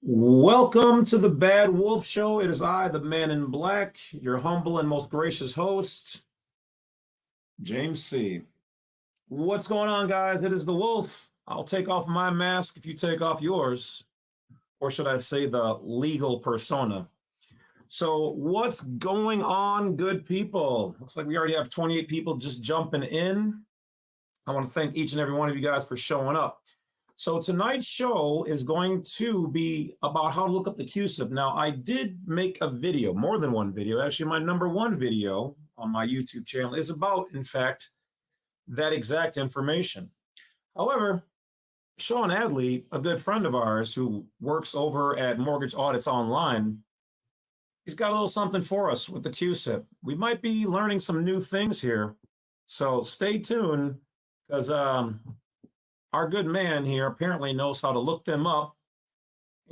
Welcome to the Badwolf Show. It is I, the man in black, your humble and most gracious host, James C. What's going on, guys? It is the Wolf. I'll take off my mask if you take off yours, or should I say the legal persona. So what's going on, good people? Looks like we already have 28 people just jumping in. I want to thank each and every one of you guys for showing up. So tonight's show is going to be about how to look up the CUSIP. Now, I did make a video, more than one video. Actually, my #1 video on my YouTube channel is about, in fact, that exact information. However, Shawn Adli, a good friend of ours who works over at Mortgage Audits Online, he's got a little something for us with the CUSIP. We might be learning some new things here. So stay tuned, because our good man here apparently knows how to look them up,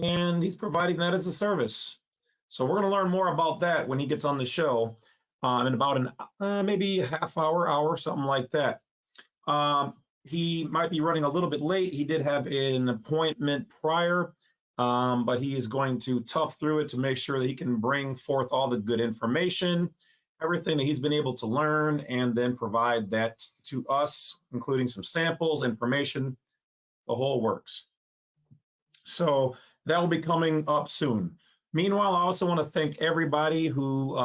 and he's providing that as a service. So we're going to learn more about that when he gets on the show in about maybe a half hour, something like that. He might be running a little bit late. He did have an appointment prior, but he is going to tough through it to make sure that he can bring forth all the good information, everything that he's been able to learn, and then provide that to us, including some samples, information, the whole works. So that will be coming up soon. Meanwhile, I also want to thank everybody who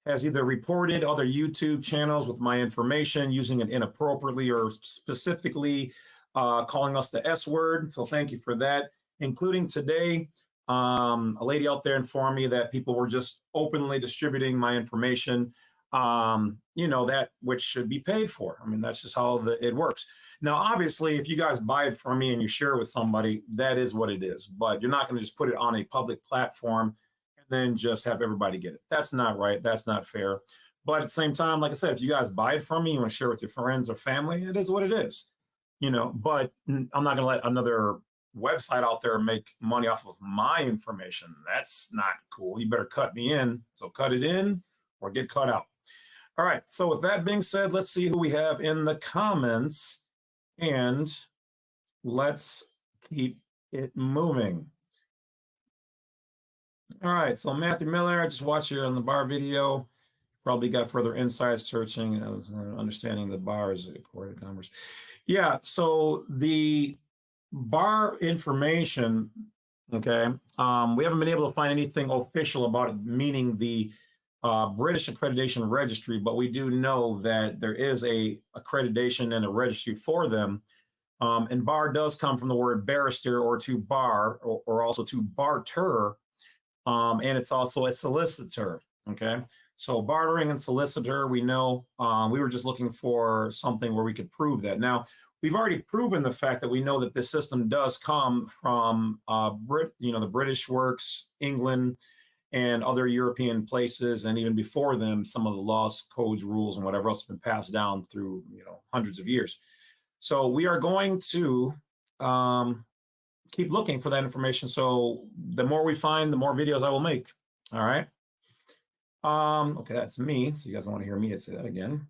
has either reported other YouTube channels with my information, using it inappropriately or specifically calling us the S word. So thank you for that, including today. A lady out there informed me that people were just openly distributing my information, you know, that which should be paid for. I mean, that's just how it works. Now, obviously, if you guys buy it from me and you share it with somebody, that is what it is. But you're not going to just put it on a public platform and then just have everybody get it. That's not right. That's not fair. But at the same time, like I said, if you guys buy it from me, you want to share it with your friends or family, it is what it is. You know, but I'm not going to let another website out there make money off of my information. That's not cool. You better cut me in. So cut it in or get cut out. All right. So with that being said, let's see who we have in the comments, and let's keep it moving. All right. So Matthew Miller, I just watched you on the bar video. Probably got further insights searching and understanding the bars recorded numbers. Yeah. So the bar information, okay, we haven't been able to find anything official about it, meaning the British Accreditation Registry, but we do know that there is a accreditation and a registry for them. And bar does come from the word barrister, or to bar, or also to barter, and it's also a solicitor, okay? So bartering and solicitor, we know, we were just looking for something where we could prove that. Now, we've already proven the fact that we know that this system does come from the British works, England, and other European places, and even before them, some of the laws, codes, rules, and whatever else have been passed down through hundreds of years. So we are going to keep looking for that information. So the more we find, the more videos I will make. All right. Okay, that's me. So you guys don't want to hear me say that again.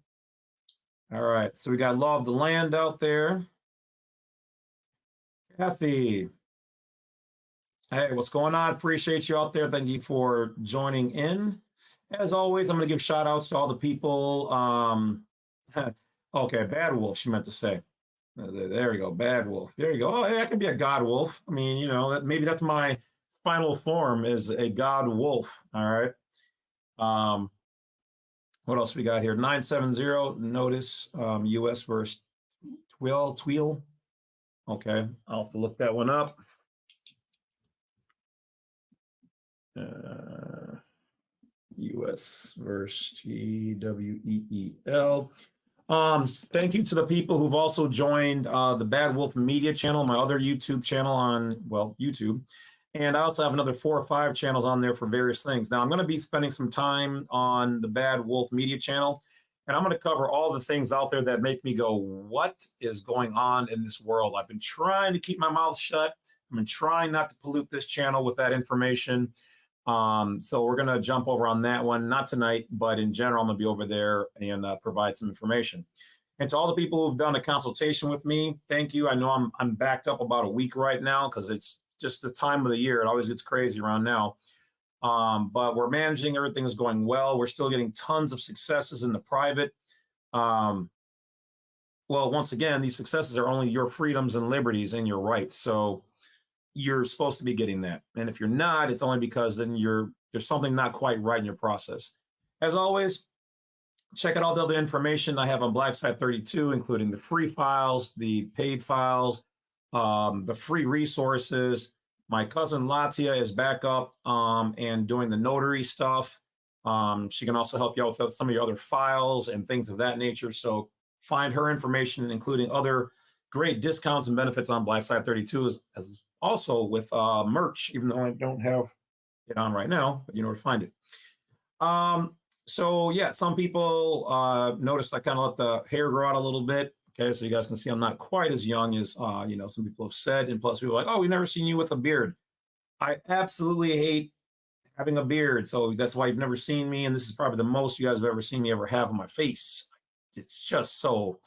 All right, so we got Law of the Land out there. Kathy. Hey, what's going on? Appreciate you out there. Thank you for joining in. As always, I'm going to give shout outs to all the people. Okay, Badwolf, she meant to say. There we go, Badwolf. There you go. Oh, yeah, I can be a God Wolf. I mean, maybe that's my final form, is a God Wolf. All right. What else we got here? 970 notice, U.S. versus Tweel. Okay, I'll have to look that one up. U.S. versus TWEEL. Thank you to the people who've also joined the Badwolf Media channel, my other YouTube channel on, well, YouTube. And I also have another 4 or 5 channels on there for various things. Now, I'm going to be spending some time on the Badwolf Media channel, and I'm going to cover all the things out there that make me go, what is going on in this world? I've been trying to keep my mouth shut. I've been trying not to pollute this channel with that information. So we're going to jump over on that one, not tonight, but in general, I'm going to be over there and provide some information. And to all the people who've done a consultation with me, thank you. I know I'm backed up about a week right now because it's just the time of the year. It always gets crazy around now. But we're managing, everything is going well. We're still getting tons of successes in the private. Well, once again, these successes are only your freedoms and liberties and your rights. So you're supposed to be getting that. And if you're not, it's only because then there's something not quite right in your process. As always, check out all the other information I have on Black Site 32, including the free files, the paid files, the free resources. My cousin Latia is back up and doing the notary stuff. She can also help you out with some of your other files and things of that nature. So find her information, including other great discounts and benefits on Black Site 32, as also with merch, even though I don't have it on right now, but you know where to find it. So yeah, some people noticed I kind of let the hair grow out a little bit. Okay, so you guys can see I'm not quite as young as you know, some people have said, and plus people are like, oh, we've never seen you with a beard. I absolutely hate having a beard, so that's why you've never seen me, and this is probably the most you guys have ever seen me ever have on my face. It's just so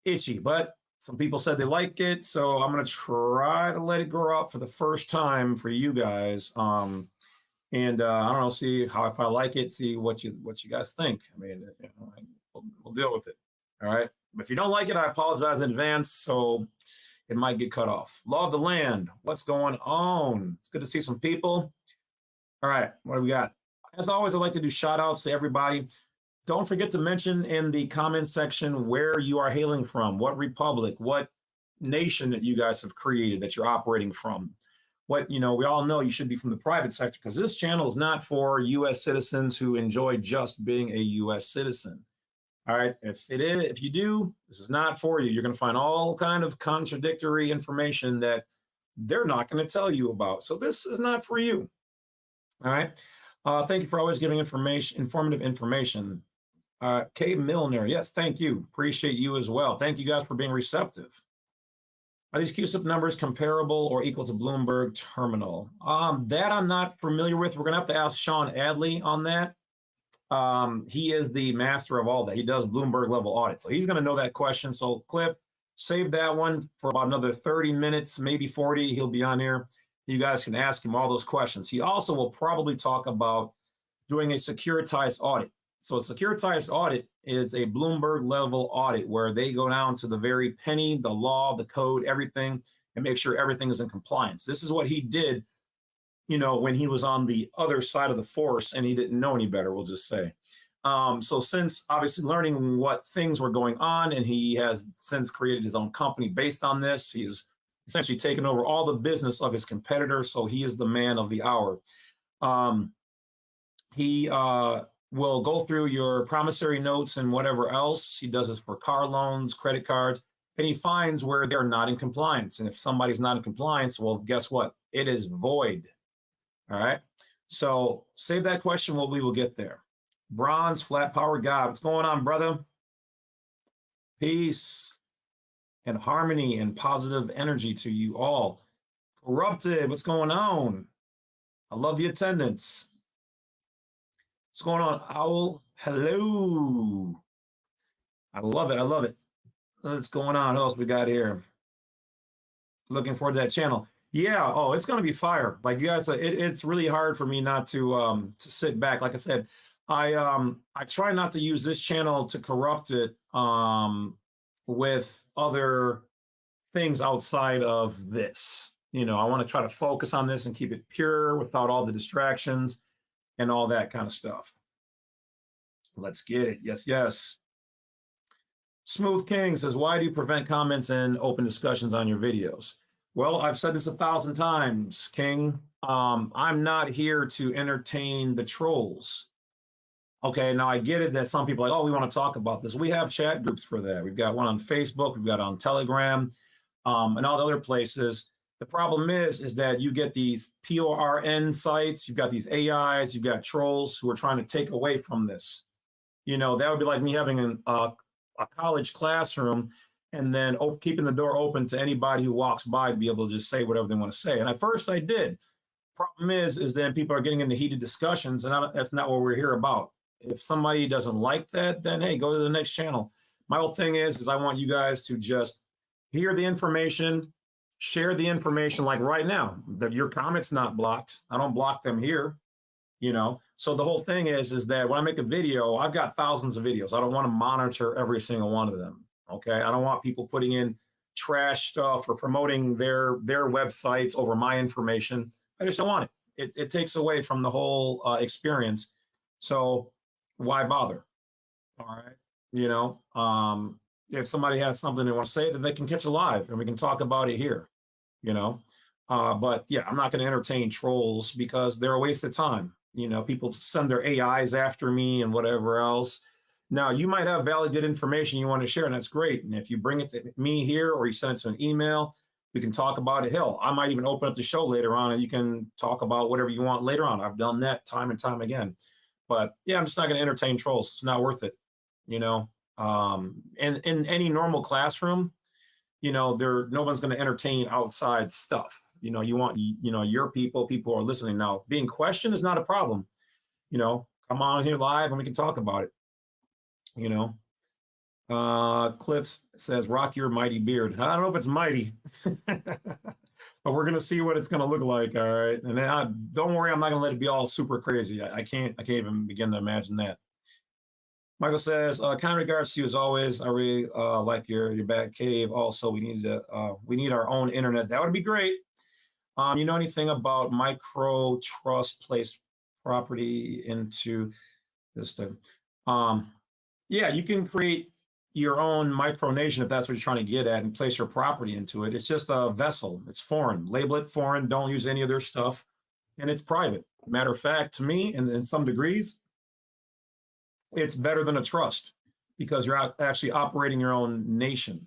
itchy, but some people said they like it, so I'm going to try to let it grow out for the first time for you guys. And I don't know, see how, if I like it, see what you guys think. I mean, you know, we'll deal with it. All right. If you don't like it, I apologize in advance. So it might get cut off. Law of the land. What's going on? It's good to see some people. All right. What do we got? As always, I'd like to do shout outs to everybody. Don't forget to mention in the comment section where you are hailing from, what republic, what nation that you guys have created that you're operating from. What, you know, we all know you should be from the private sector, because this channel is not for U.S. citizens who enjoy just being a U.S. citizen. All right, if you do, this is not for you. You're going to find all kind of contradictory information that they're not going to tell you about. So this is not for you. All right. Thank you for always giving informative information. Kay Milner, yes, thank you. Appreciate you as well. Thank you guys for being receptive. Are these CUSIP numbers comparable or equal to Bloomberg terminal? That I'm not familiar with. We're going to have to ask Shawn Adli on that. He is the master of all that. He does Bloomberg level audit. So he's going to know that question. So Cliff, save that one for about another 30 minutes, maybe 40. He'll be on here. You guys can ask him all those questions. He also will probably talk about doing a securitized audit. So a securitized audit is a Bloomberg level audit where they go down to the very penny, the law, the code, everything, and make sure everything is in compliance. This is what he did, you know, when he was on the other side of the force and he didn't know any better, we'll just say. So since obviously learning what things were going on, and he has since created his own company based on this, he's essentially taken over all the business of his competitor. So he is the man of the hour. He will go through your promissory notes and whatever else. He does this for car loans, credit cards, and he finds where they're not in compliance. And if somebody's not in compliance, well, guess what? It is void. All right. So save that question. Well, we will get there. Bronze, flat power God. What's going on, brother? Peace and harmony and positive energy to you all. Corrupted. What's going on? I love the attendance. What's going on, Owl? Hello. I love it. I love it. What's going on? What else we got here? Looking forward to that channel. Yeah. Oh, it's going to be fire. Like you guys, it's really hard for me not to sit back. Like I said, I try not to use this channel to corrupt it with other things outside of this. You know, I want to try to focus on this and keep it pure without all the distractions and all that kind of stuff. Let's get it. Yes, yes. Smooth King says, why do you prevent comments and open discussions on your videos? Well, I've said this 1,000 times, King. I'm not here to entertain the trolls. Okay, now I get it that some people are like, oh, we want to talk about this. We have chat groups for that. We've got one on Facebook, we've got on Telegram, and all the other places. The problem is that you get these PORN sites, you've got these AIs, you've got trolls who are trying to take away from this. You know, that would be like me having a college classroom and then keeping the door open to anybody who walks by to be able to just say whatever they want to say. And at first I did. Problem is then people are getting into heated discussions, and that's not what we're here about. If somebody doesn't like that, then hey, go to the next channel. My whole thing is I want you guys to just hear the information, share the information like right now. That your comment's not blocked. I don't block them here, you know. So the whole thing is that when I make a video, I've got thousands of videos. I don't want to monitor every single one of them. Okay, I don't want people putting in trash stuff or promoting their websites over my information. I just don't want it. It takes away from the whole experience. So why bother? All right. You know, if somebody has something they want to say, then they can catch it live and we can talk about it here, you know. But yeah, I'm not going to entertain trolls because they're a waste of time. You know, people send their AIs after me and whatever else. Now, you might have valid, good information you want to share, and that's great. And if you bring it to me here or you send it to an email, we can talk about it. Hell, I might even open up the show later on and you can talk about whatever you want later on. I've done that time and time again. But yeah, I'm just not going to entertain trolls. It's not worth it, you know. And in any normal classroom, you know, no one's going to entertain outside stuff. You know, you want, you know, your people who are listening now. Being questioned is not a problem. You know, come on here live and we can talk about it. You know. Clips says, rock your mighty beard. I don't know if it's mighty, but we're going to see what it's going to look like. All right. And then don't worry, I'm not going to let it be all super crazy. I can't even begin to imagine that. Michael says, kind regards to you as always. I really like your back cave. Also, we need our own internet. That would be great. You know anything about micro trust place property into this thing? Yeah, you can create your own micronation if that's what you're trying to get at and place your property into it. It's just a vessel. It's foreign. Label it foreign. Don't use any of their stuff. And it's private. Matter of fact, to me, and in some degrees, it's better than a trust because you're actually operating your own nation,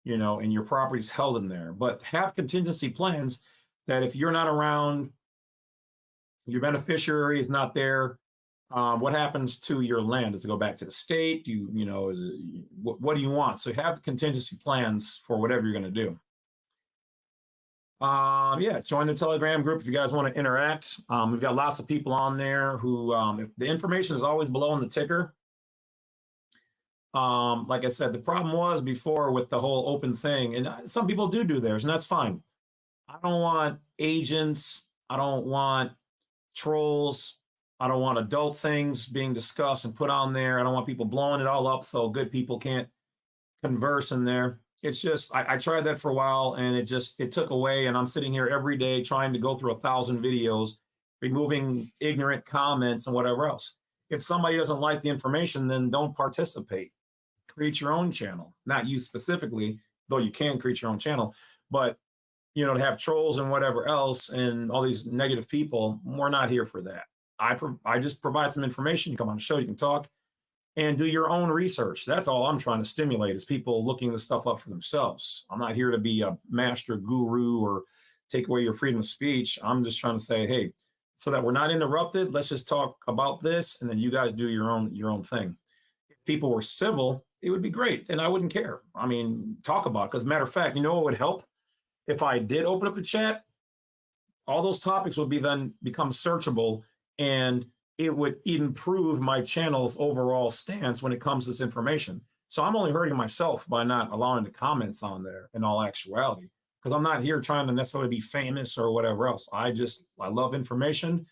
you know, and your property's held in there. But have contingency plans that if you're not around, your beneficiary is not there, what happens to your land? Does it go back to the state? What do you want? So have contingency plans for whatever you're going to do. Yeah, join the Telegram group if you guys want to interact. We've got lots of people on there who, if the information is always below in the ticker. Like I said, the problem was before with the whole open thing, and some people do theirs, and that's fine. I don't want agents. I don't want trolls. I don't want adult things being discussed and put on there. I don't want people blowing it all up so good people can't converse in there. It's just, I tried that for a while and it took away, and I'm sitting here every day trying to go through 1,000 videos, removing ignorant comments and whatever else. If somebody doesn't like the information, then don't participate. Create your own channel. Not you specifically, though you can create your own channel, but you know, to have trolls and whatever else and all these negative people, we're not here for that. I just provide some information. You come on the show, you can talk and do your own research. That's all I'm trying to stimulate is people looking this stuff up for themselves. I'm not here to be a master guru or take away your freedom of speech. I'm just trying to say, hey, so that we're not interrupted, let's just talk about this and then you guys do your own thing. If people were civil, it would be great. And I wouldn't care. I mean, talk about it. Because matter of fact, you know what would help? If I did open up the chat, all those topics would then become searchable, and it would improve my channel's overall stance when it comes to this information. So I'm only hurting myself by not allowing the comments on there in all actuality, because I'm not here trying to necessarily be famous or whatever else. I love information.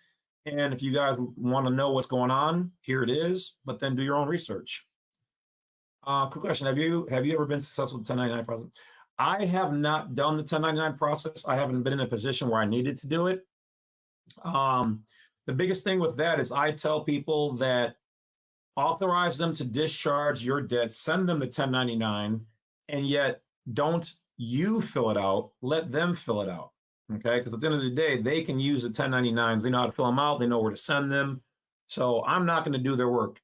And if you guys want to know what's going on, here it is, but then do your own research. Quick question. Have you ever been successful with the 1099 process? I have not done the 1099 process. I haven't been in a position where I needed to do it. The biggest thing with that is I tell people that authorize them to discharge your debt, send them the 1099, and yet don't you fill it out, let them fill it out, okay? Because at the end of the day, they can use the 1099s. They know how to fill them out. They know where to send them. So I'm not going to do their work.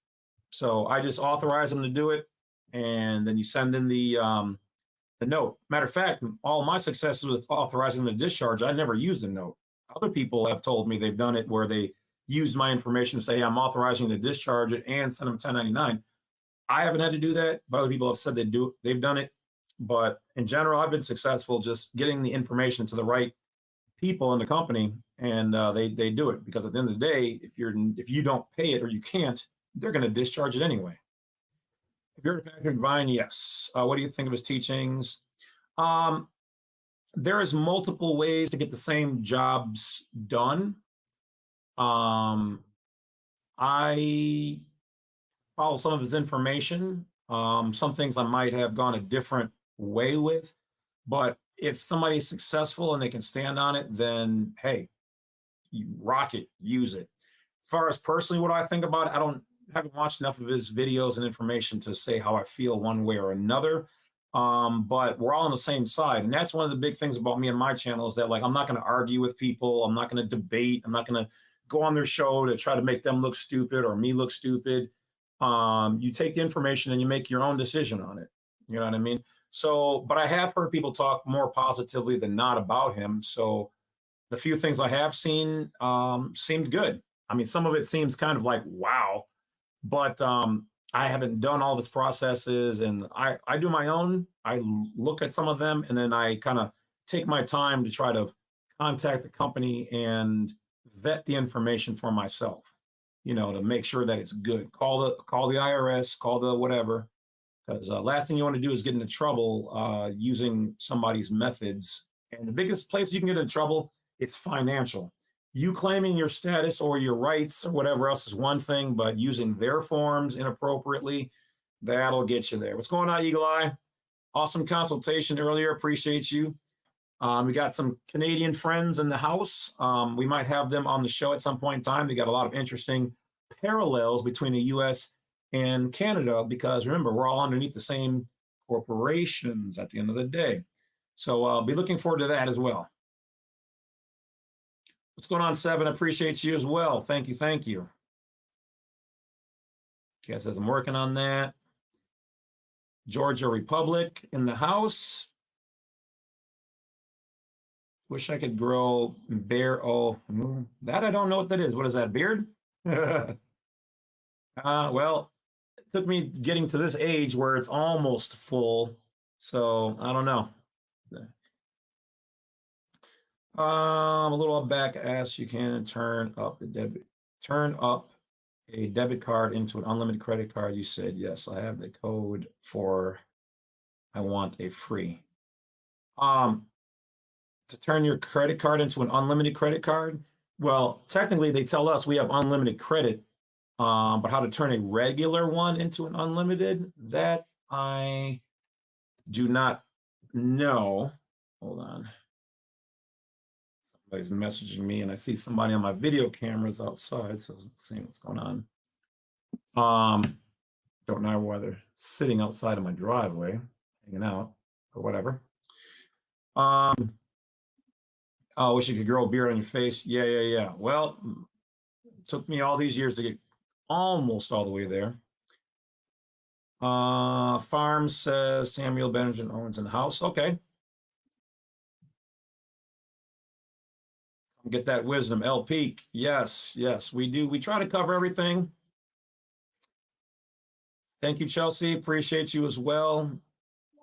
So I just authorize them to do it, and then you send in the note. Matter of fact, all my successes with authorizing the discharge, I never used a note. Other people have told me they've done it where they used my information to say, hey, I'm authorizing to discharge it and send them 1099. I haven't had to do that, but other people have said they've done it. But in general, I've been successful just getting the information to the right people in the company, and they do it, because at the end of the day, if you don't pay it or you can't, they're going to discharge it anyway. If you're a factor divine, yes. What do you think of his teachings? There is multiple ways to get the same jobs done. I follow some of his information. Some things I might have gone a different way with, but if somebody's successful and they can stand on it, then hey, you rock it, use it. As far as personally what I think about it, I haven't watched enough of his videos and information to say how I feel one way or another. But we're all on the same side. And that's one of the big things about me and my channel, is that, like, I'm not going to argue with people. I'm not going to debate. I'm not going to go on their show to try to make them look stupid or me look stupid. You take the information and you make your own decision on it. You know what I mean? So, but I have heard people talk more positively than not about him. So the few things I have seen seemed good. I mean, some of it seems kind of like, wow, but I haven't done all of his processes, and I do my own. I look at some of them, and then I kind of take my time to try to contact the company and vet the information for myself, you know, to make sure that it's good. Call the IRS, call the whatever, because last thing you want to do is get into trouble using somebody's methods. And the biggest place you can get in trouble, it's financial. You claiming your status or your rights or whatever else is one thing, but using their forms inappropriately, that'll get you there. What's going on, Eagle Eye? Awesome consultation earlier. Appreciate you. We got some Canadian friends in the house. We might have them on the show at some point in time. They got a lot of interesting parallels between the U.S. and Canada, because remember, we're all underneath the same corporations at the end of the day. So I'll be looking forward to that as well. What's going on, Seven? I appreciate you as well. Thank you. Thank you. Guess says I'm working on that. Georgia Republic in the house. Wish I could grow bear. Oh, that I don't know what that is. What is that, beard? Well, it took me getting to this age where it's almost full. So I don't know. A little back ass. You can turn up a debit card into an unlimited credit card. You said yes. I have the code for. I want a free. To turn your credit card into an unlimited credit card. Well, technically, they tell us we have unlimited credit, but how to turn a regular one into an unlimited, that I do not know. Hold on. Somebody's messaging me, and I see somebody on my video cameras outside, so I'm seeing what's going on. Don't know whether sitting outside of my driveway, hanging out, or whatever. Oh, I wish you could grow a beard on your face. Yeah. Well, it took me all these years to get almost all the way there. Farm says Samuel Benjamin Owens in the house. Okay. Get that wisdom. L Peak. Yes, we do. We try to cover everything. Thank you, Chelsea. Appreciate you as well.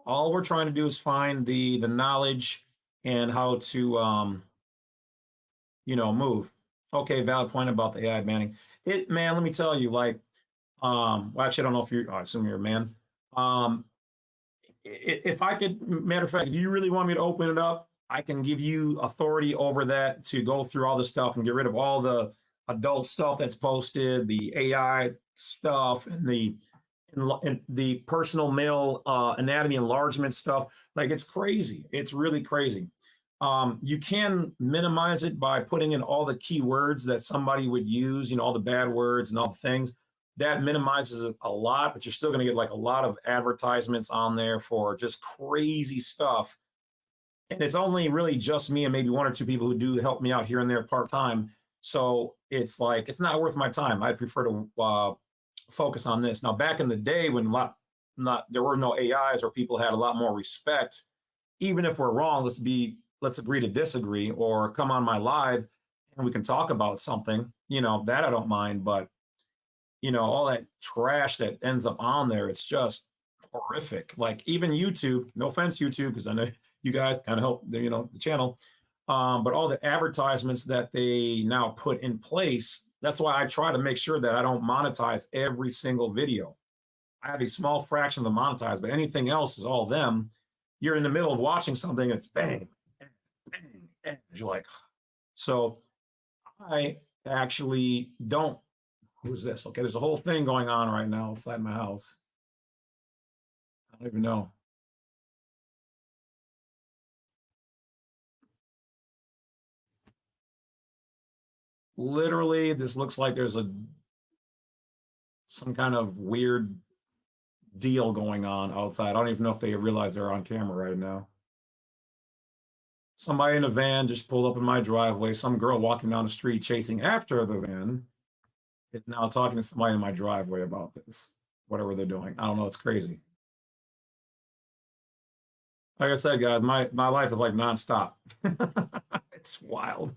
All we're trying to do is find the knowledge and how to move. Okay, valid point about the AI banning. Man, let me tell you, like, well, actually, I don't know if I assume you're a man. If I could, matter of fact, if you really want me to open it up, I can give you authority over that to go through all the stuff and get rid of all the adult stuff that's posted, the AI stuff, and the personal male anatomy enlargement stuff. Like, it's crazy. It's really crazy. You can minimize it by putting in all the keywords that somebody would use, all the bad words and all the things. that minimizes it a lot, but you're still going to get like a lot of advertisements on there for just crazy stuff. And it's only really just me and maybe one or two people who do help me out here and there part-time. So it's like, it's not worth my time. I'd prefer to focus on this. Now, back in the day when there were no AIs or people had a lot more respect, even if we're wrong, let's agree to disagree, or come on my live and we can talk about something, that I don't mind. But, all that trash that ends up on there, it's just horrific. Like even YouTube, no offense, YouTube, because I know you guys kind of help the channel. But all the advertisements that they now put in place, that's why I try to make sure that I don't monetize every single video. I have a small fraction of them monetized, but anything else is all them. You're in the middle of watching something, it's bang, bang, bang, bang. You're like, so I actually don't. Who's this? Okay, there's a whole thing going on right now inside my house. I don't even know. Literally, this looks like there's some kind of weird deal going on outside. I don't even know if they realize they're on camera right now. Somebody in a van just pulled up in my driveway. Some girl walking down the street chasing after the van is now talking to somebody in my driveway about this, whatever they're doing. I don't know. It's crazy. Like I said, guys, my life is like nonstop. It's wild.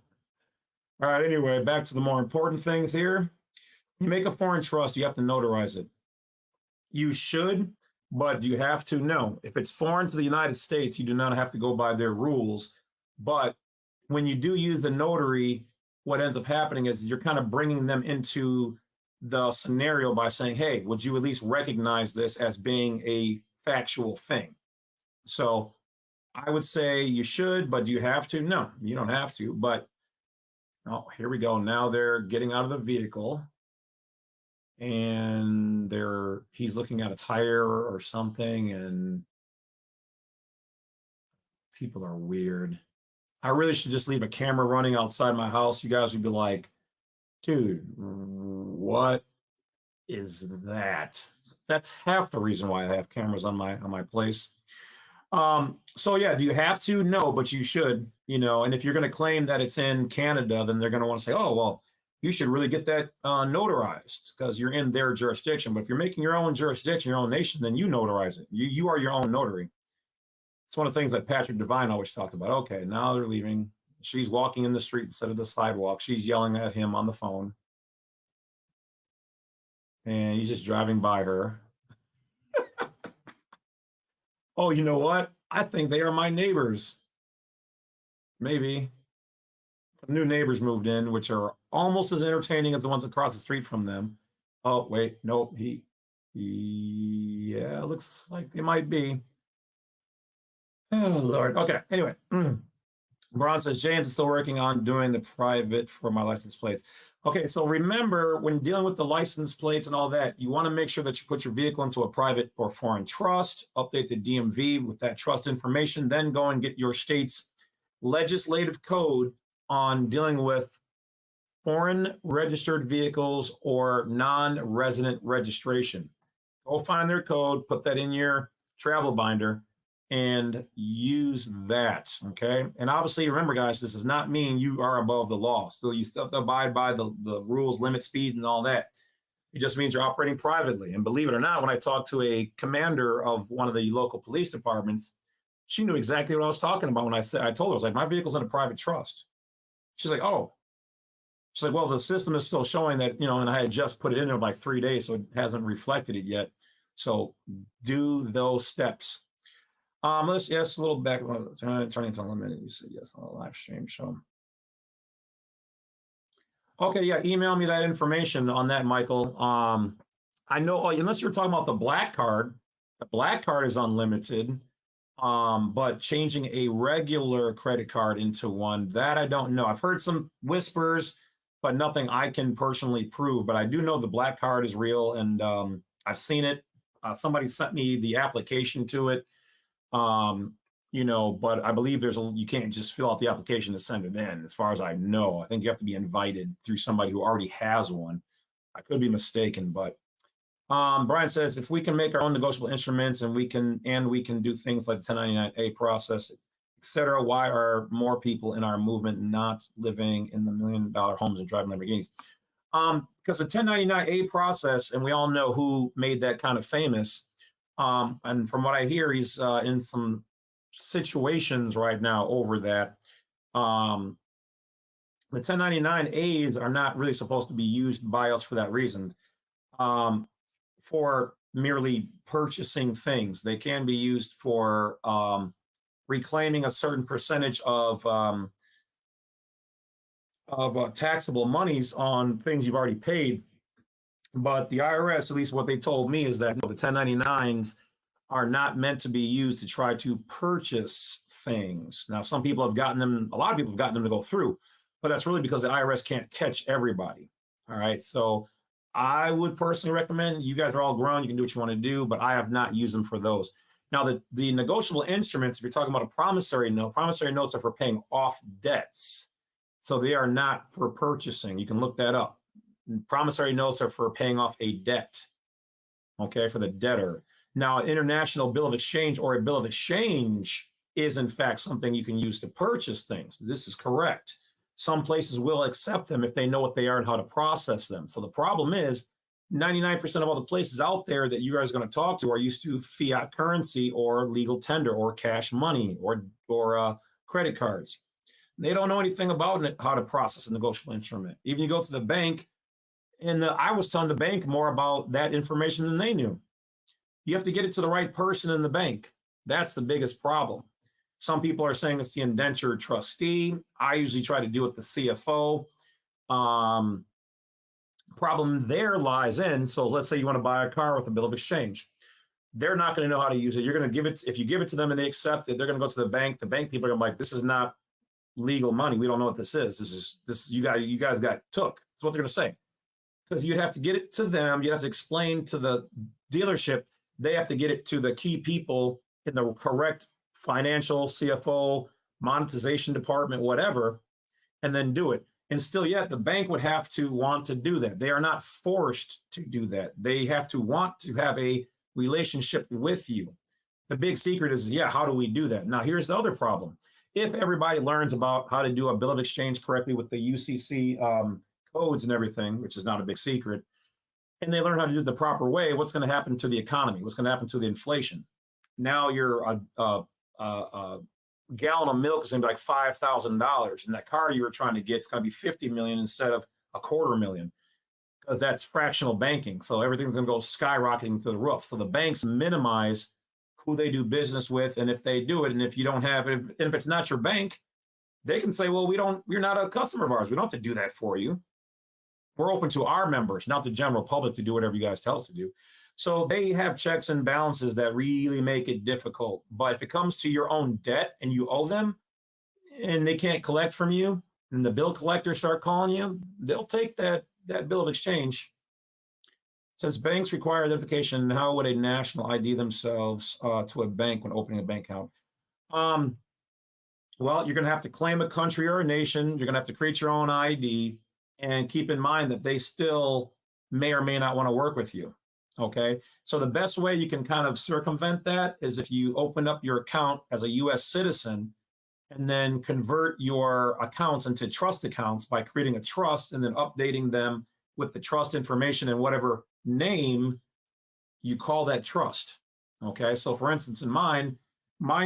All right, anyway, back to the more important things here. You make a foreign trust, you have to notarize it. You should, but you have to know. If it's foreign to the United States, you do not have to go by their rules. But when you do use a notary, what ends up happening is you're kind of bringing them into the scenario by saying, hey, would you at least recognize this as being a factual thing? So I would say you should, but do you have to? No, you don't have to. But oh, here we go. Now they're getting out of the vehicle and he's looking at a tire or something, and people are weird. I really should just leave a camera running outside my house. You guys would be like, dude, what is that? That's half the reason why I have cameras on my place. So yeah, do you have to? No, but you should, and if you're going to claim that it's in Canada, then they're going to want to say, oh, well, you should really get that notarized because you're in their jurisdiction. But if you're making your own jurisdiction, your own nation, then you notarize it. You are your own notary. It's one of the things that Patrick Devine always talked about. Okay, now they're leaving. She's walking in the street instead of the sidewalk. She's yelling at him on the phone. And he's just driving by her. Oh, you know what? I think they are my neighbors. Maybe. New neighbors moved in, which are almost as entertaining as the ones across the street from them. Oh, wait, nope. Yeah, looks like they might be. Oh, Lord. Okay, anyway. Braun says, James is still working on doing the private for my license plates. Okay, so remember, when dealing with the license plates and all that, you want to make sure that you put your vehicle into a private or foreign trust, update the DMV with that trust information, then go and get your state's legislative code on dealing with foreign registered vehicles or non-resident registration. Go find their code, put that in your travel binder, and use that, okay? And obviously, remember, guys, this does not mean you are above the law. So you still have to abide by the rules, limit speed, and all that. It just means you're operating privately. And believe it or not, when I talked to a commander of one of the local police departments, she knew exactly what I was talking about when I told her, I was like, my vehicle's in a private trust. She's like, oh. She's like, well, the system is still showing that, and I had just put it in there like 3 days, so it hasn't reflected it yet. So do those steps. Let's yes, a little back. Turning to unlimited. You said yes on the live stream show. Okay, yeah, email me that information on that, Michael. I know, unless you're talking about the black card is unlimited. But changing a regular credit card into one, that I don't know. I've heard some whispers, but nothing I can personally prove. But I do know the black card is real, and I've seen it. Somebody sent me the application to it. But I believe you can't just fill out the application to send it in, as far as I know. I think you have to be invited through somebody who already has one. I could be mistaken, but Brian says, if we can make our own negotiable instruments and we can do things like the 1099A process, et cetera, why are more people in our movement not living in the $1 million homes and driving Lamborghinis? Because the 1099A process, and we all know who made that kind of famous. And from what I hear, he's in some situations right now over that. The 1099As are not really supposed to be used by us for that reason. For merely purchasing things. They can be used for reclaiming a certain percentage of taxable monies on things you've already paid. But the IRS, at least what they told me, is that the 1099s are not meant to be used to try to purchase things. Now, some people have gotten them, a lot of people have gotten them to go through, but that's really because the IRS can't catch everybody. All right, so I would personally recommend, you guys are all grown, you can do what you want to do, but I have not used them for those. Now, the negotiable instruments, if you're talking about a promissory notes are for paying off debts. So they are not for purchasing. You can look that up. Promissory notes are for paying off a debt, okay, for the debtor. Now, an international bill of exchange or a bill of exchange is, in fact, something you can use to purchase things. This is correct. Some places will accept them if they know what they are and how to process them. So the problem is 99% of all the places out there that you guys are going to talk to are used to fiat currency or legal tender or cash money or credit cards. They don't know anything about how to process a negotiable instrument. Even you go to the bank, and I was telling the bank more about that information than they knew. You have to get it to the right person in the bank. That's the biggest problem. Some people are saying it's the indentured trustee. I usually try to do it the CFO. Problem there lies in, so let's say you want to buy a car with a bill of exchange. They're not going to know how to use it. You're going to give it, if you give it to them and they accept it, they're going to go to the bank. The bank people are going to be like, this is not legal money. We don't know what this is. This you guys got took. That's what they're going to say. Because you'd have to get it to them. You'd have to explain to the dealership. They have to get it to the key people in the correct financial, CFO, monetization department, whatever, and then do it. And still yet, the bank would have to want to do that. They are not forced to do that. They have to want to have a relationship with you. The big secret is, yeah, how do we do that? Now, here's the other problem. If everybody learns about how to do a bill of exchange correctly with the UCC codes and everything, which is not a big secret, and they learn how to do it the proper way, what's going to happen to the economy? What's going to happen to the inflation? Now you're a gallon of milk is going to be like $5,000, and that car you were trying to get is going to be 50 million instead of $250,000, because that's fractional banking. So everything's going to go skyrocketing to the roof. So the banks minimize who they do business with, and if they do it, and if you don't have it, and if it's not your bank, they can say, well, you're not a customer of ours. We don't have to do that for you. We're open to our members, not the general public, to do whatever you guys tell us to do. So they have checks and balances that really make it difficult. But if it comes to your own debt and you owe them and they can't collect from you, and the bill collectors start calling you, they'll take that bill of exchange. Since banks require identification, how would a national ID themselves to a bank when opening a bank account? Well, you're going to have to claim a country or a nation. You're going to have to create your own ID, and keep in mind that they still may or may not want to work with you. Okay, so the best way you can kind of circumvent that is if you open up your account as a U.S. citizen and then convert your accounts into trust accounts by creating a trust and then updating them with the trust information and whatever name you call that trust. Okay, so for instance, in mine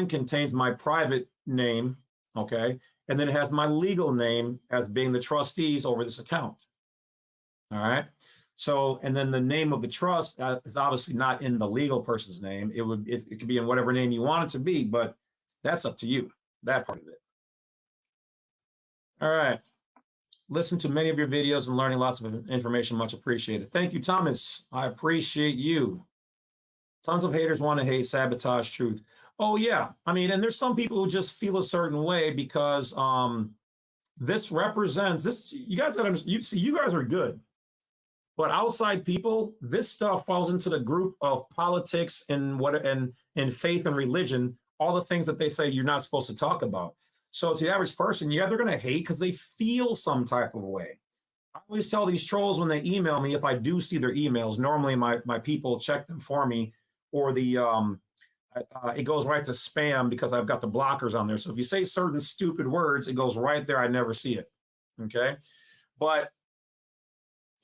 contains my private name, okay, and then it has my legal name as being the trustees over this account. All right. So, and then the name of the trust is obviously not in the legal person's name. It could be in whatever name you want it to be, but that's up to you, that part of it. All right. Listen to many of your videos and learning lots of information. Much appreciated. Thank you, Thomas. I appreciate you. Tons of haters want to hate, sabotage truth. Oh, yeah. I mean, and there's some people who just feel a certain way because this represents this. You guys got to, you guys are good. But outside people, this stuff falls into the group of politics and faith and religion, all the things that they say you're not supposed to talk about. So to the average person, yeah, they're going to hate because they feel some type of way. I always tell these trolls when they email me, if I do see their emails, normally my people check them for me, or it goes right to spam because I've got the blockers on there. So if you say certain stupid words, it goes right there. I never see it. Okay. But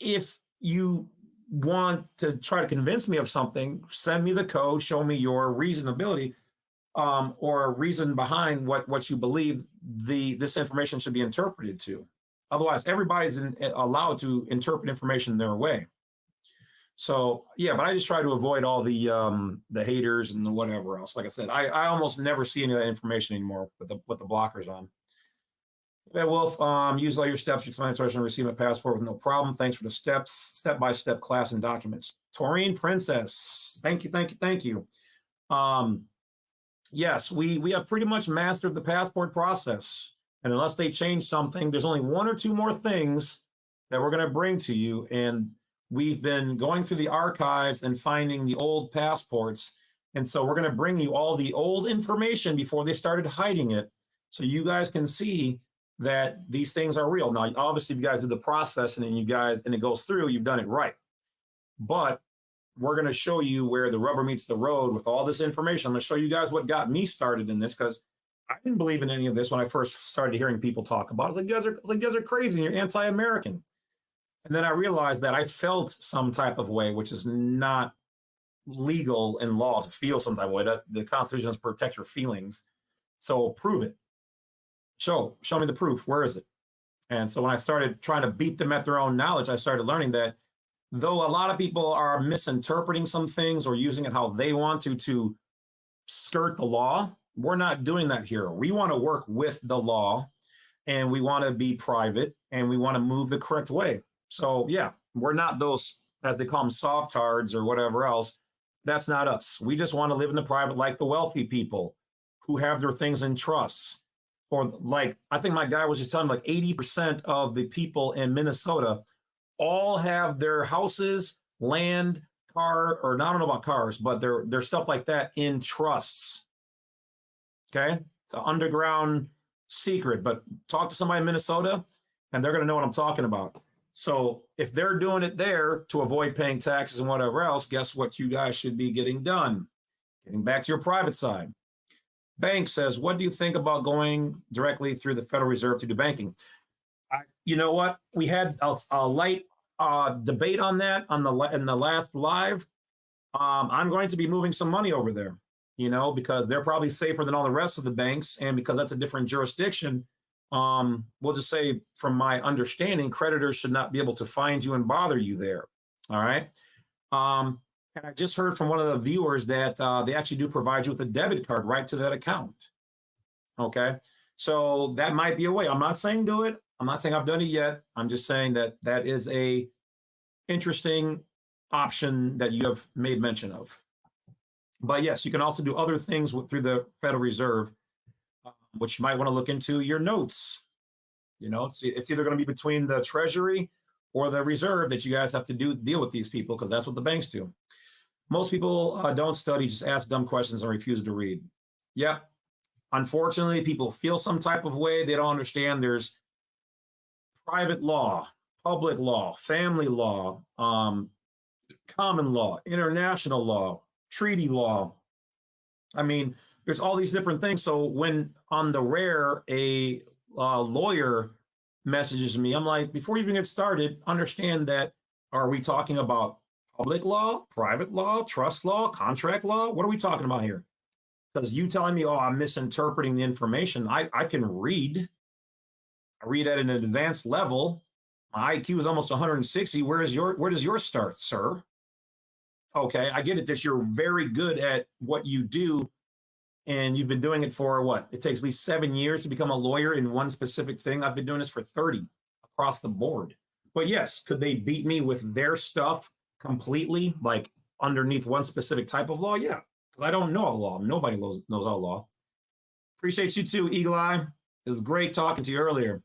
if you want to try to convince me of something, send me the code, show me your reasonability, or a reason behind what you believe this information should be interpreted to. Otherwise, everybody's allowed to interpret information their way. So yeah, but I just try to avoid all the haters and the whatever else. Like I said, I almost never see any of that information anymore with the blockers on. Badwolf, use all your steps, explanatory, and receive a passport with no problem. Thanks for the steps, step-by-step class and documents. Taurine Princess, thank you. Yes, we have pretty much mastered the passport process. And unless they change something, there's only one or two more things that we're going to bring to you. And we've been going through the archives and finding the old passports. And so we're going to bring you all the old information before they started hiding it, so you guys can see that these things are real. Now, obviously, if you guys do the process and it goes through, you've done it right. But we're going to show you where the rubber meets the road with all this information. I'm going to show you guys what got me started in this, because I didn't believe in any of this when I first started hearing people talk about it. I was like, you guys are crazy and you're anti-American. And then I realized that I felt some type of way, which is not legal in law to feel some type of way. The Constitution doesn't protect your feelings. So prove it. Show me the proof. Where is it? And so when I started trying to beat them at their own knowledge, I started learning that though a lot of people are misinterpreting some things or using it how they want to skirt the law, we're not doing that here. We want to work with the law, and we want to be private, and we want to move the correct way. So yeah, we're not those, as they call them, softards or whatever else. That's not us. We just want to live in the private like the wealthy people who have their things in trusts. Or like, I think my guy was just telling me, like 80% of the people in Minnesota all have their houses, land, car, or I don't know about cars, but their stuff like that in trusts. Okay, it's an underground secret, but talk to somebody in Minnesota and they're going to know what I'm talking about. So if they're doing it there to avoid paying taxes and whatever else, guess what you guys should be getting done? Getting back to your private side. Bank says, what do you think about going directly through the Federal Reserve to do banking? You know what? We had a light debate on that in the last live. I'm going to be moving some money over there, because they're probably safer than all the rest of the banks. And because that's a different jurisdiction, we'll just say, from my understanding, creditors should not be able to find you and bother you there. All right. And I just heard from one of the viewers that they actually do provide you with a debit card right to that account. Okay. So that might be a way. I'm not saying do it. I'm not saying I've done it yet. I'm just saying that is a interesting option that you have made mention of. But yes, you can also do other things through the Federal Reserve, which you might want to look into your notes. It's either going to be between the Treasury or the Reserve that you guys have to deal with these people, because that's what the banks do. Most people don't study, just ask dumb questions and refuse to read. Yep. Unfortunately, people feel some type of way. They don't understand there's private law, public law, family law, common law, international law, treaty law. I mean, there's all these different things. So when on the rare a lawyer messages me, I'm like, before you even get started, understand that, are we talking about public law, private law, trust law, contract law? What are we talking about here? Because you telling me, oh, I'm misinterpreting the information. I can read. I read at an advanced level. My IQ is almost 160. Where does yours start, sir? Okay, I get it that you're very good at what you do, and you've been doing it for what? It takes at least 7 years to become a lawyer in one specific thing. I've been doing this for 30 across the board. But yes, could they beat me with their stuff completely, like underneath one specific type of law? Yeah, because I don't know all law. Nobody knows all law. Appreciate you too, Eagle Eye. It was great talking to you earlier.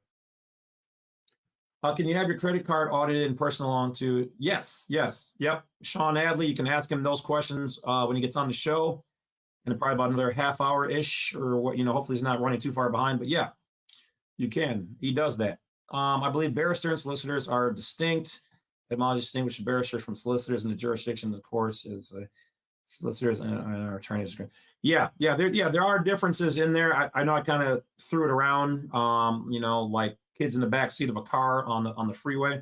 Can you have your credit card audited and personal loan too? Yes. Yep. Shawn Adli, you can ask him those questions when he gets on the show, in probably about another half hour-ish, or what, hopefully he's not running too far behind. But yeah, you can. He does that. I believe barrister and solicitors are distinct. Etymology distinguishes barristers from solicitors in the jurisdiction, of course, is solicitors and our attorneys. Yeah, there are differences in there. I know I kind of threw it around, like kids in the back seat of a car on the freeway.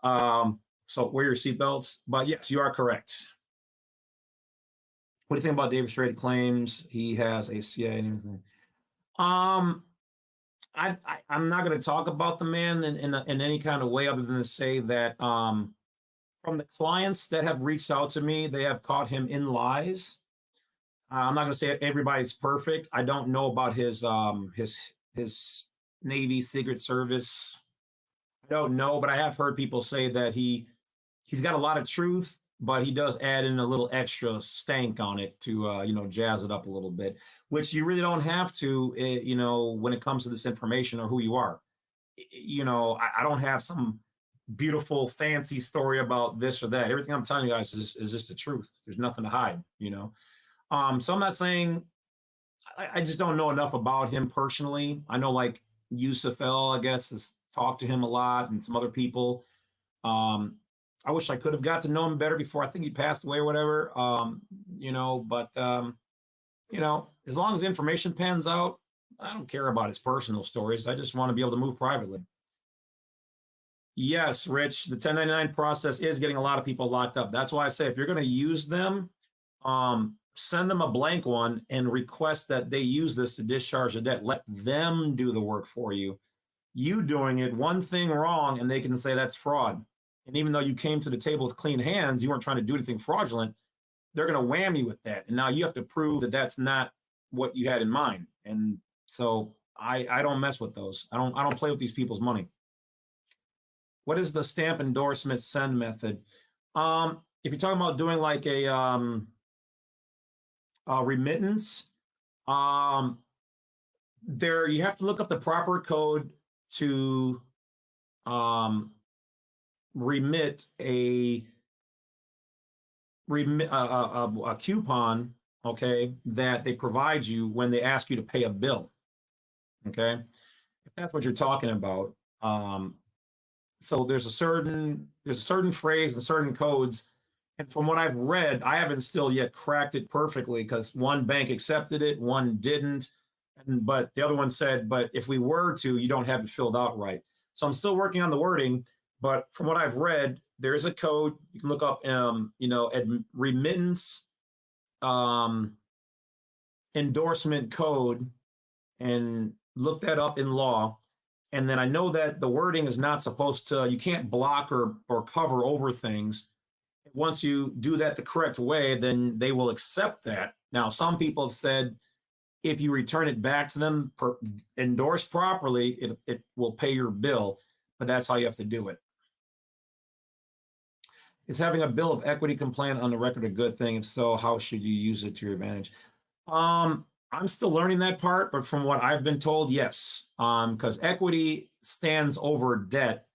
So wear your seatbelts. But yes, you are correct. What do you think about David Strait claims he has a CIA and everything? I'm not going to talk about the man in any kind of way other than to say that from the clients that have reached out to me, they have caught him in lies. I'm not going to say everybody's perfect. I don't know about his Navy Secret Service. I don't know, but I have heard people say that he's got a lot of truth, but he does add in a little extra stank on it to, jazz it up a little bit, which you really don't have to, when it comes to this information or who you are. I don't have some beautiful, fancy story about this or that. Everything I'm telling you guys is just the truth. There's nothing to hide, So I'm not saying, I just don't know enough about him personally. I know like USFL, I guess, has talked to him a lot and some other people. I wish I could have got to know him better before I think he passed away or whatever, as long as the information pans out, I don't care about his personal stories. I just want to be able to move privately. Yes, Rich, the 1099 process is getting a lot of people locked up. That's why I say if you're going to use them, send them a blank one and request that they use this to discharge the debt. Let them do the work for you. You doing it, one thing wrong, and they can say that's fraud. And even though you came to the table with clean hands, you weren't trying to do anything fraudulent, they're going to wham you with that. And now you have to prove that that's not what you had in mind. And so I don't mess with those. I don't play with these people's money. What is the stamp endorsement send method? If you're talking about doing like a remittance, there you have to look up the proper code to remit a coupon, okay, that they provide you when they ask you to pay a bill, okay? If that's what you're talking about. So there's a certain phrase and certain codes, and from what I've read, I haven't still yet cracked it perfectly because one bank accepted it, one didn't, but the other one said, but if we were to, you don't have it filled out right. So I'm still working on the wording, but from what I've read, there is a code. You can look up, remittance endorsement code and look that up in law. And then I know that the wording is not supposed to, you can't block or cover over things. Once you do that the correct way, then they will accept that. Now, some people have said, if you return it back to them endorsed properly, it will pay your bill, but that's how you have to do it. Is having a bill of equity complaint on the record a good thing? If so, how should you use it to your advantage? I'm still learning that part, but from what I've been told, yes, because equity stands over debt,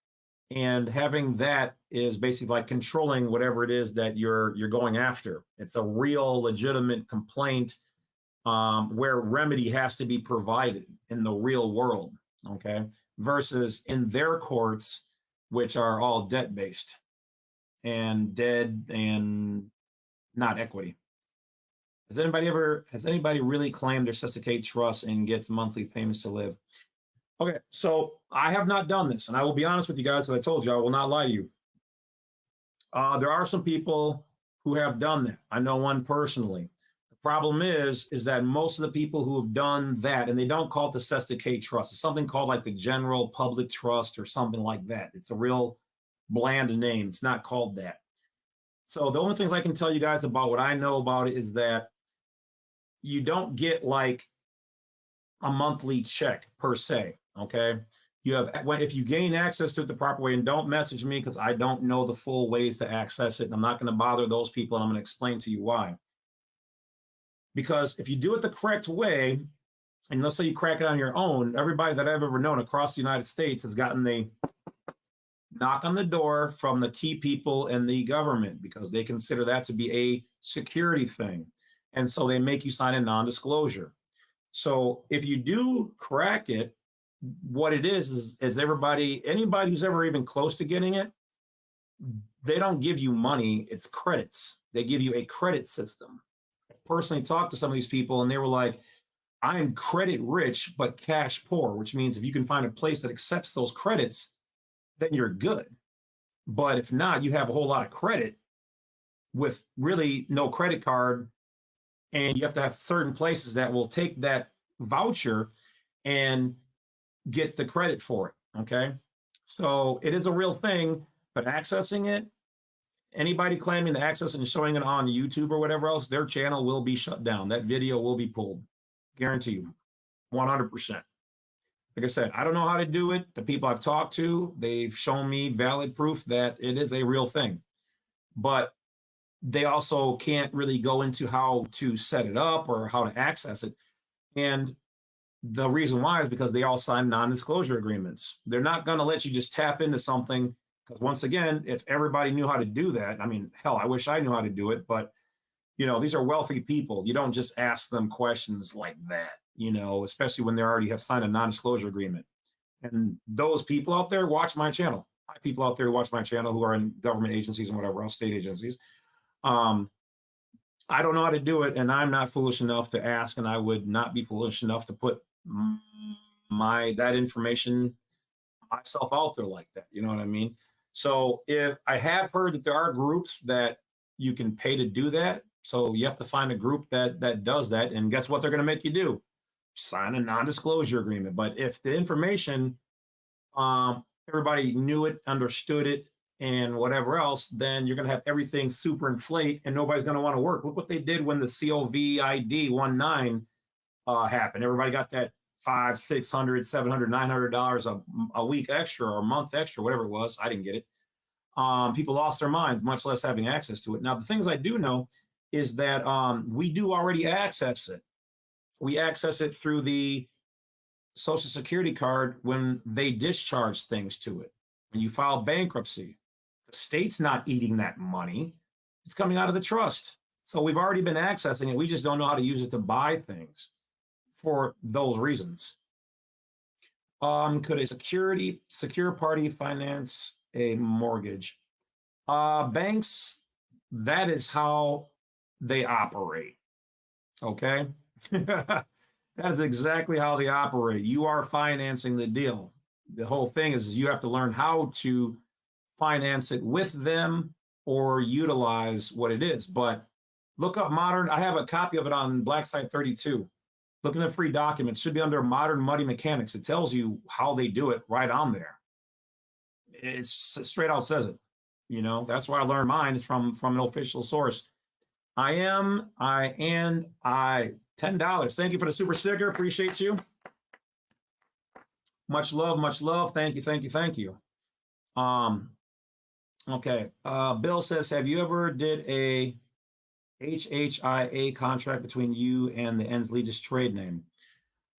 and having that is basically like controlling whatever it is that you're going after. It's a real legitimate complaint where remedy has to be provided in the real world, okay, versus in their courts, which are all debt-based and dead and not equity. Has anybody really claimed their cesticate trust and gets monthly payments to live? Okay, so I have not done this, and I will be honest with you guys, because I told you I will not lie to you. There are some people who have done that. I know one personally. The problem is that most of the people who have done that, and they don't call it the cesticate trust, it's something called like the general public trust or something like that. It's a real bland name. It's not called that. So the only things I can tell you guys about what I know about it is that you don't get like a monthly check per se, okay? You have, if you gain access to it the proper way, and don't message me because I don't know the full ways to access it, and I'm not going to bother those people, and I'm going to explain to you why. Because if you do it the correct way, and let's say you crack it on your own, everybody that I've ever known across the United States has gotten the knock on the door from the key people in the government because they consider that to be a security thing. And so they make you sign a non-disclosure. So if you do crack it, what it is anybody who's ever even close to getting it, they don't give you money, it's credits. They give you a credit system. I personally talked to some of these people and they were like, I'm credit rich, but cash poor, which means if you can find a place that accepts those credits, then you're good. But if not, you have a whole lot of credit with really no credit card, and you have to have certain places that will take that voucher and get the credit for it, okay? So it is a real thing, but accessing it, anybody claiming to access it and showing it on YouTube or whatever else, their channel will be shut down. That video will be pulled, guarantee you, 100%. Like I said, I don't know how to do it. The people I've talked to, they've shown me valid proof that it is a real thing. But they also can't really go into how to set it up or how to access it. And the reason why is because they all sign non-disclosure agreements. They're not going to let you just tap into something, because once again, if everybody knew how to do that, I mean, hell, I wish I knew how to do it, but these are wealthy people. You don't just ask them questions like that, especially when they already have signed a non-disclosure agreement. And those people out there watch my channel. I have people out there who watch my channel who are in government agencies and whatever else, state agencies. I don't know how to do it, and I'm not foolish enough to ask, and I would not be foolish enough to put that information myself out there like that. You know what I mean? So if I have heard that there are groups that you can pay to do that, so you have to find a group that does that, and guess what they're going to make you do? Sign a non-disclosure agreement. But if the information, everybody knew it, understood it, and whatever else, then you're going to have everything super inflate and nobody's going to want to work. Look what they did when the COVID 19 happened. Everybody got that $500, $600, $700, $900 a week extra or a month extra, whatever it was. I didn't get it. People lost their minds, much less having access to it. Now, the things I do know is that we do already access it. We access it through the Social Security card when they discharge things to it. When you file bankruptcy, the state's not eating that money. It's coming out of the trust. So we've already been accessing it. We just don't know how to use it to buy things for those reasons. Could a secure party finance a mortgage? Banks, that is how they operate. Okay? That is exactly how they operate. You are financing the deal. The whole thing is you have to learn how to finance it with them or utilize what it is. But look up modern. I have a copy of it on Black Site 32. Look in the free documents. Should be under modern muddy mechanics. It tells you how they do it right on there. It's straight out says it. That's where I learned mine is from an official source. $10. Thank you for the super sticker. Appreciate you. Much love, much love. Thank you, thank you, thank you. Okay. Bill says, have you ever did a HHIA contract between you and the Ensley, just trade name?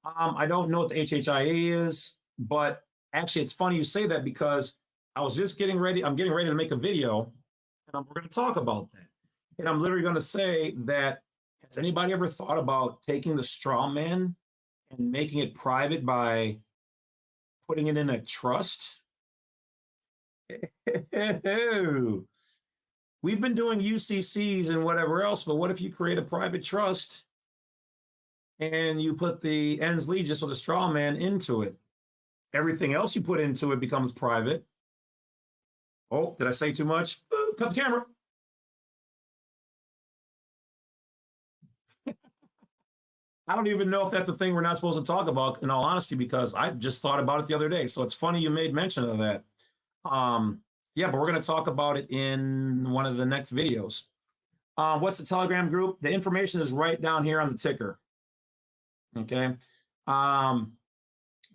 I don't know what the HHIA is, but actually it's funny you say that because I was just getting ready. I'm getting ready to make a video and we're going to talk about that. And I'm literally going to say that, has anybody ever thought about taking the straw man and making it private by putting it in a trust? We've been doing UCCs and whatever else, but what if you create a private trust and you put the Ensley just or the straw man into it? Everything else you put into it becomes private. Oh, did I say too much? Cut the camera. I don't even know if that's a thing we're not supposed to talk about, in all honesty, because I just thought about it the other day. So it's funny you made mention of that. Yeah, but we're going to talk about it in one of the next videos. What's the Telegram group? The information is right down here on the ticker. Okay. The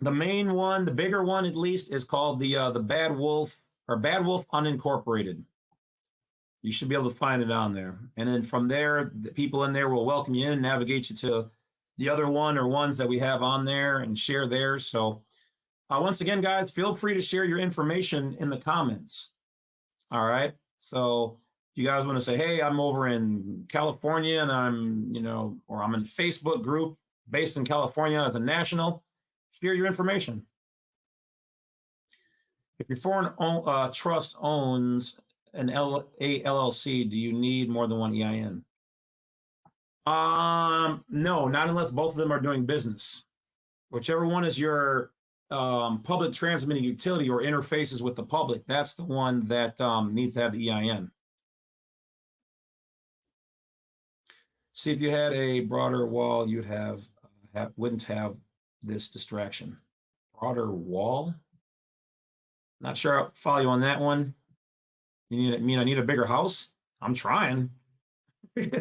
main one, the bigger one at least, is called the Badwolf or Badwolf Unincorporated. You should be able to find it on there. And then from there, the people in there will welcome you in and navigate you to the other one or ones that we have on there and share theirs. So once again, guys, feel free to share your information in the comments. All right. So you guys want to say, hey, I'm over in California and I'm, or I'm in a Facebook group based in California as a national, share your information. If your foreign trust owns an LLC, do you need more than one EIN? No, not unless both of them are doing business. Whichever one is your public transmitting utility or interfaces with the public, that's the one that needs to have the EIN. See, if you had a broader wall, you'd wouldn't have this distraction. Broader wall? Not sure I'll follow you on that one. You mean I need a bigger house? I'm trying. You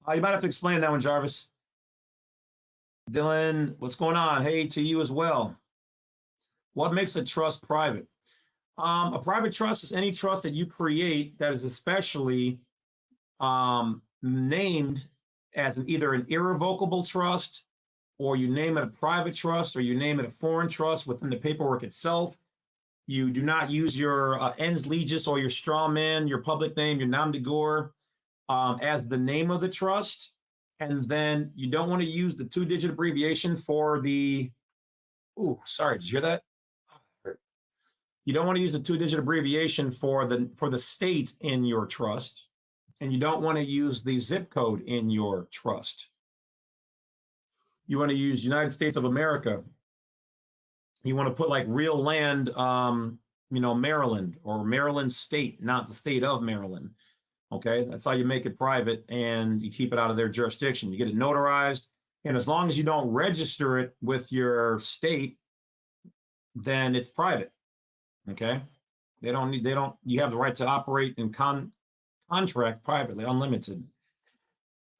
might have to explain that one, Jarvis. Dylan, what's going on? Hey, to you as well. What makes a trust private? A private trust is any trust that you create that is especially named as either an irrevocable trust, or you name it a private trust, or you name it a foreign trust within the paperwork itself. You do not use your ens legis or your straw man, your public name, your nom de guerre as the name of the trust. And then you don't want to use the 2-digit abbreviation for the, sorry, did you hear that? You don't want to use the 2-digit abbreviation for the state in your trust. And you don't want to use the zip code in your trust. You want to use United States of America. You want to put like real land, Maryland or Maryland state, not the state of Maryland. Okay, that's how you make it private and you keep it out of their jurisdiction. You get it notarized. And as long as you don't register it with your state, then it's private. Okay, you have the right to operate and contract privately, unlimited.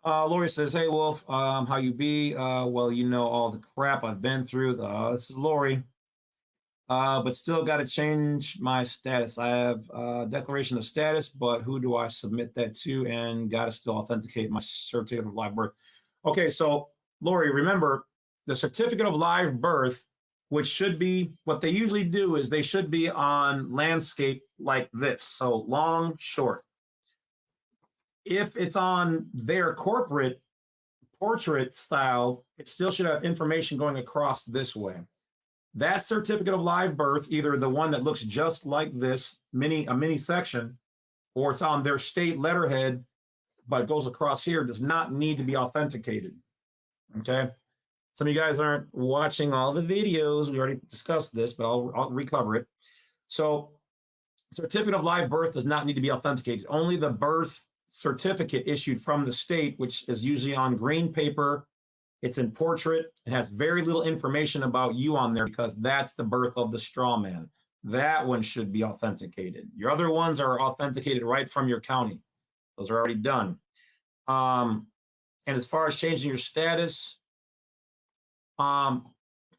Lori says, hey, Wolf, how you be? Well, you know all the crap I've been through. This is Lori. But still got to change my status. I have declaration of status, but who do I submit that to? And got to still authenticate my certificate of live birth. Okay, so Lori, remember the certificate of live birth, which should be, what they usually do is they should be on landscape like this. So long, short. If it's on their corporate portrait style, it still should have information going across this way. That certificate of live birth, either the one that looks just like this, a mini section, or it's on their state letterhead, but it goes across here, does not need to be authenticated. Okay. Some of you guys aren't watching all the videos. We already discussed this, but I'll recover it. So certificate of live birth does not need to be authenticated. Only the birth certificate issued from the state, which is usually on green paper. It's in portrait. It has very little information about you on there because that's the birth of the straw man. That one should be authenticated. Your other ones are authenticated right from your county. Those are already done. And as far as changing your status,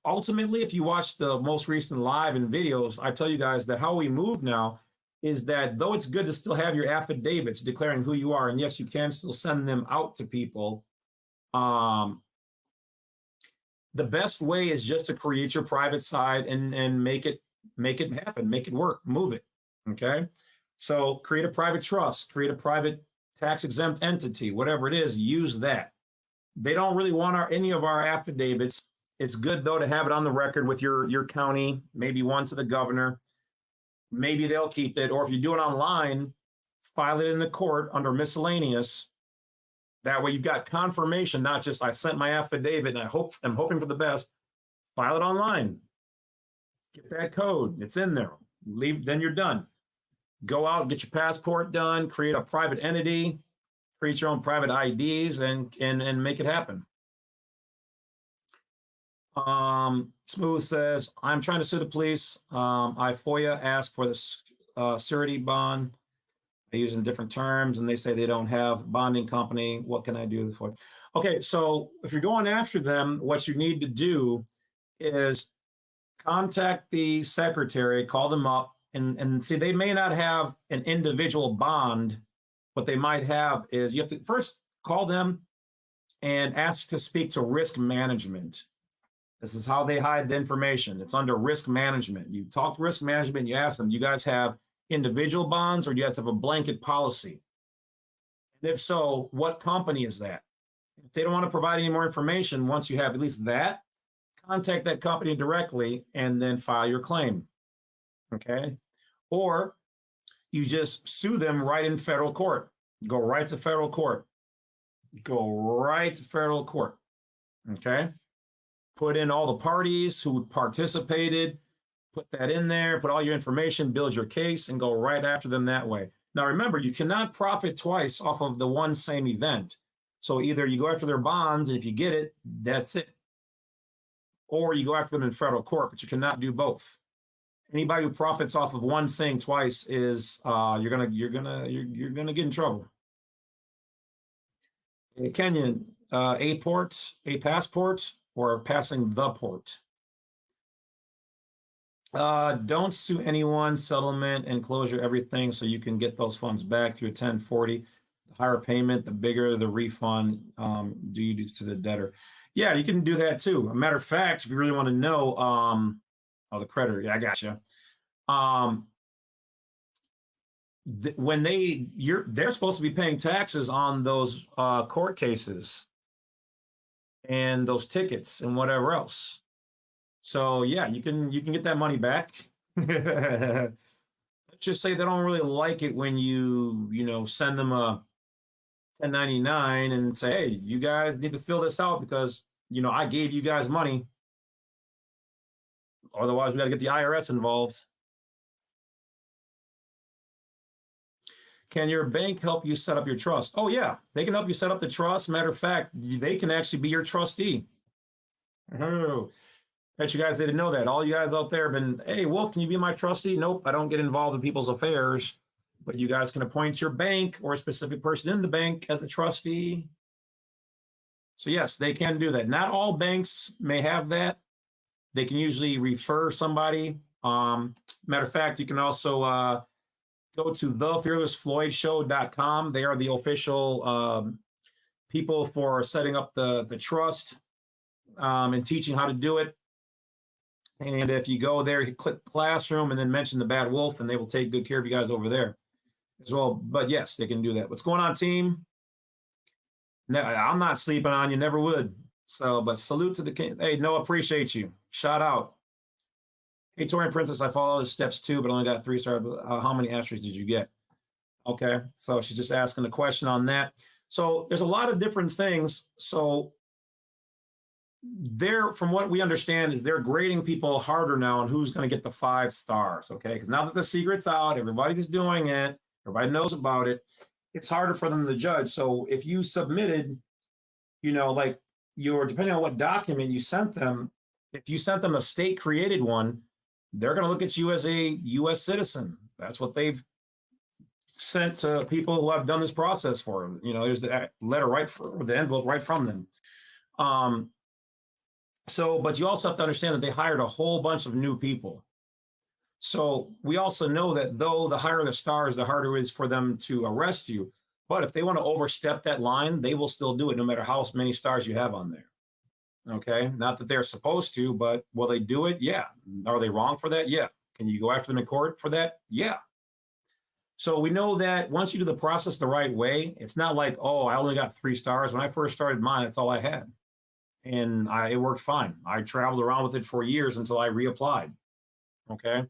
ultimately, if you watch the most recent live and videos, I tell you guys that how we move now is that though it's good to still have your affidavits declaring who you are, and yes, you can still send them out to people, the best way is just to create your private side and make it happen, make it work, move it, okay? So create a private trust, create a private tax-exempt entity, whatever it is, use that. They don't really want any of our affidavits. It's good, though, to have it on the record with your county, maybe one to the governor. Maybe they'll keep it, or if you do it online, file it in the court under miscellaneous. That way you've got confirmation, not just I sent my affidavit and I'm hoping for the best. File it online. Get that code. It's in there. Then you're done. Go out, get your passport done, create a private entity, create your own private IDs, and make it happen. Smooth says, I'm trying to sue the police. I FOIA asked for the surety bond. I use in different terms, and they say they don't have bonding company. What can I do for it? Okay, so if you're going after them, what you need to do is contact the secretary, call them up, and see, they may not have an individual bond. What they might have is you have to first call them and ask to speak to risk management. This is how they hide the information. It's under risk management. You talk to risk management, you ask them, do you guys have individual bonds or do you guys have a blanket policy? And if so, what company is that? If they don't want to provide any more information, once you have at least that, contact that company directly and then file your claim. okay? Or you just sue them right in federal court. Go right to federal court. Go right to federal court, okay? Put in all the parties who participated, put that in there, put all your information, build your case, and go right after them that way. Now, remember, you cannot profit twice off of the one same event. So either you go after their bonds, and if you get it, that's it. Or you go after them in federal court, but you cannot do both. Anybody who profits off of one thing twice is you're gonna get in trouble. In Kenya, a passport, or passing the port. Don't sue anyone, settlement and closure, everything, so you can get those funds back through 1040. The higher payment, the bigger the refund due to the debtor. Yeah, you can do that too. A matter of fact, if you really want to know, the creditor, yeah, I gotcha. When they're supposed to be paying taxes on those court cases and those tickets and whatever else. So yeah, you can get that money back. Let's just say they don't really like it when you send them a 1099 and say, hey, you guys need to fill this out because I gave you guys money. Otherwise, we got to get the IRS involved. Can your bank help you set up your trust? Oh yeah, they can help you set up the trust. Matter of fact, they can actually be your trustee. Oh, bet you guys didn't know that. All you guys out there have been, hey, Wolf, can you be my trustee? Nope, I don't get involved in people's affairs. But you guys can appoint your bank or a specific person in the bank as a trustee. So yes, they can do that. Not all banks may have that. They can usually refer somebody. Matter of fact, you can also go to thefearlessfloydshow.com. They are the official people for setting up the trust and teaching how to do it. And if you go there, you click classroom and then mention the Badwolf, and they will take good care of you guys over there as well. But yes, they can do that. What's going on, team? No, I'm not sleeping on you, never would. So, but salute to the king. Hey, no, appreciate you. Shout out. Hey, Torian Princess, I follow the steps too, but only got 3 stars. How many asterisks did you get? Okay, so she's just asking a question on that. So there's a lot of different things. So from what we understand, is they're grading people harder now on who's going to get the 5 stars, okay? Because now that the secret's out, everybody's doing it, everybody knows about it, it's harder for them to judge. So if you submitted, like depending on what document you sent them, if you sent them a state-created one, they're going to look at you as a U.S. citizen. That's what they've sent to people who have done this process for them. There's the letter the envelope right from them. But you also have to understand that they hired a whole bunch of new people. So we also know that though the higher the stars, the harder it is for them to arrest you. But if they want to overstep that line, they will still do it no matter how many stars you have on there. Okay, not that they're supposed to, but will they do it? Yeah. Are they wrong for that? Yeah. Can you go after them in court for that? Yeah. So we know that once you do the process the right way, it's not like, oh, I only got 3 stars. When I first started mine, that's all I had. And it worked fine. I traveled around with it for years until I reapplied. Okay,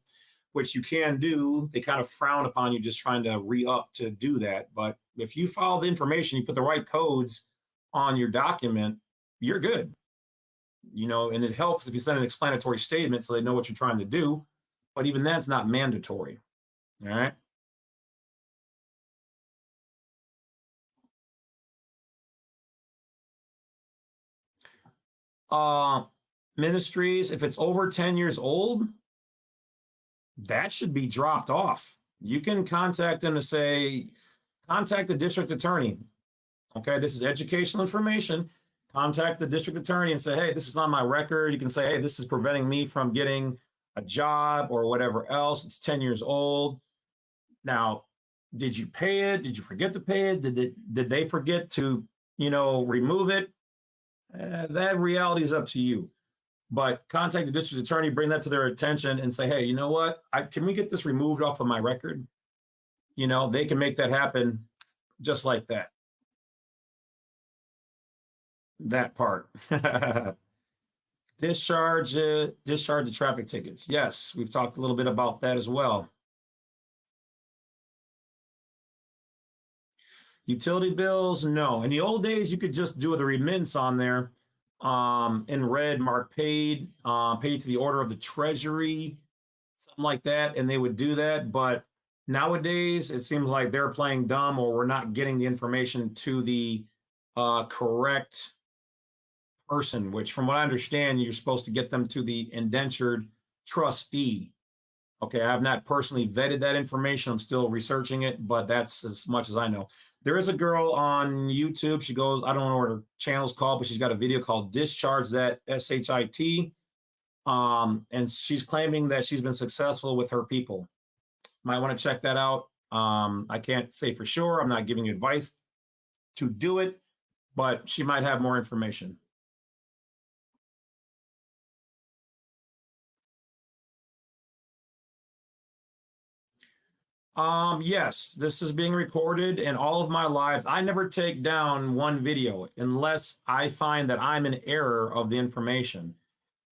which you can do. They kind of frown upon you just trying to re-up to do that. But if you follow the information, you put the right codes on your document, you're good. And it helps if you send an explanatory statement so they know what you're trying to do. But even that's not mandatory. All right. Ministries, if it's over 10 years old, that should be dropped off. You can contact them to say, contact the district attorney. Okay, this is educational information. Contact the district attorney and say, hey, this is on my record. You can say, hey, this is preventing me from getting a job or whatever else. It's 10 years old. Now, did you pay it? Did you forget to pay it? Did they forget to, remove it? That reality is up to you. But contact the district attorney, bring that to their attention and say, hey, you know what? Can we get this removed off of my record? They can make that happen just like that. That part. Discharge the traffic tickets. Yes, we've talked a little bit about that as well. Utility bills, no. In the old days, you could just do the remittance on there. In red, mark paid, paid to the order of the treasury, something like that, and they would do that. But nowadays, it seems like they're playing dumb, or we're not getting the information to the correct person, which from what I understand, you're supposed to get them to the indentured trustee. Okay, I have not personally vetted that information. I'm still researching it, but that's as much as I know. There is a girl on YouTube. She goes, I don't know what her channel's called, but she's got a video called Discharge That, SHIT. And she's claiming that she's been successful with her people. Might want to check that out. I can't say for sure. I'm not giving you advice to do it, but she might have more information. Yes, this is being recorded, and all of my lives, I never take down one video unless I find that I'm in error of the information.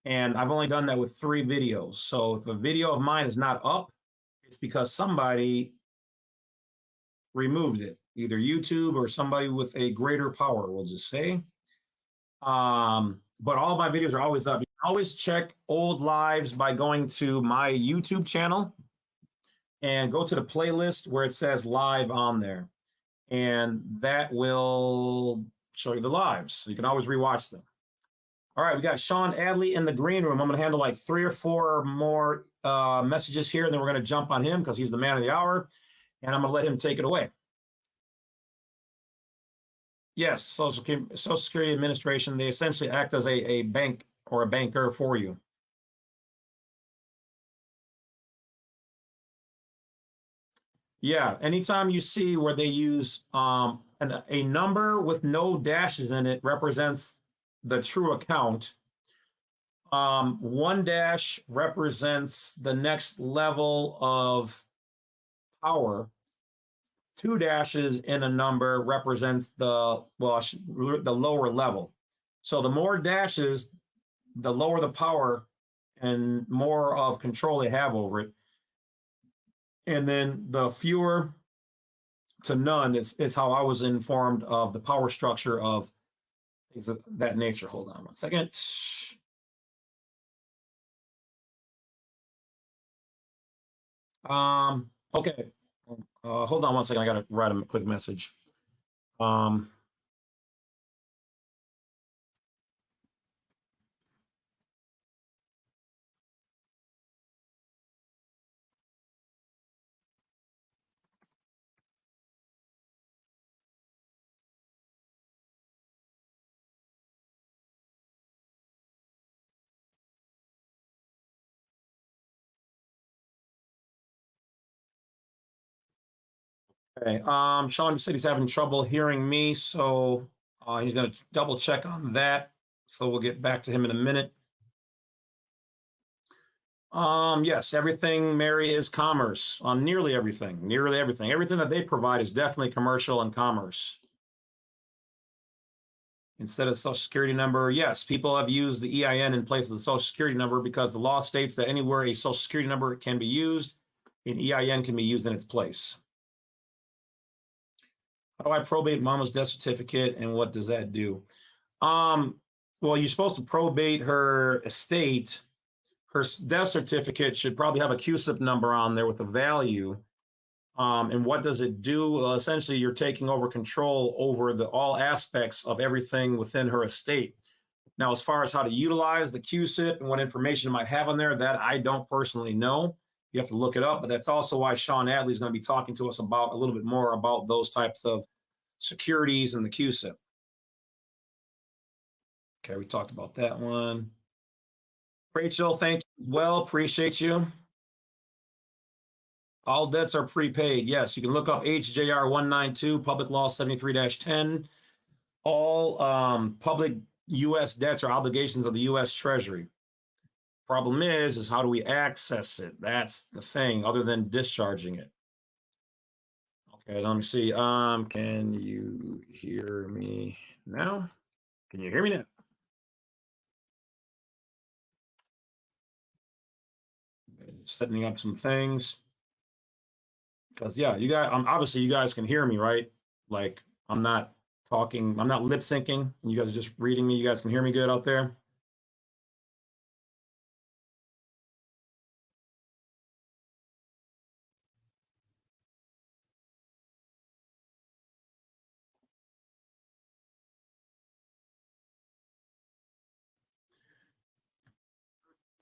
And I've only done that with 3 videos. So if a video of mine is not up, it's because somebody removed it, either YouTube or somebody with a greater power, we'll just say. But all of my videos are always up. You can always check old lives by going to my YouTube channel and go to the playlist where it says live on there. And that will show you the lives. So you can always rewatch them. All right, we got Shawn Adli in the green room. I'm going to handle like 3 or 4 more messages here, and then we're going to jump on him because he's the man of the hour, and I'm going to let him take it away. Yes, Social Security Administration, they essentially act as a bank or a banker for you. Yeah, anytime you see where they use a number with no dashes in it represents the true account. 1 dash represents the next level of power. 2 dashes in a number represents the lower level. So the more dashes, the lower the power and more of control they have over it. And then the fewer to none is how I was informed of the power structure of things of that nature. Hold on 1 second. Okay. Hold on 1 second. I got to write him a quick message. Okay. Shawn said he's having trouble hearing me, so he's going to double check on that. So we'll get back to him in a minute. Yes, everything, Mary, is commerce. Nearly everything. Everything that they provide is definitely commercial and commerce. Instead of Social Security number, yes, people have used the EIN in place of the Social Security number because the law states that anywhere a Social Security number can be used, an EIN can be used in its place. How do I probate mama's death certificate, and what does that do? Well, you're supposed to probate her estate. Her death certificate should probably have a CUSIP number on there with a value. And what does it do? Essentially, you're taking over control over all aspects of everything within her estate. Now, as far as how to utilize the CUSIP and what information it might have on there, that I don't personally know. You have to look it up, but that's also why Shawn Adli is going to be talking to us about a little bit more about those types of securities and the CUSIP. Okay, we talked about that one. Rachel, thank you. Well, appreciate you. All debts are prepaid. Yes, you can look up HJR 192, Public Law 73-10. All public U.S. debts are obligations of the U.S. Treasury. Problem is how do we access it? That's the thing, other than discharging it. Okay, let me see. Can you hear me now? Can you hear me now? setting up some things. Because yeah, you guys, obviously you guys can hear me, right? Like I'm not talking, I'm not lip syncing. You guys are just reading me. You guys can hear me good out there.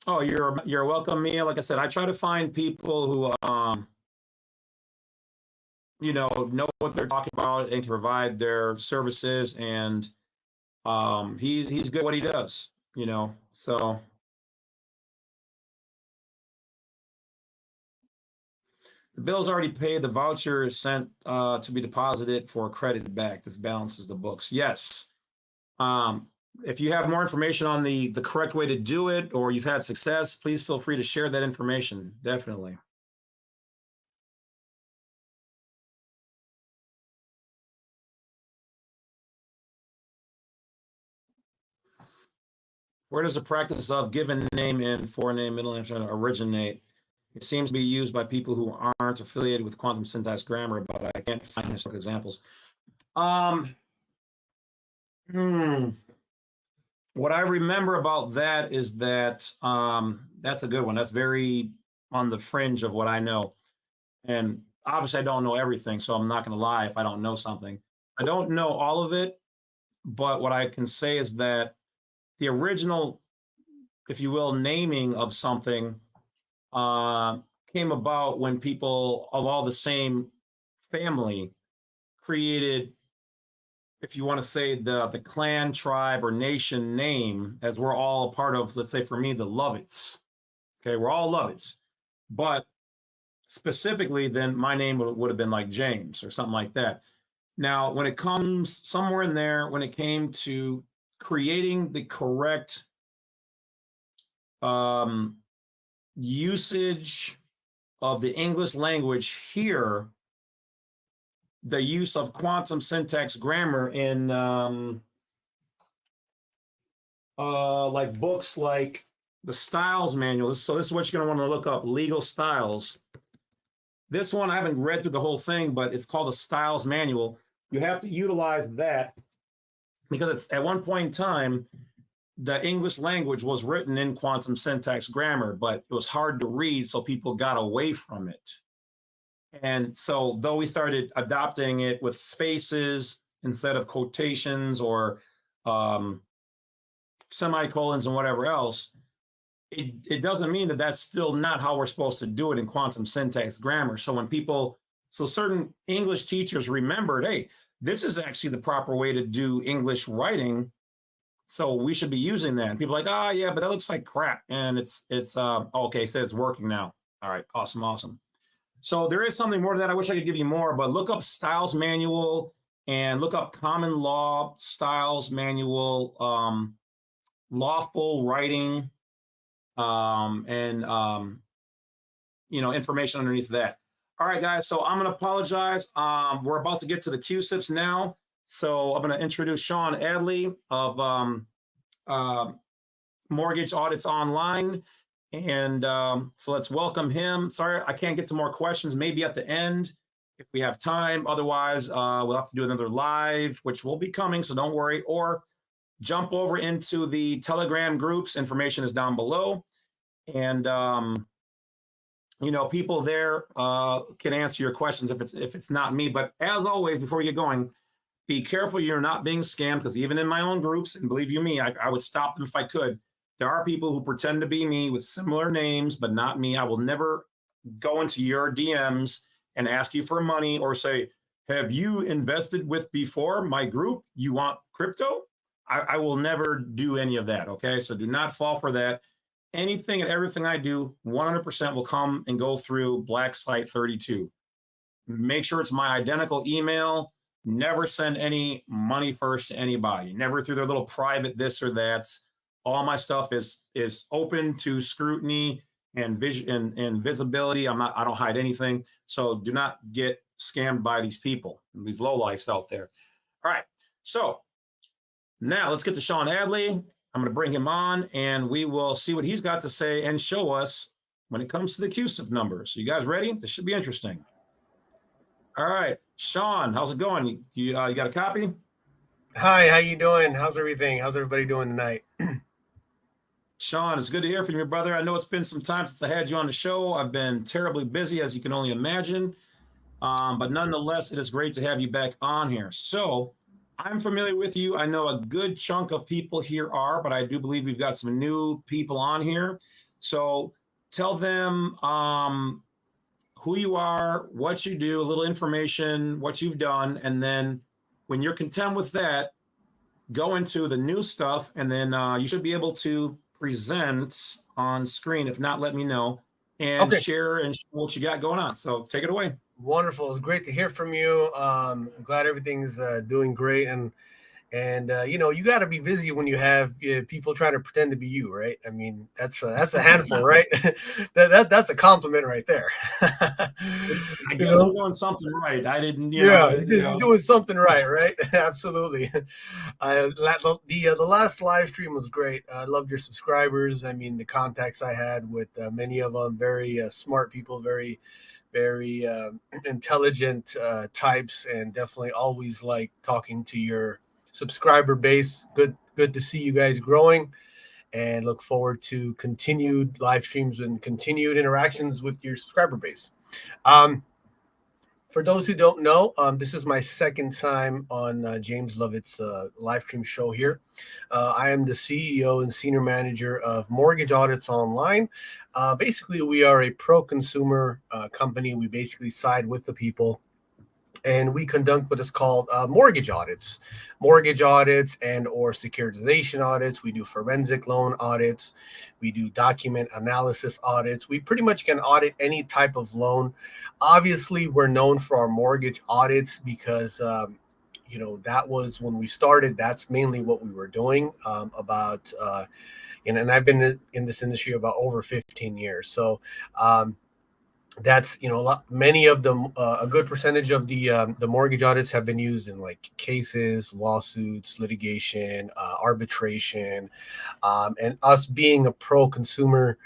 Oh, you're welcome, Mia. Like I said, I try to find people who you know what they're talking about and can provide their services, and he's good at what he does, you know. So the bill's already paid, the voucher is sent to be deposited for credit back. This balances the books. Yes. If you have more information on the correct way to do it, or you've had success, please feel free to share that information. Definitely. Where does the practice of given name and forename middle name originate? It seems to be used by people who aren't affiliated with quantum syntax grammar, but I can't find historical examples. What I remember about that is that that's a good one. That's very on the fringe of what I know. And obviously I don't know everything, so I'm not going to lie if I don't know something. I don't know all of it, but what I can say is that the original, if you will, naming of something came about when people of all the same family created, if you want to say the clan, tribe, or nation name, as we're all a part of, let's say for me, the Lovetts. Okay, we're all Lovetts. But specifically, then my name would have been like James or something like that. Now, when it comes somewhere in there, when it came to creating the correct usage of the English language here, the use of quantum syntax grammar in like books like the Styles Manual. So this is what you're going to want to look up, legal styles. This one, I haven't read through the whole thing, but it's called the Styles Manual. You have to utilize that because it's at one point in time, the English language was written in quantum syntax grammar, but it was hard to read, so people got away from it. And so though we started adopting it with spaces instead of quotations or semicolons and whatever else, it doesn't mean that that's still not how we're supposed to do it in quantum syntax grammar. So when certain English teachers remembered, hey, this is actually the proper way to do English writing, so we should be using that. And people are like, yeah, but that looks like crap. And it's okay, so it's working now. All right, awesome. So there is something more to that. I wish I could give you more, but look up Styles Manual and look up Common Law Styles Manual, lawful writing, and information underneath that. All right, guys. So I'm going to apologize. We're about to get to the CUSIPs now. So I'm going to introduce Shawn Adli of Mortgage Audits Online. And so let's welcome him. Sorry, I can't get to more questions, maybe at the end if we have time. Otherwise, we'll have to do another live, which will be coming, so don't worry. Or jump over into the Telegram groups. Information is down below. And, people there can answer your questions if it's not me. But as always, before we get going, be careful you're not being scammed, because even in my own groups, and believe you me, I would stop them if I could. There are people who pretend to be me with similar names, but not me. I will never go into your DMs and ask you for money or say, have you invested with before my group? You want crypto? I will never do any of that, okay? So do not fall for that. Anything and everything I do, 100% will come and go through Black Site 32. Make sure it's my identical email. Never send any money first to anybody. Never through their little private this or that's. All my stuff is open to scrutiny and vision and visibility. I don't hide anything. So do not get scammed by these people, these lowlifes out there. All right. So now let's get to Shawn Adli. I'm going to bring him on and we will see what he's got to say and show us when it comes to the CUSIP numbers. You guys ready? This should be interesting. All right, Shawn, how's it going? You got a copy? Hi, how you doing? How's everything? How's everybody doing tonight? Shawn, it's good to hear from you, brother. I know it's been some time since I had you on the show. I've been terribly busy, as you can only imagine. But nonetheless, it is great to have you back on here. So I'm familiar with you. I know a good chunk of people here are, but I do believe we've got some new people on here. So tell them who you are, what you do, a little information, what you've done, and then when you're content with that, go into the new stuff, and then you should be able to present on screen. If not, let me know and share and show what you got going on. So take it away. Wonderful. It's great to hear from you. I'm glad everything's doing great. And you know, you got to be busy when you have people trying to pretend to be you, right? I mean, that's a handful, right? That's a compliment right there. I guess I'm doing something right. I didn't, you're doing something right? Absolutely. The last live stream was great. I loved your subscribers. I mean, the contacts I had with many of them, very smart people, very intelligent types, and definitely always like talking to your subscriber base. Good to see you guys growing, and look forward to continued live streams and continued interactions with your subscriber base. For those who don't know, this is my second time on James Lovett's live stream show here. I am the CEO and senior manager of Mortgage Audits Online. Basically, we are a pro-consumer company. We basically side with the people, and we conduct what is called mortgage audits and or securitization audits. We do forensic loan audits. We do document analysis audits. We pretty much can audit any type of loan. Obviously, we're known for our mortgage audits because, you know, that was when we started. That's mainly what we were doing and I've been in this industry about over 15 years. So, that's, you know, many of them, a good percentage of the mortgage audits have been used in like cases, lawsuits, litigation, arbitration, and us being a pro-consumer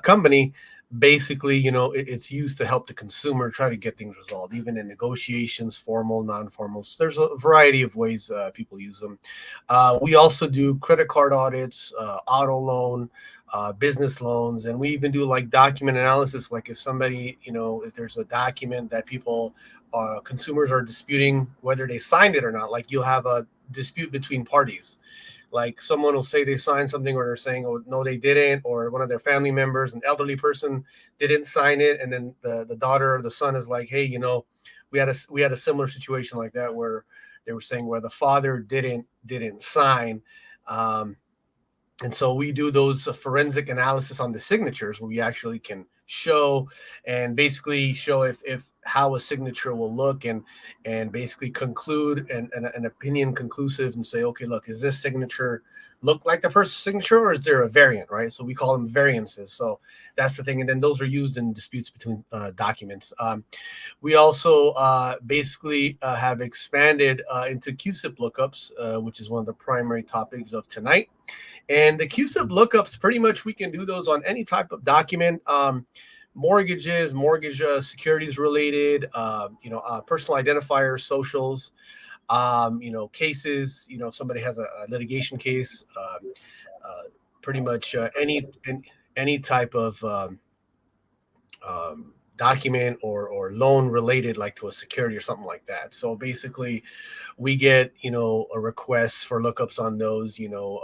company, basically, you know, it's used to help the consumer try to get things resolved, even in negotiations, formal, non-formal. So there's a variety of ways people use them. We also do credit card audits, auto loan, business loans, and we even do like document analysis. Like if somebody, you know, if there's a document that consumers are disputing whether they signed it or not, like you'll have a dispute between parties. Like someone will say they signed something, or they're saying, oh, no, they didn't, or one of their family members, an elderly person, didn't sign it. And then the daughter or the son is like, hey, you know, we had a similar situation like that where they were saying where the father didn't sign. And so we do those forensic analysis on the signatures, where we actually can show and basically show if how a signature will look, and basically conclude an opinion conclusive and say, okay, look, is this signature look like the person's signature, or is there a variant, right? So we call them variances. So that's the thing. And then those are used in disputes between documents. We also basically have expanded into CUSIP lookups, which is one of the primary topics of tonight. And the CUSIP lookups, pretty much we can do those on any type of document, mortgages, mortgage securities related, personal identifiers, socials, cases. You know, if somebody has a litigation case, pretty much any type of document or loan related, like to a security or something like that. So basically we get, you know, a request for lookups on those, you know,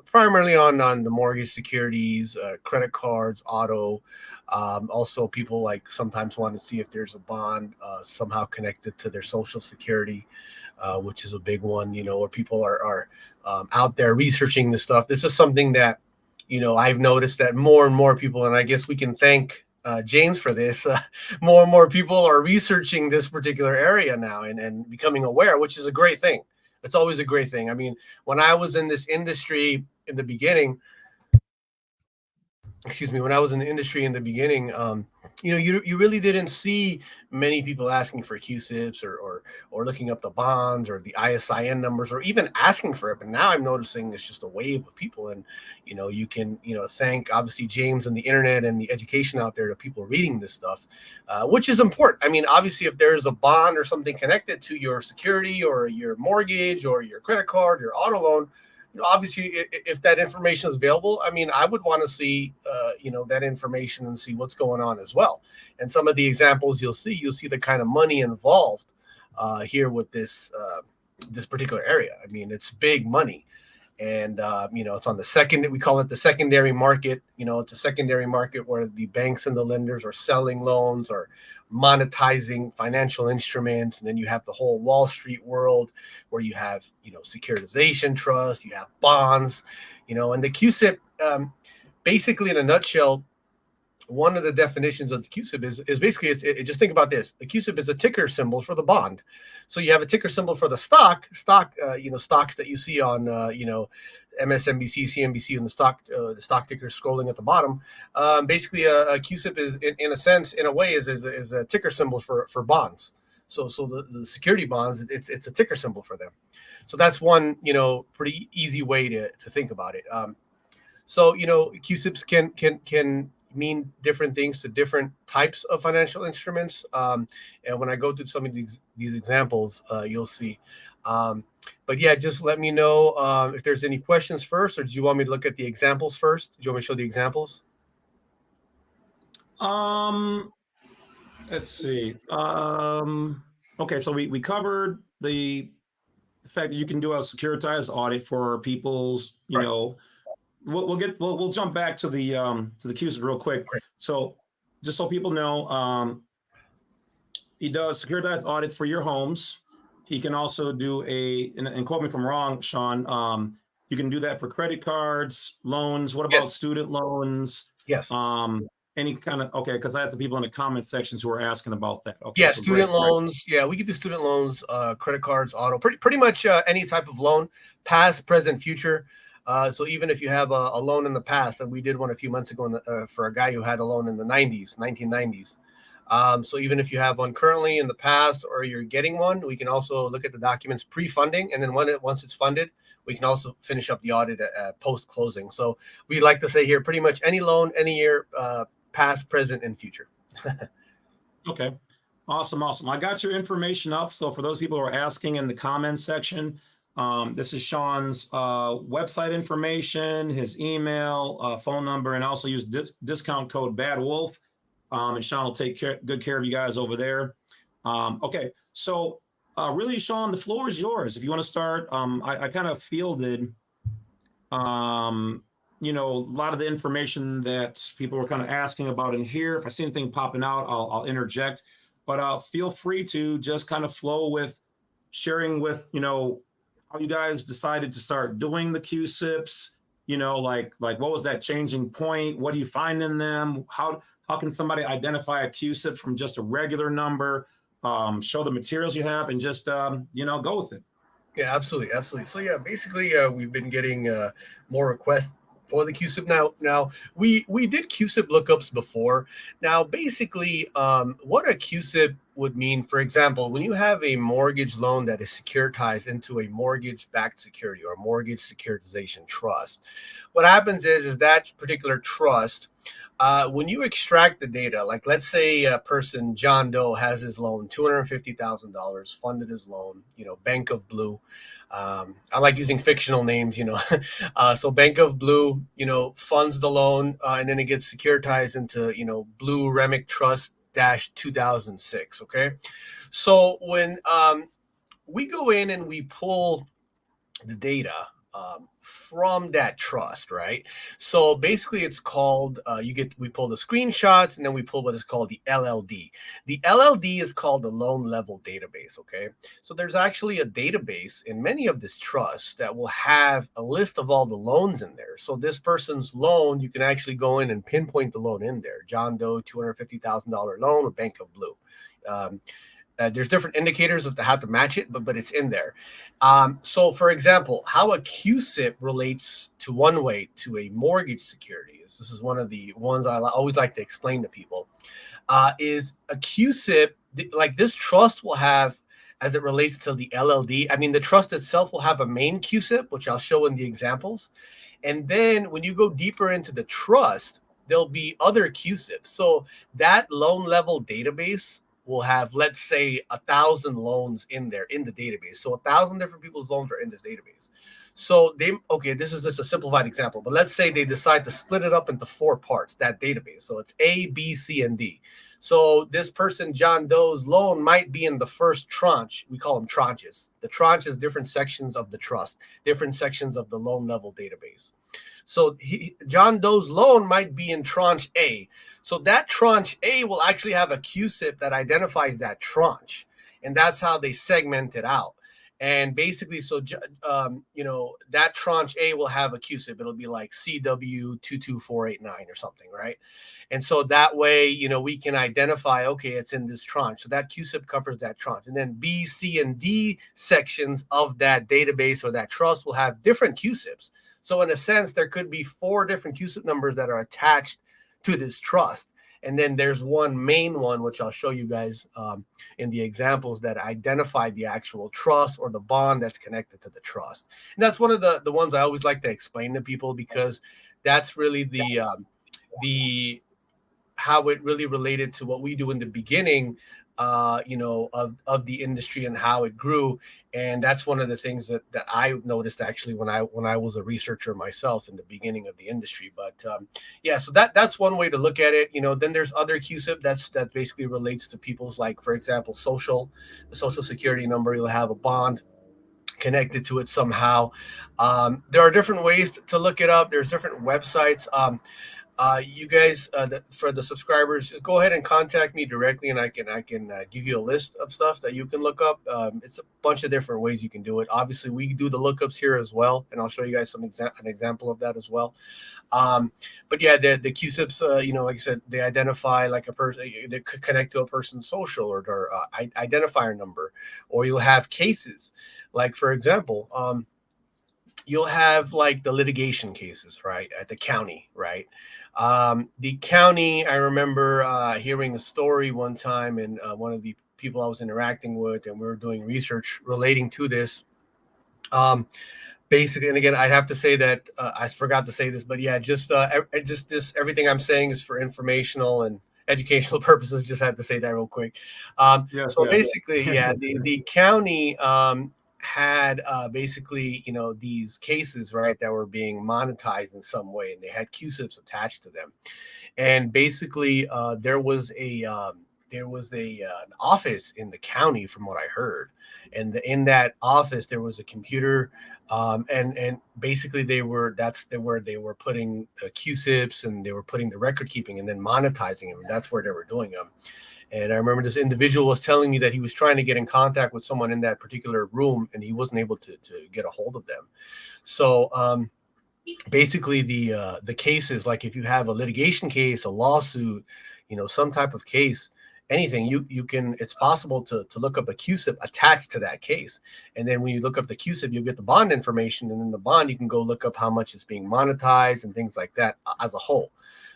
primarily on the mortgage securities, credit cards, auto. Also people like sometimes want to see if there's a bond somehow connected to their social security, which is a big one, you know, where people are out there researching this stuff. This is something that, you know, I've noticed that more and more people, and I guess we can thank James for this, more and more people are researching this particular area now and becoming aware, which is a great thing. It's always a great thing. I mean, when I was in this industry in the beginning, you really didn't see many people asking for CUSIPs or looking up the bonds or the ISIN numbers or even asking for it. But now I'm noticing it's just a wave of people, and you can thank obviously James and the internet and the education out there to people reading this stuff, which is important. I mean, obviously, if there's a bond or something connected to your security or your mortgage or your credit card, your auto loan, obviously, if that information is available, I mean, I would want to see, that information and see what's going on as well. And some of the examples you'll see the kind of money involved here with this particular area. I mean, it's big money. And, it's on the second, we call it the secondary market. It's a secondary market where the banks and the lenders are selling loans or monetizing financial instruments. And then you have the whole Wall Street world where you have, securitization trust, you have bonds, and the CUSIP, basically in a nutshell, one of the definitions of the CUSIP is basically, just think about this. The CUSIP is a ticker symbol for the bond. So you have a ticker symbol for the stocks that you see on, MSNBC, CNBC, and the stock ticker scrolling at the bottom. Basically, a CUSIP is, in a sense, in a way, is a ticker symbol for bonds. So the security bonds, it's a ticker symbol for them. So that's one, pretty easy way to think about it. So CUSIPs can mean different things to different types of financial instruments. And when I go through some of these examples, you'll see. But yeah, just let me know if there's any questions first, or do you want me to look at the examples first? Do you want me to show the examples? Let's see. Okay, so we covered the fact that you can do a securitized audit for people's, we'll jump back to the CUSIP real quick. Great. So just so people know, he does securitized audits for your homes. He can also do and quote me if I'm wrong, Shawn, you can do that for credit cards, loans. What about student loans? Yes. Any kind of, okay, because I have the people in the comment sections who are asking about that. Okay, yeah, so student loans. Great. Yeah, we could do student loans, credit cards, auto, pretty much any type of loan, past, present, future. So even if you have a loan in the past, and we did one a few months ago for a guy who had a loan in the 1990s. So even if you have one currently in the past or you're getting one, we can also look at the documents pre-funding. And then once it's funded, we can also finish up the audit at post-closing. So we like to say here, pretty much any loan, any year, past, present, and future. Okay. Awesome. I got your information up. So for those people who are asking in the comments section, this is Shawn's website information, his email, phone number, and also use discount code Badwolf. And Shawn will take good care of you guys over there. Okay. So really, Shawn, the floor is yours. If you want to start, I kind of fielded a lot of the information that people were kind of asking about in here. If I see anything popping out, I'll interject, but feel free to just kind of flow with sharing with, how you guys decided to start doing the CUSIPs, like what was that changing point? What do you find in them? How can somebody identify a CUSIP from just a regular number? Show the materials you have and just, go with it. Yeah, absolutely. So yeah, basically we've been getting more requests for the CUSIP. Now we did CUSIP lookups before. Now, basically, what a CUSIP would mean, for example, when you have a mortgage loan that is securitized into a mortgage-backed security or a mortgage securitization trust, what happens is that particular trust, when you extract the data, like let's say a person, John Doe, has his loan, $250,000, funded his loan, Bank of Blue. I like using fictional names, so Bank of Blue, funds the loan, and then it gets securitized into, Blue Remick Trust -2006. Okay. So when we go in and we pull the data from that trust, right? So basically it's called, we pull the screenshots and then we pull what is called the LLD. The LLD is called the loan level database, okay? So there's actually a database in many of these trusts that will have a list of all the loans in there. So this person's loan, you can actually go in and pinpoint the loan in there. John Doe, $250,000 loan with Bank of Blue. There's different indicators of how to match it, but it's in there. So, for example, how a CUSIP relates to a mortgage security. This is one of the ones I always like to explain to people. is a CUSIP. Like this trust will have, as it relates to the LLD, I mean, the trust itself will have a main CUSIP, which I'll show in the examples. And then when you go deeper into the trust, there'll be other CUSIPs. So that loan level database will have, let's say, 1,000 loans in there in the database. So 1,000 different people's loans are in this database. So this is just a simplified example, but let's say they decide to split it up into 4 parts, that database. So it's A, B, C, and D. So this person, John Doe's loan might be in the first tranche. We call them tranches. The tranche is different sections of the trust, different sections of the loan level database. So John Doe's loan might be in tranche A. So that tranche A will actually have a CUSIP that identifies that tranche. And that's how they segment it out. And basically, so, that tranche A will have a CUSIP. It'll be like CW22489 or something, right? And so that way, we can identify, okay, it's in this tranche. So that CUSIP covers that tranche. And then B, C, and D sections of that database or that trust will have different CUSIPs. So in a sense, there could be 4 different CUSIP numbers that are attached to this trust. And then there's one main one, which I'll show you guys in the examples, that identify the actual trust or the bond that's connected to the trust. And that's one of the ones I always like to explain to people, because that's really the how it really related to what we do in the beginning, of the industry and how it grew. And that's one of the things that I noticed actually when I was a researcher myself in the beginning of the industry. But so that's one way to look at it. Then there's other CUSIP that basically relates to people's, like, for example, the social security number. You'll have a bond connected to it somehow. There are different ways to look it up. There's different websites. You guys, for the subscribers, just go ahead and contact me directly, and I can give you a list of stuff that you can look up. It's a bunch of different ways you can do it. Obviously, we do the lookups here as well, and I'll show you guys an example of that as well. But yeah, the CUSIPs, like I said, they identify like a person, they connect to a person's social or their identifier number. Or you'll have cases, like, for example, you'll have like the litigation cases, right, at the county, right? The county, I remember hearing a story one time, and one of the people I was interacting with, and we were doing research relating to this. Basically, and again, I have to say that I forgot to say this, but yeah, just everything I'm saying is for informational and educational purposes. Just had to say that real quick. Basically, the county had basically, these cases, right, that were being monetized in some way, and they had CUSIPs attached to them. And basically, there was an office in the county, from what I heard, and in that office there was a computer, and basically they were putting the CUSIPs, and they were putting the record keeping and then monetizing them. That's where they were doing them. And I remember this individual was telling me that he was trying to get in contact with someone in that particular room, and he wasn't able to get a hold of them. So basically, the cases, like if you have a litigation case, a lawsuit, some type of case, anything, you can, it's possible to look up a CUSIP attached to that case. And then when you look up the CUSIP, you'll get the bond information, and in the bond you can go look up how much is being monetized and things like that as a whole.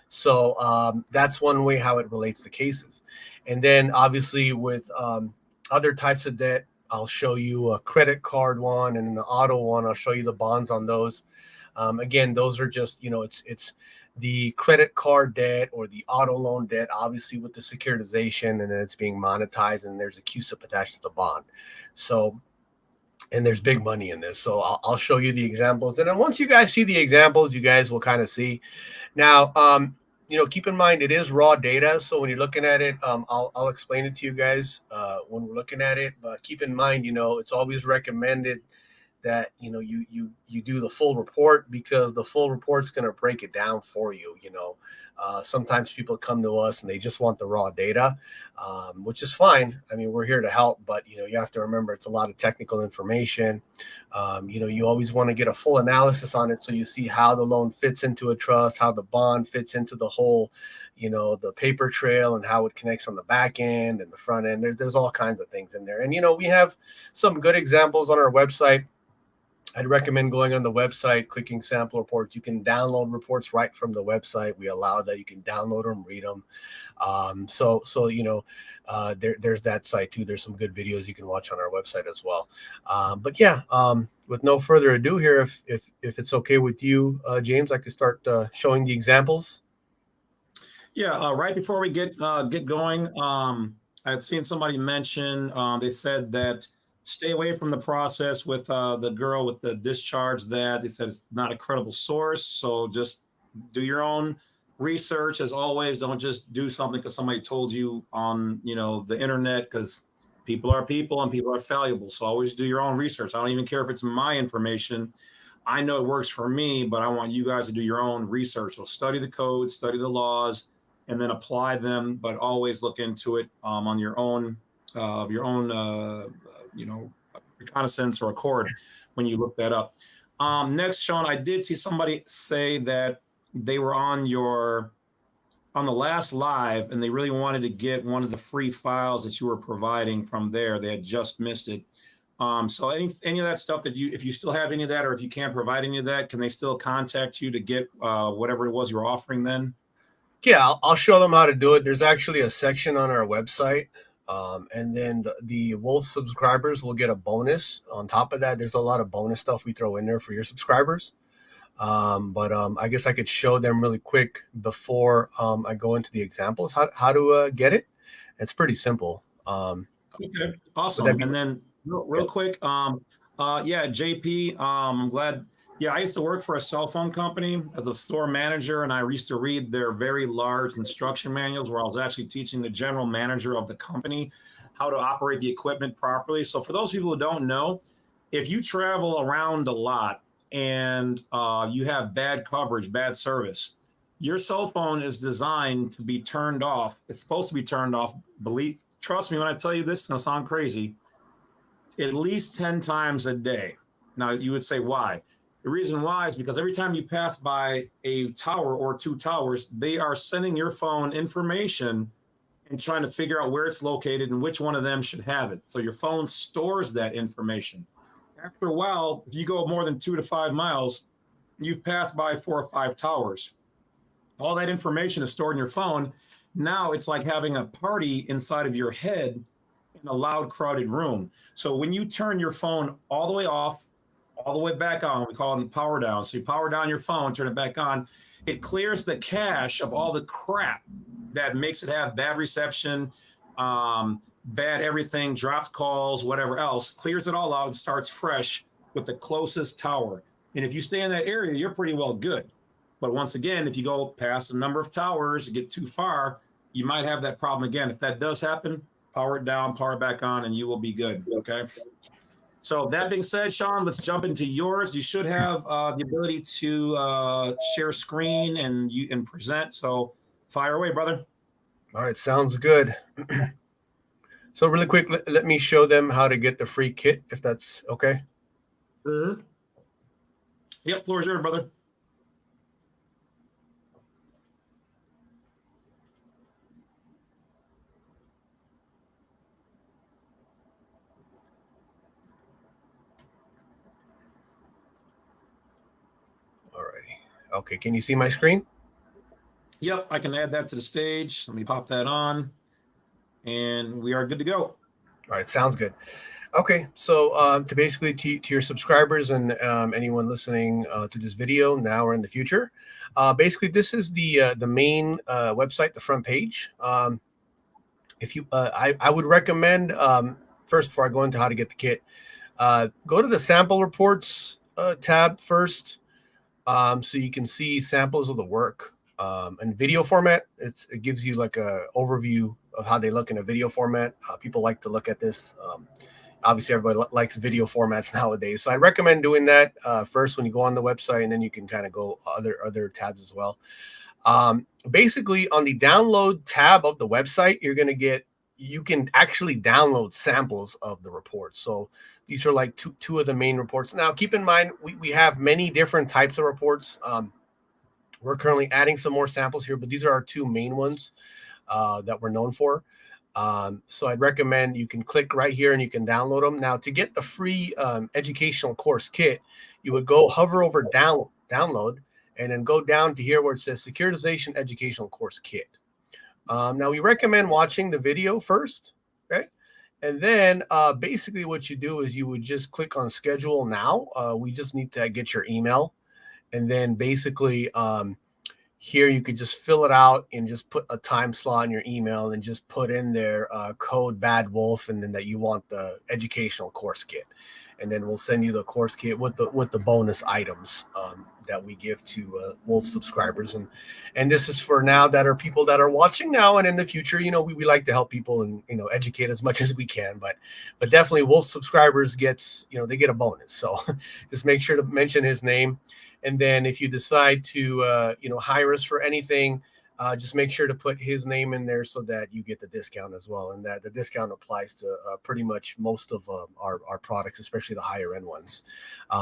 So that's one way how it relates to cases. And then obviously with other types of debt, I'll show you a credit card one and an auto one. I'll show you the bonds on those. Again, those are just, it's the credit card debt or the auto loan debt, obviously with the securitization, and then it's being monetized, and there's a CUSIP attached to the bond. So, and there's big money in this. So I'll show you the examples. And then once you guys see the examples, you guys will kind of see. Now, keep in mind, it is raw data. So when you're looking at it, I'll explain it to you guys when we're looking at it. But keep in mind, it's always recommended that, you do the full report, because the full report's going to break it down for you. Sometimes people come to us and they just want the raw data, which is fine. I mean, we're here to help, but you have to remember it's a lot of technical information. You always want to get a full analysis on it, so you see how the loan fits into a trust, how the bond fits into the whole, the paper trail, and how it connects on the back end and the front end. There's all kinds of things in there. And we have some good examples on our website. I'd recommend going on the website, clicking sample reports. You can download reports right from the website. We allow that. You can download them, read them. So there's that site too. There's some good videos you can watch on our website as well. But yeah, with no further ado here, if it's okay with you, James, I could start showing the examples. Yeah, right before we get going, I had seen somebody mention, they said that stay away from the process with the girl with the discharge, that they said it's not a credible source. So just do your own research as always. Don't just do something because somebody told you on, the internet, because people are people and people are fallible. So always do your own research. I don't even care if it's my information. I know it works for me, but I want you guys to do your own research. So study the code, study the laws, and then apply them, but always look into it on your own, reconnaissance or accord when you look that up. Next, Shawn, I did see somebody say that they were on the last live and they really wanted to get one of the free files that you were providing from there. They had just missed it. So any of that stuff that if you still have any of that, or if you can't provide any of that, can they still contact you to get whatever it was you were offering then? Yeah, I'll show them how to do it. There's actually a section on our website. And then the Wolf subscribers will get a bonus. On top of that, there's a lot of bonus stuff we throw in there for your subscribers. But I guess I could show them really quick before I go into the examples how to get it. It's pretty simple. Okay, awesome. And then real quick, JP, I'm glad. Yeah, I used to work for a cell phone company as a store manager, and I used to read their very large instruction manuals where I was actually teaching the general manager of the company how to operate the equipment properly. So for those people who don't know, if you travel around a lot and you have bad coverage, bad service, your cell phone is designed to be turned off. It's supposed to be turned off. Trust me when I tell you this, it's going to sound crazy, at least 10 times a day. Now, you would say, why? The reason why is because every time you pass by a tower or two towers, they are sending your phone information and trying to figure out where it's located and which one of them should have it. So your phone stores that information. After a while, if you go more than 2 to 5 miles, you've passed by 4 or 5 towers. All that information is stored in your phone. Now it's like having a party inside of your head in a loud, crowded room. So when you turn your phone all the way off, all the way back on, we call it power down. So you power down your phone, turn it back on, it clears the cache of all the crap that makes it have bad reception, bad everything, drops calls, whatever else, clears it all out and starts fresh with the closest tower. And if you stay in that area, you're pretty well good. But once again, if you go past a number of towers, get too far, you might have that problem again. If that does happen, power it down, power it back on, and you will be good. Okay. So that being said, Shawn, let's jump into yours. You should have the ability to share screen and present. So fire away, brother. All right, sounds good. So really quick, let me show them how to get the free kit, if that's okay. Mm-hmm. Yep, floor is yours, brother. Alrighty. Okay, can you see my screen? Yep, I can add that to the stage. Let me pop that on, and we are good to go. All right, sounds good. Okay, so to basically to your subscribers and anyone listening to this video now or in the future, basically this is the main website, the front page. If you, I would recommend first, before I go into how to get the kit, go to the sample reports tab first, so you can see samples of the work. In video format, it gives you like a overview of how they look in a video format. People like to look at this. Obviously, everybody likes video formats nowadays, so I recommend doing that first when you go on the website, and then you can kind of go other tabs as well. Basically, on the download tab of the website, you can actually download samples of the reports. So these are like two of the main reports. Now, keep in mind, we have many different types of reports. We're currently adding some more samples here, but these are our two main ones that we're known for. So I'd recommend you can click right here and you can download them. Now, to get the free educational course kit, you would go hover over download and then go down to here where it says Securitization Educational Course Kit. Now, we recommend watching the video first, okay? And then basically what you do is you would just click on schedule now. We just need to get your email. And then basically here you could just fill it out and just put a time slot in your email and just put in there code Badwolf and then that you want the educational course kit. And then we'll send you the course kit with the bonus items that we give to Wolf subscribers. And this is for now that are people that are watching now, and in the future, we like to help people and educate as much as we can. But definitely Wolf subscribers gets they get a bonus. So just make sure to mention his name. And then if you decide to hire us for anything, just make sure to put his name in there so that you get the discount as well. And that the discount applies to pretty much most of our products, especially the higher end ones.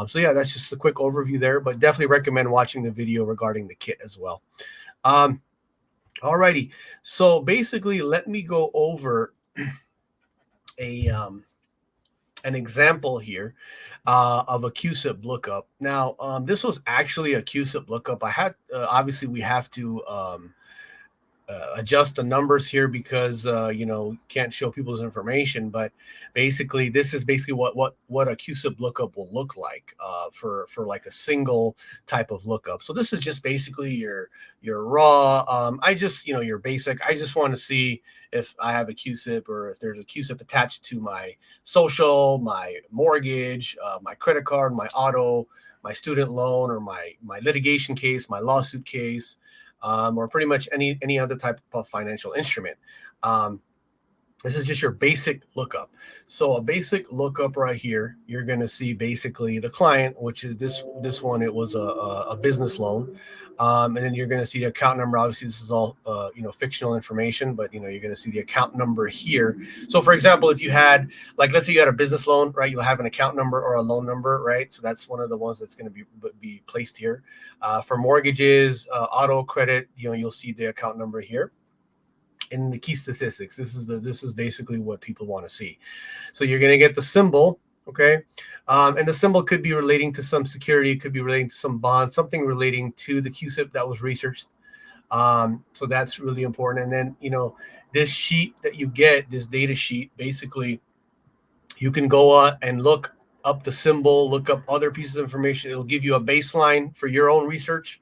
So yeah, that's just a quick overview there, but definitely recommend watching the video regarding the kit as well. Alrighty. So basically, let me go over an example here of a CUSIP lookup. Now, this was actually a CUSIP lookup. I had obviously we have to adjust the numbers here because can't show people's information, but basically this is basically what a CUSIP lookup will look like for like a single type of lookup. So this is just basically your raw I just your basic. I just want to see if I have a CUSIP or if there's a CUSIP attached to my social, my mortgage, my credit card, my auto, my student loan, or my litigation case, my lawsuit case, or pretty much any other type of financial instrument. This is just your basic lookup. So a basic lookup right here, you're going to see basically the client, which is this one. It was a business loan, and then you're going to see the account number. Obviously, this is all fictional information, but you're going to see the account number here. So, for example, if you had let's say you had a business loan, right? You'll have an account number or a loan number, right? So that's one of the ones that's going to be placed here. For mortgages, auto credit, you'll see the account number here. In the key statistics, this is basically what people want to see. So you're going to get the symbol, okay, and the symbol could be relating to some security, it could be relating to some bond, something relating to the CUSIP that was researched. So that's really important. And then this sheet that you get, this data sheet, basically you can go and look up the symbol, look up other pieces of information. It'll give you a baseline for your own research.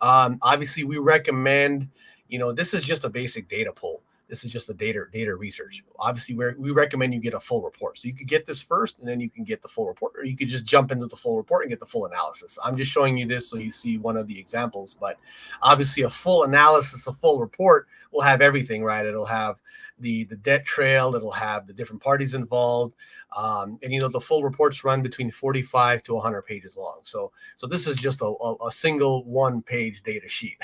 Obviously, we recommend. This is just a basic data pull. This is just a data research. Obviously, we recommend you get a full report. So you could get this first, and then you can get the full report, or you could just jump into the full report and get the full analysis. I'm just showing you this so you see one of the examples. But obviously, a full analysis, a full report will have everything, right? It'll have the debt trail. It'll have the different parties involved. And the full reports run between 45 to 100 pages long. So this is just a single one-page data sheet.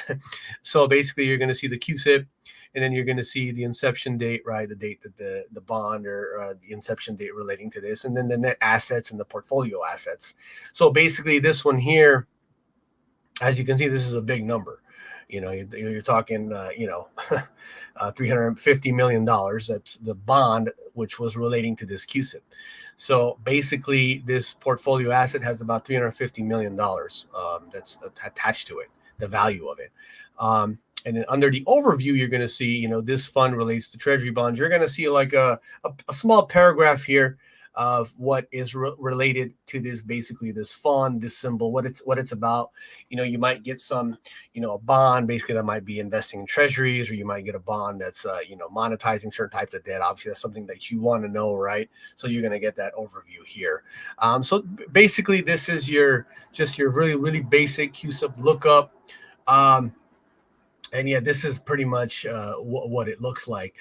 So basically, you're going to see the CUSIP, and then you're going to see the inception date, right? The date that the bond or the inception date relating to this, and then the net assets and the portfolio assets. So basically, this one here, as you can see, this is a big number. You're talking, $350 million. That's the bond, which was relating to this CUSIP. So basically, this portfolio asset has about $350 million that's attached to it, the value of it. And then under the overview, you're going to see, this fund relates to treasury bonds. You're going to see like a small paragraph here of what is related to this, basically this fund, this symbol, what it's about. You might get some, a bond basically that might be investing in treasuries, or you might get a bond that's, monetizing certain types of debt. Obviously, that's something that you want to know, right? So you're going to get that overview here. So basically, this is your really, really basic CUSIP lookup. And yeah, this is pretty much what it looks like.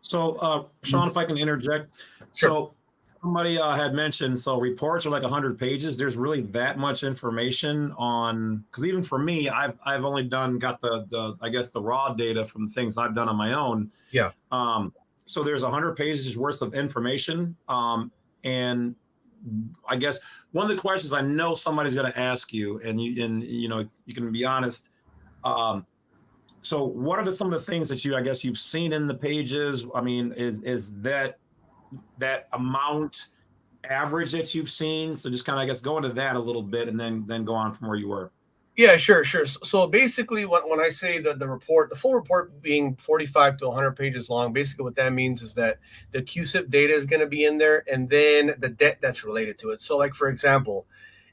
So, Shawn, if I can interject. Sure. So somebody had mentioned, so reports are like 100 pages. There's really that much information on, because even for me, I've only got the I guess the raw data from things I've done on my own. Yeah. So there's 100 pages worth of information. And I guess one of the questions I know somebody's going to ask you, and you can be honest. So what are some of the things that I guess you've seen in the pages? I mean, is that amount average that you've seen? So just kind of, I guess, go into that a little bit and then go on from where you were. Yeah, sure. So basically, when I say that the report, the full report being 45 to 100 pages long, basically what that means is that the CUSIP data is going to be in there, and then the debt that's related to it. So, like for example,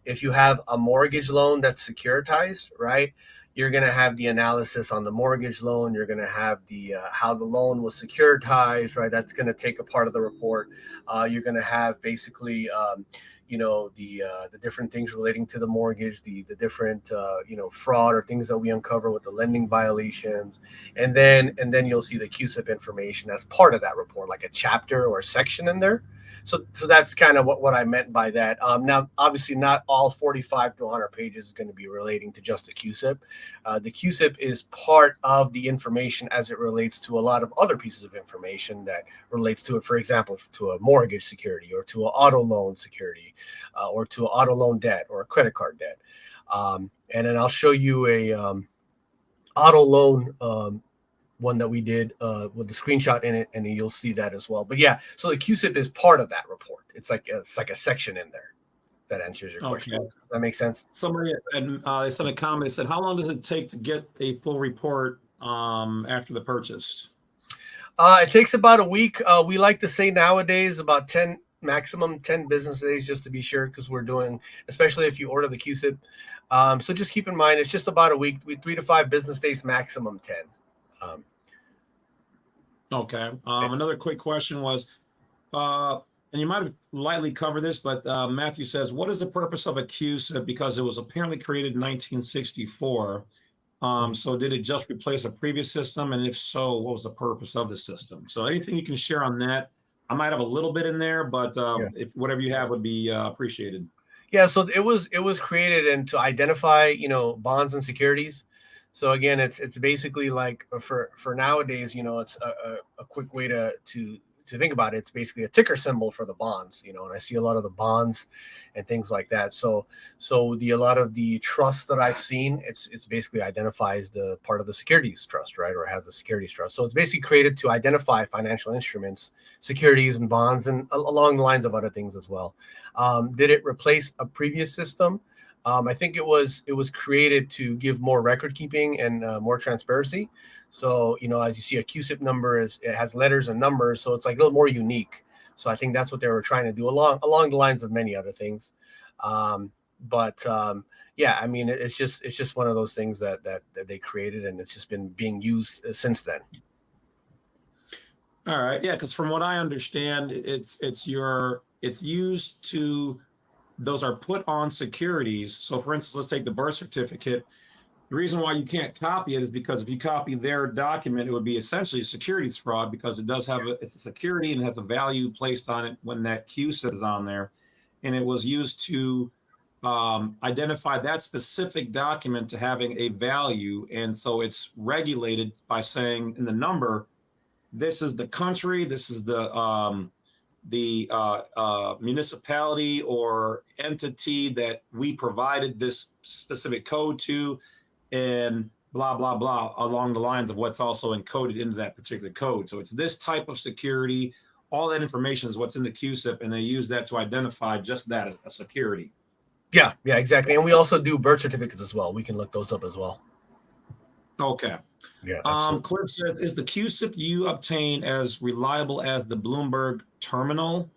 if you have a mortgage loan that's securitized, right? You're going to have the analysis on the mortgage loan. You're going to have the how the loan was securitized, right? That's going to take a part of the report. You're going to have basically the different things relating to the mortgage, the different fraud or things that we uncover with the lending violations, and then you'll see the CUSIP information as part of that report, like a chapter or a section in there. So that's kind of what I meant by that. Now, obviously, not all 45 to 100 pages is going to be relating to just the CUSIP. The CUSIP is part of the information as it relates to a lot of other pieces of information that relates to it. For example, to a mortgage security or to an auto loan security or to an auto loan debt or a credit card debt. And then I'll show you a auto loan one that we did with the screenshot in it, and then you'll see that as well. But yeah, so the CUSIP is part of that report. It's like a section in there. That answers your question. Okay. Does that make sense? Somebody they sent a comment. They said, "How long does it take to get a full report after the purchase?" It takes about a week. We like to say nowadays about 10, maximum 10 business days, just to be sure, because we're doing, especially if you order the CUSIP. So just keep in mind, it's just about a week, 3 to 5 business days, maximum 10. Okay. Another quick question was, and you might have lightly covered this, but Matthew says, what is the purpose of a CUSIP? Because it was apparently created in 1964. So did it just replace a previous system? And if so, what was the purpose of the system? So anything you can share on that? I might have a little bit in there, but if whatever you have would be appreciated. Yeah, so it was created and to identify, bonds and securities. So again, it's basically like for nowadays, it's a quick way to think about it. It's basically a ticker symbol for the bonds, and I see a lot of the bonds and things like that. So a lot of the trust that I've seen, it's basically identifies the part of the securities trust, right? Or has the securities trust. So it's basically created to identify financial instruments, securities and bonds, and along the lines of other things as well. Did it replace a previous system? I think it was created to give more record keeping and more transparency. So, as you see, a CUSIP number it has letters and numbers, so it's like a little more unique. So I think that's what they were trying to do along the lines of many other things. Yeah, I mean, it's just one of those things that they created, and it's just been being used since then. All right, yeah, because from what I understand, it's used to. Those are put on securities. So for instance, let's take the birth certificate. The reason why you can't copy it is because if you copy their document, it would be essentially a securities fraud because it does have it's a security and has a value placed on it when that CUSIP is on there. And it was used to identify that specific document to having a value. And so it's regulated by saying in the number, this is the country, this is the municipality or entity that we provided this specific code to, and blah, blah, blah, along the lines of what's also encoded into that particular code. So it's this type of security. All that information is what's in the CUSIP, and they use that to identify just that as a security. Yeah, exactly. And we also do birth certificates as well. We can look those up as well. Okay. Yeah. Cliff says, is the CUSIP you obtain as reliable as the Bloomberg terminal?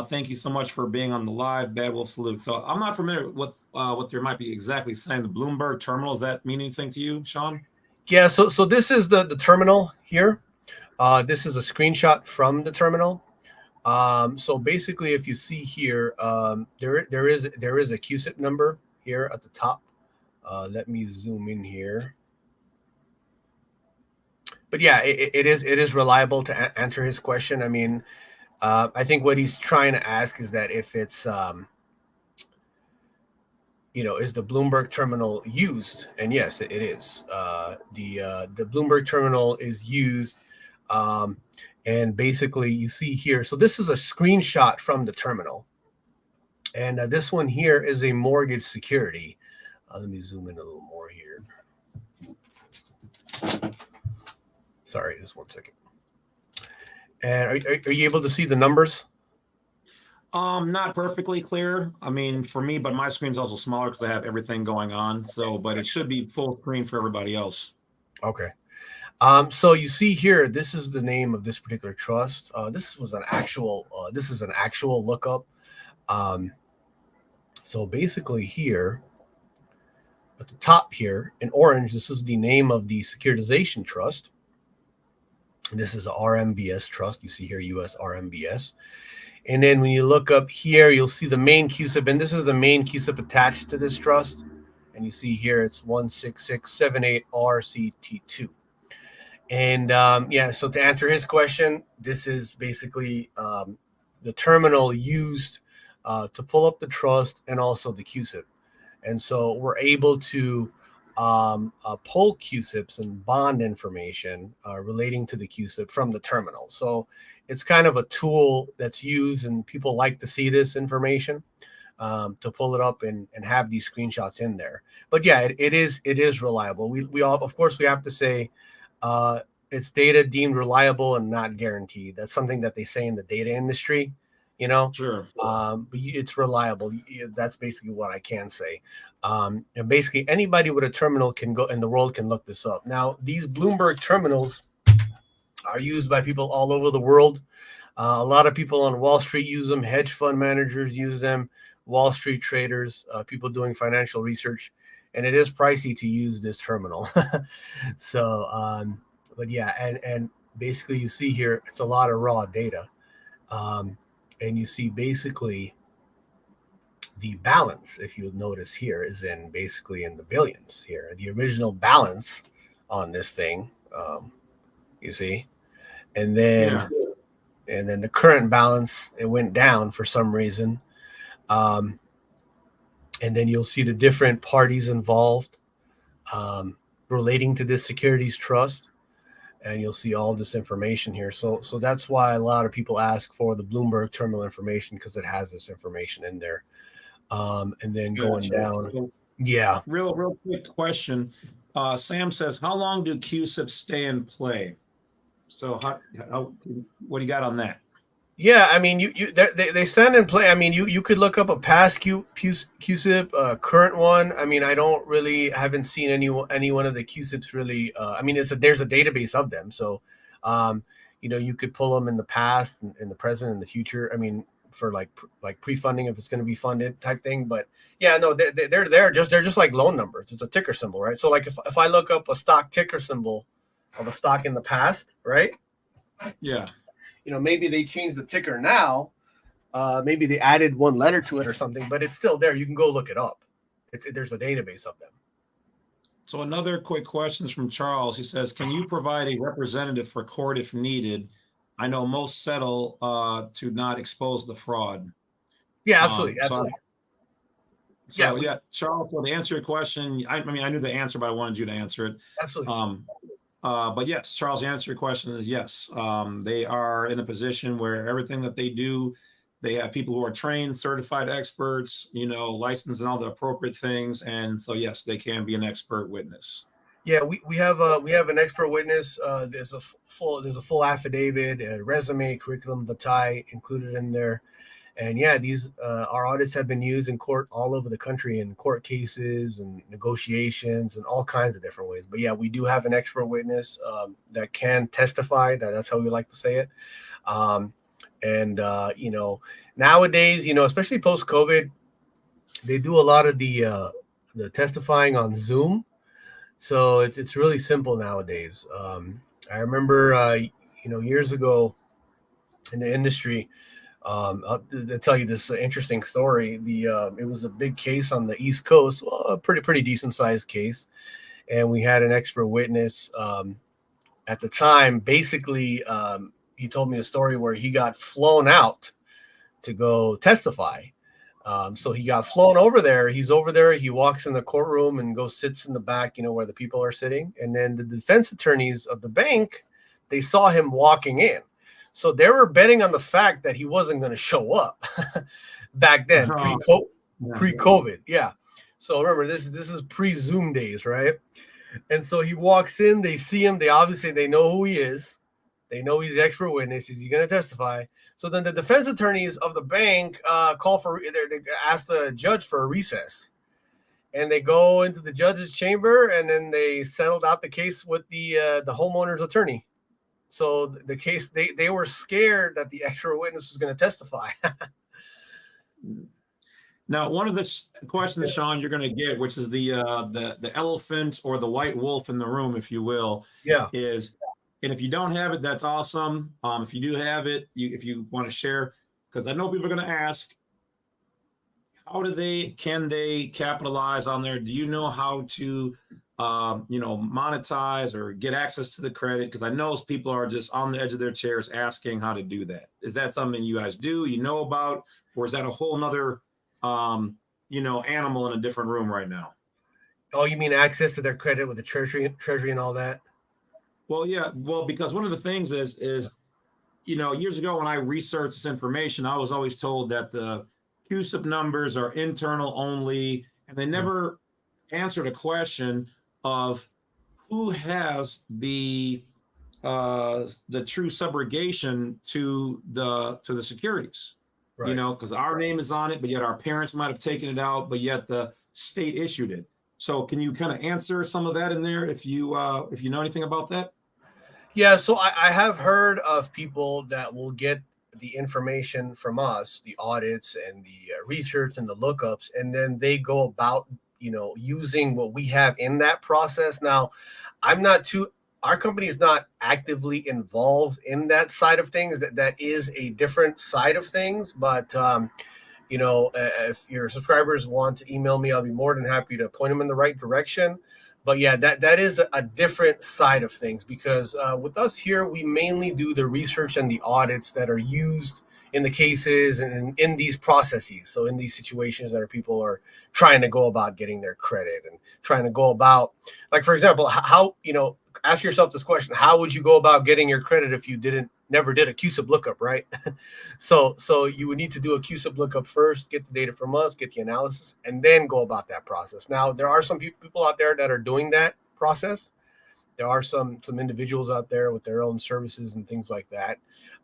Thank you so much for being on the live. Badwolf salute. So I'm not familiar with what they might be exactly saying. The Bloomberg terminal, does that mean anything to you, Shawn? Yeah. So this is the terminal here. This is a screenshot from the terminal. So basically, if you see here, there is a CUSIP number here at the top. Let me zoom in here. But yeah, it is reliable to answer his question. I mean, I think what he's trying to ask is that if it's, is the Bloomberg terminal used? And yes, it is. The Bloomberg terminal is used. And basically, you see here. So this is a screenshot from the terminal. And this one here is a mortgage security. Let me zoom in a little more here. Sorry, just 1 second. And are you able to see the numbers? Not perfectly clear. I mean, for me, but my screen's also smaller because I have everything going on. So, but it should be full screen for everybody else. Okay. So you see here, this is the name of this particular trust. This is an actual lookup. So basically here at the top here in orange, this is the name of the securitization trust. This is a RMBS trust. You see here, U.S. RMBS. And then when you look up here, you'll see the main CUSIP, and this is the main CUSIP attached to this trust. And you see here, it's 16678RCT2. And yeah, so to answer his question, this is basically the terminal used to pull up the trust and also the CUSIP. And so we're able to pull CUSIPs and bond information relating to the CUSIP from the terminal. So it's kind of a tool that's used, and people like to see this information to pull it up and have these screenshots in there. But yeah, it is reliable. We all, of course, we have to say it's data deemed reliable and not guaranteed. That's something that they say in the data industry, you know. Sure. But it's reliable. That's basically what I can say. And basically anybody with a terminal can go in the world can look this up. Now, these Bloomberg terminals are used by people all over the world. A lot of people on Wall Street use them. Hedge fund managers use them. Wall Street traders, people doing financial research, and it is pricey to use this terminal. So, but yeah, and basically you see here, it's a lot of raw data. And you see basically the balance, if you notice here, is basically in the billions here. The original balance on this thing, you see, and then the current balance, it went down for some reason. And then you'll see the different parties involved relating to this securities trust. And you'll see all this information here. So that's why a lot of people ask for the Bloomberg terminal information, because it has this information in there. And then going down. Yeah. Real quick question. Sam says, how long do CUSIPs stay in play? So what do you got on that? Yeah, I mean, they stand in play. I mean, you could look up a past CUSIP, current one. I mean, I haven't seen any one of the CUSIPs really. I mean, there's a database of them, so you could pull them in the past, and in the present, and the future. I mean, for like pre-funding if it's going to be funded type thing. But yeah, no, they're just like loan numbers. It's a ticker symbol, right? So like if I look up a stock ticker symbol of a stock in the past, right? Yeah. Maybe they changed the ticker now. Maybe they added one letter to it or something, but it's still there. You can go look it up. There's a database of them. So another quick question is from Charles. He says, can you provide a representative for court if needed? I know most settle to not expose the fraud. Yeah, absolutely. Absolutely. So yeah, Charles, so to answer your question, I mean, I knew the answer, but I wanted you to answer it. Absolutely. But yes, Charles, the answer to your question is yes. They are in a position where everything that they do, they have people who are trained, certified experts, licensed and all the appropriate things. And so, yes, they can be an expert witness. Yeah, we have an expert witness. There's a full affidavit, a resume, curriculum vitae included in there. And yeah, these our audits have been used in court all over the country, in court cases and negotiations and all kinds of different ways. But yeah, we do have an expert witness that can testify. That's how we like to say it. Nowadays, especially post-COVID, they do a lot of the testifying on Zoom. So it's really simple nowadays. I remember, years ago in the industry. I'll tell you this interesting story. It was a big case on the East Coast, well, a pretty decent sized case, and we had an expert witness at the time. Basically, he told me a story where he got flown out to go testify. So he got flown over there. He's over there. He walks in the courtroom and goes sits in the back, where the people are sitting. And then the defense attorneys of the bank, they saw him walking in. So they were betting on the fact that he wasn't going to show up back then, pre-COVID. Yeah. So remember, this is pre-Zoom days, right? And so he walks in, they see him, they know who he is. They know he's the expert witness. Is he going to testify? So then the defense attorneys of the bank they ask the judge for a recess. And they go into the judge's chamber, and then they settled out the case with the homeowner's attorney. So the case, they were scared that the expert witness was going to testify. Now, one of the questions, Shawn, you're going to get, which is the elephant or the white wolf in the room, if you will, is, and if you don't have it, that's awesome. If you do have it, if you want to share, because I know people are going to ask, can they capitalize on there? Do you know how to, monetize or get access to the credit? Because I know people are just on the edge of their chairs asking how to do that. Is that something you guys do, you know about, or is that a whole nother, animal in a different room right now? Oh, you mean access to their credit with the treasury and all that? Well, yeah. Well, because one of the things is, years ago when I researched this information, I was always told that the CUSIP numbers are internal only, and they never answered a question of who has the true subrogation to the securities. Right. Because our name is on it, but yet our parents might have taken it out, but yet the state issued it. So can you kind of answer some of that in there if you know anything about that? Yeah, so I have heard of people that will get the information from us, the audits and the research and the lookups, and then they go about, using what we have in that process. Now, our company is not actively involved in that side of things. That is a different side of things. But, if your subscribers want to email me, I'll be more than happy to point them in the right direction. But yeah, that is a different side of things, because with us here, we mainly do the research and the audits that are used in the cases and in these processes. So in these situations that people are trying to go about getting their credit and trying to go about, like, for example, how, ask yourself this question: how would you go about getting your credit if you never did a CUSIP lookup, right? So you would need to do a CUSIP lookup first, get the data from us, get the analysis, and then go about that process. Now, there are some people out there that are doing that process. There are some individuals out there with their own services and things like that.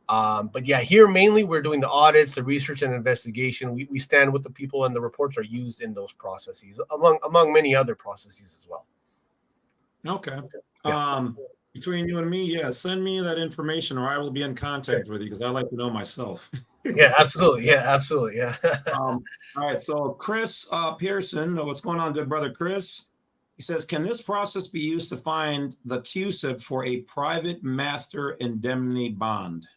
But yeah, here mainly we're doing the audits, the research and investigation. We stand with the people, and the reports are used in those processes, among many other processes as well. Okay. Yeah. Between you and me, send me that information, or I will be in contact with you, because I like to know myself. Yeah, absolutely. Yeah. All right. So Chris Pearson, what's going on, good brother Chris? He says, can this process be used to find the CUSIP for a private master indemnity bond?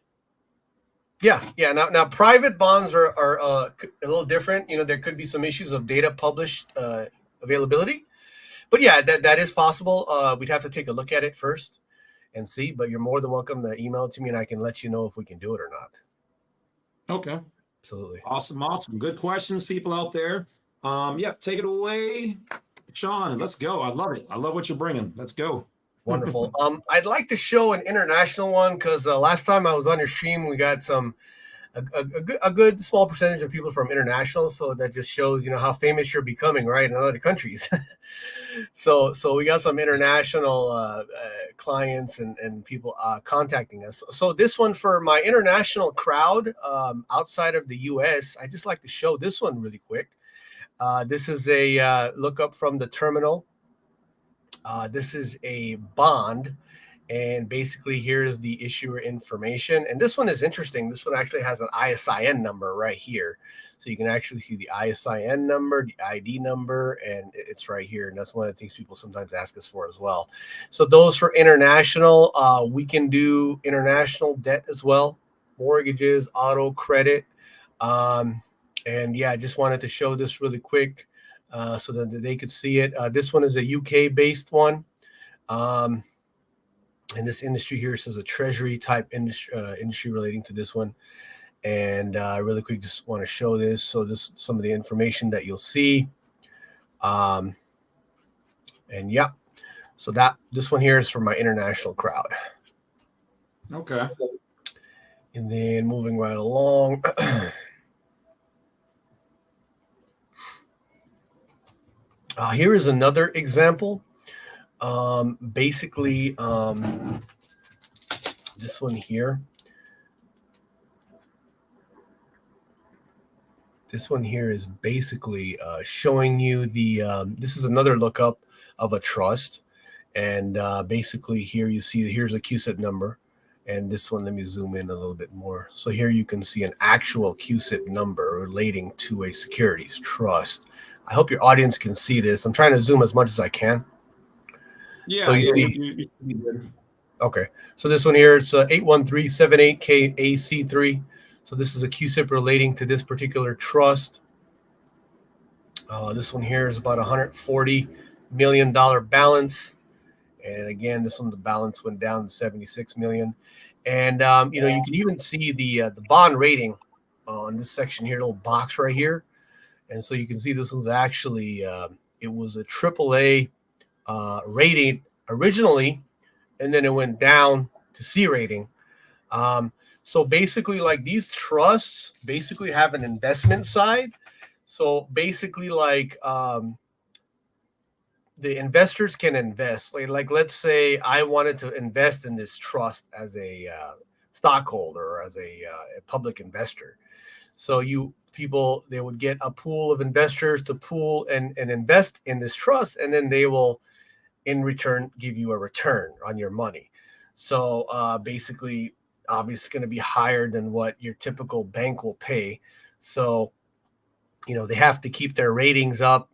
Yeah. Now private bonds are a little different. There could be some issues of data published availability. But yeah, that is possible. We'd have to take a look at it first and see, but you're more than welcome to email it to me, and I can let you know if we can do it or not. Okay. Absolutely. Awesome. Good questions, people out there. Take it away, Shawn. Let's go. I love it. I love what you're bringing. Let's go. Wonderful. I'd like to show an international one, because last time I was on your stream, we got a good small percentage of people from international. So that just shows, how famous you're becoming, right, in other countries. So we got some international clients and people contacting us. So this one, for my international crowd outside of the U.S., I just like to show this one really quick. This is a lookup from the terminal. This is a bond. And basically, here's the issuer information. And this one is interesting. This one actually has an ISIN number right here. So you can actually see the ISIN number, the ID number, and it's right here. And that's one of the things people sometimes ask us for as well. So those for international, we can do international debt as well, mortgages, auto credit. And yeah, I just wanted to show this really quick so that they could see it. This one is a UK-based one. And this industry here says a treasury type industry relating to this one. And really quick, just want to show this. So this is some of the information that you'll see. And yeah, so this one here is for my international crowd. Okay. And then moving right along. Here is another example. Basically, this one here. This one here is basically showing you the, this is another lookup of a trust. And basically here you see, here's a CUSIP number. And this one, let me zoom in a little bit more. So here you can see an actual CUSIP number relating to a securities trust. I hope your audience can see this. I'm trying to zoom as much as I can. Yeah, so you see, you did. Okay, so this one here, it's 81378KAC3. So this is a CUSIP relating to this particular trust. This one here is about $140 million balance. And again, this one, the balance went down to 76 million. And, you know, you can even see the bond rating on this section here, little box right here. And so you can see this one's actually, it was a AAA rating originally, and then it went down to C rating. So basically, like, these trusts basically have an investment side. So basically, like, the investors can invest. Like let's say I wanted to invest in this trust as a stockholder or as a public investor. So people, they would get a pool of investors to pool and invest in this trust, and then they will in return give you a return on your money. So basically, obviously, it's going to be higher than what your typical bank will pay. So, you know, they have to keep their ratings up.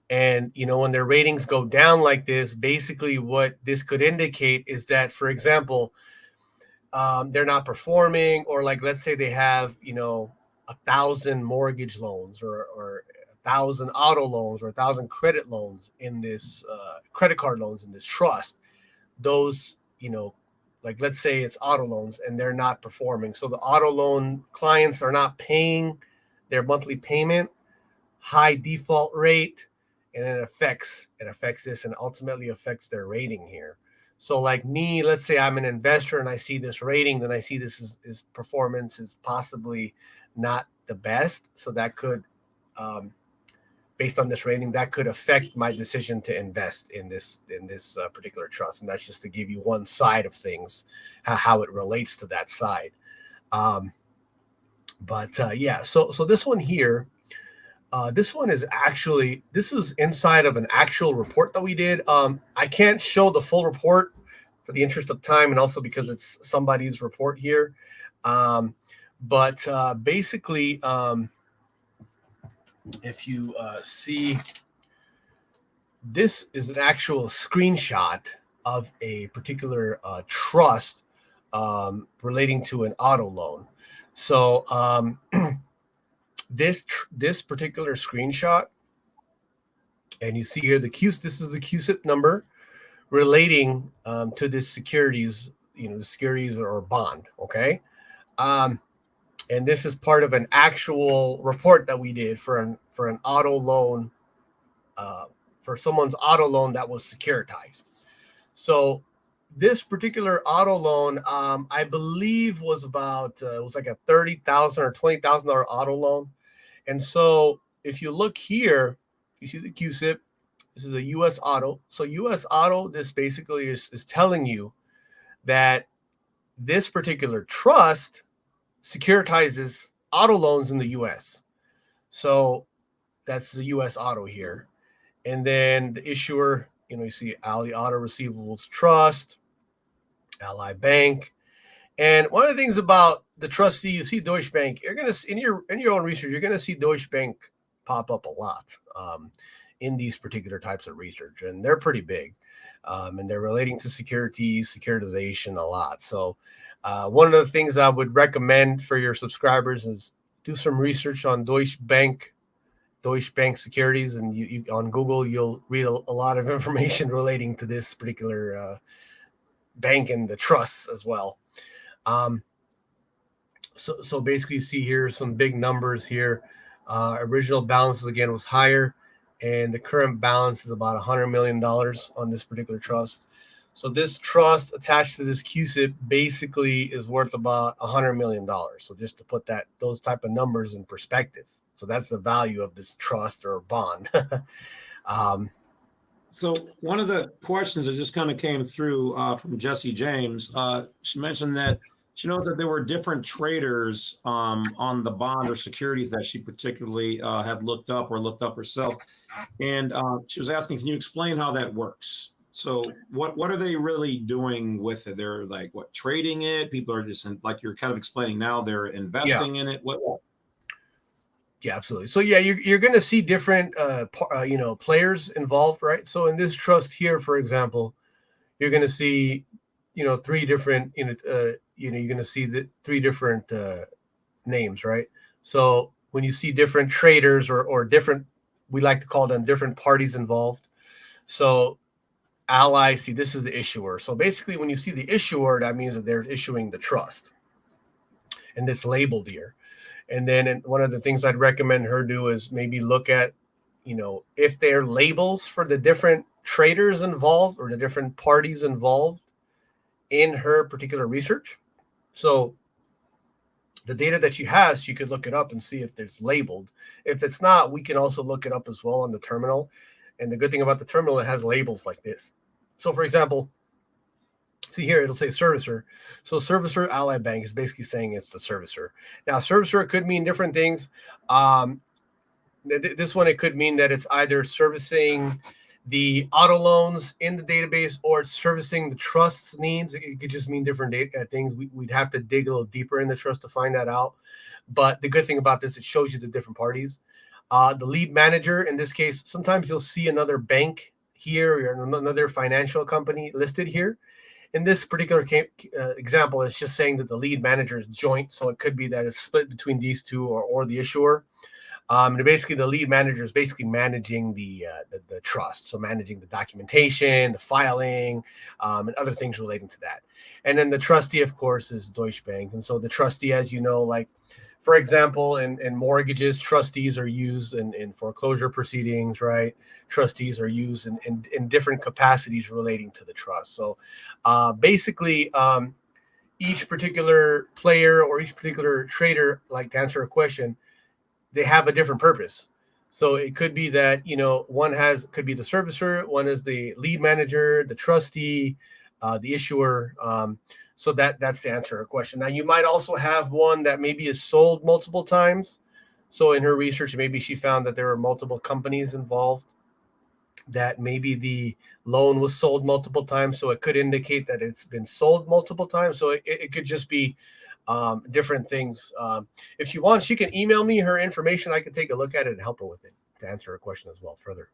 And, you know, when their ratings go down like this, basically what this could indicate is that, for example, they're not performing, or like, let's say they have, you know, 1,000 mortgage loans or 1,000 auto loans or 1,000 credit loans in this credit card loans in this trust. Those, you know, like let's say it's auto loans and they're not performing. So the auto loan clients are not paying their monthly payment, high default rate, and it affects this and ultimately affects their rating here. So like me, let's say I'm an investor and I see this rating, then I see this is performance is possibly not the best. So that could, based on this rating, that could affect my decision to invest in this particular trust. And that's just to give you one side of things, how it relates to that side. Yeah, so this one here, this one is actually, this is inside of an actual report that we did. I can't show the full report for the interest of time, and also because it's somebody's report here. Basically, if you see, this is an actual screenshot of a particular trust relating to an auto loan. So this particular screenshot, and you see here this is the CUSIP number relating to this securities, the securities or bond. Okay. And this is part of an actual report that we did for an auto loan, for someone's auto loan that was securitized. So this particular auto loan, I believe was about, it was like a $30,000 or $20,000 auto loan. And so if you look here, you see the CUSIP, this is a U.S. auto. So U.S. auto, this basically is telling you that this particular trust securitizes auto loans in the U.S. So that's the U.S. auto here. And then the issuer, you see Ally Auto Receivables Trust, Ally Bank. And one of the things about the trustee, you see Deutsche Bank, you're going to, in your own research, you're going to see Deutsche Bank pop up a lot in these particular types of research. And they're pretty big. And they're relating to securitization a lot. So one of the things I would recommend for your subscribers is do some research on Deutsche Bank securities, and you on Google, you'll read a lot of information relating to this particular bank and the trusts as well. So basically you see here some big numbers here. Original balances again was higher, and the current balance is about $100 million on this particular trust. So this trust attached to this CUSIP basically is worth about $100 million. So just to put those type of numbers in perspective. So that's the value of this trust or bond. So one of the questions that just kind of came through from Jesse James, she mentioned that she knows that there were different traders on the bond or securities that she particularly had looked up or looked up herself. And she was asking, can you explain how that works? So what are they really doing with it? They're like, what, trading it? People are just like you're kind of explaining now, they're investing in it. What? Yeah, absolutely. So yeah, you're going to see different players involved, right? So in this trust here, for example, you're going to see three different you're going to see the three different names, right? So when you see different traders or different, we like to call them different parties involved. So Ally, see, this is the issuer. So basically, when you see the issuer, that means that they're issuing the trust, and it's labeled here. And then one of the things I'd recommend her do is maybe look at, if there are labels for the different traders involved or the different parties involved in her particular research. So the data that she has, she could look it up and see if it's labeled. If it's not, we can also look it up as well on the terminal. And the good thing about the terminal, it has labels like this. So for example, see here, it'll say servicer. So servicer Ally Bank is basically saying it's the servicer. Now, servicer could mean different things. This one, it could mean that it's either servicing the auto loans in the database or it's servicing the trust's needs. It could just mean different things. We'd have to dig a little deeper in the trust to find that out. But the good thing about this, it shows you the different parties. The lead manager, in this case, sometimes you'll see another bank here or another financial company listed here. In this particular example, it's just saying that the lead manager is joint. So it could be that it's split between these two or the issuer. And basically, the lead manager is basically managing the trust. So managing the documentation, the filing, and other things relating to that. And then the trustee, of course, is Deutsche Bank. And so the trustee, as you know, like, for example, in mortgages, trustees are used in foreclosure proceedings, right? Trustees are used in different capacities relating to the trust. So basically, each particular player or each particular trader, like to answer a question, they have a different purpose. So it could be that, one could be the servicer, one is the lead manager, the trustee, the issuer. So that's the answer to her question. Now, you might also have one that maybe is sold multiple times. So in her research, maybe she found that there were multiple companies involved, that maybe the loan was sold multiple times. So it could indicate that it's been sold multiple times. So it could just be different things. If she wants, she can email me her information. I can take a look at it and help her with it to answer her question as well further.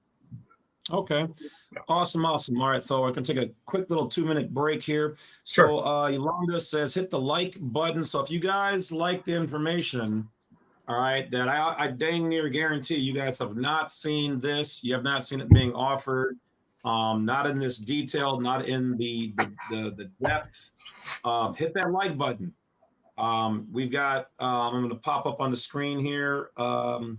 Okay. Yeah. Awesome. All right. So we're going to take a quick little 2-minute break here. So Yolanda says, hit the like button. So if you guys like the information, all right, that I dang near guarantee you guys have not seen this. You have not seen it being offered. Not in this detail, not in the depth. Hit that like button. We've got, I'm going to pop up on the screen here. Shawn's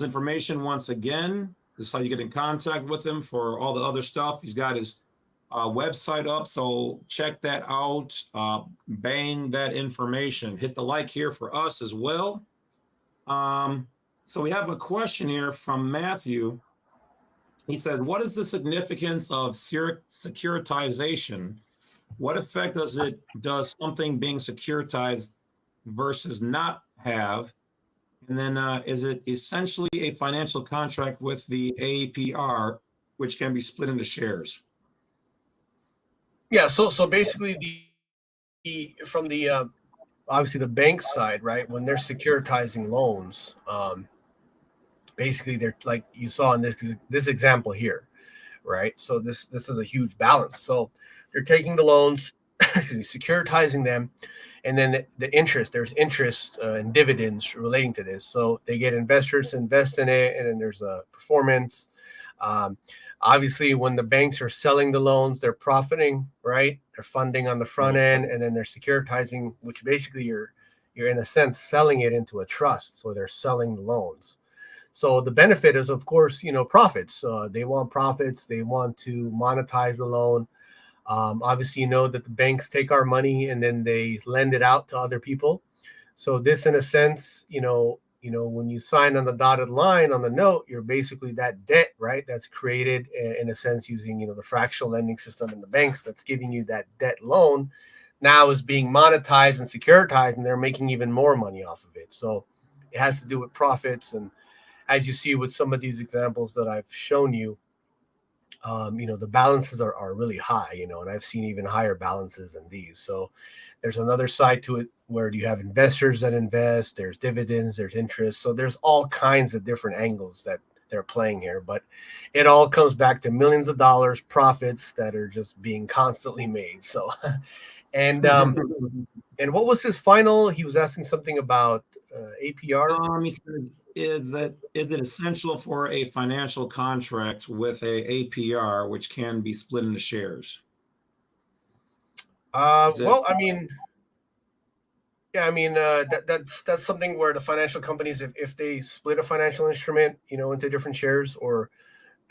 information once again. This is how you get in contact with him for all the other stuff. He's got his website up, so check that out. Bang that information. Hit the like here for us as well. So we have a question here from Matthew. He said, what is the significance of securitization? What effect does something being securitized versus not have? And then is it essentially a financial contract with the APR, which can be split into shares? Yeah. So basically, from the obviously the bank side, right? When they're securitizing loans, basically they're like you saw in this example here, right? So this is a huge balance. So they're taking the loans, securitizing them, and then the interest, there's interest and dividends relating to this. So they get investors to invest in it, and then there's a performance. Obviously, when the banks are selling the loans, they're profiting, right? They're funding on the front end, and then they're securitizing, which basically you're in a sense selling it into a trust. So they're selling the loans. So the benefit is, of course, profits. They want profits. They want to monetize the loan. Obviously, that the banks take our money and then they lend it out to other people. So this, in a sense, when you sign on the dotted line on the note, you're basically that debt, right? That's created in a sense using, the fractional lending system in the banks that's giving you that debt loan now is being monetized and securitized, and they're making even more money off of it. So it has to do with profits. And as you see with some of these examples that I've shown you, the balances are really high, and I've seen even higher balances than these. So there's another side to it where you have investors that invest, there's dividends, there's interest. So there's all kinds of different angles that they're playing here, but it all comes back to millions of dollars profits that are just being constantly made. So, and what was his final? He was asking something about APR. He said, is it essential for a financial contract with a APR, which can be split into shares? Well, I mean, yeah, I mean, that's something where the financial companies, if they split a financial instrument, into different shares, or,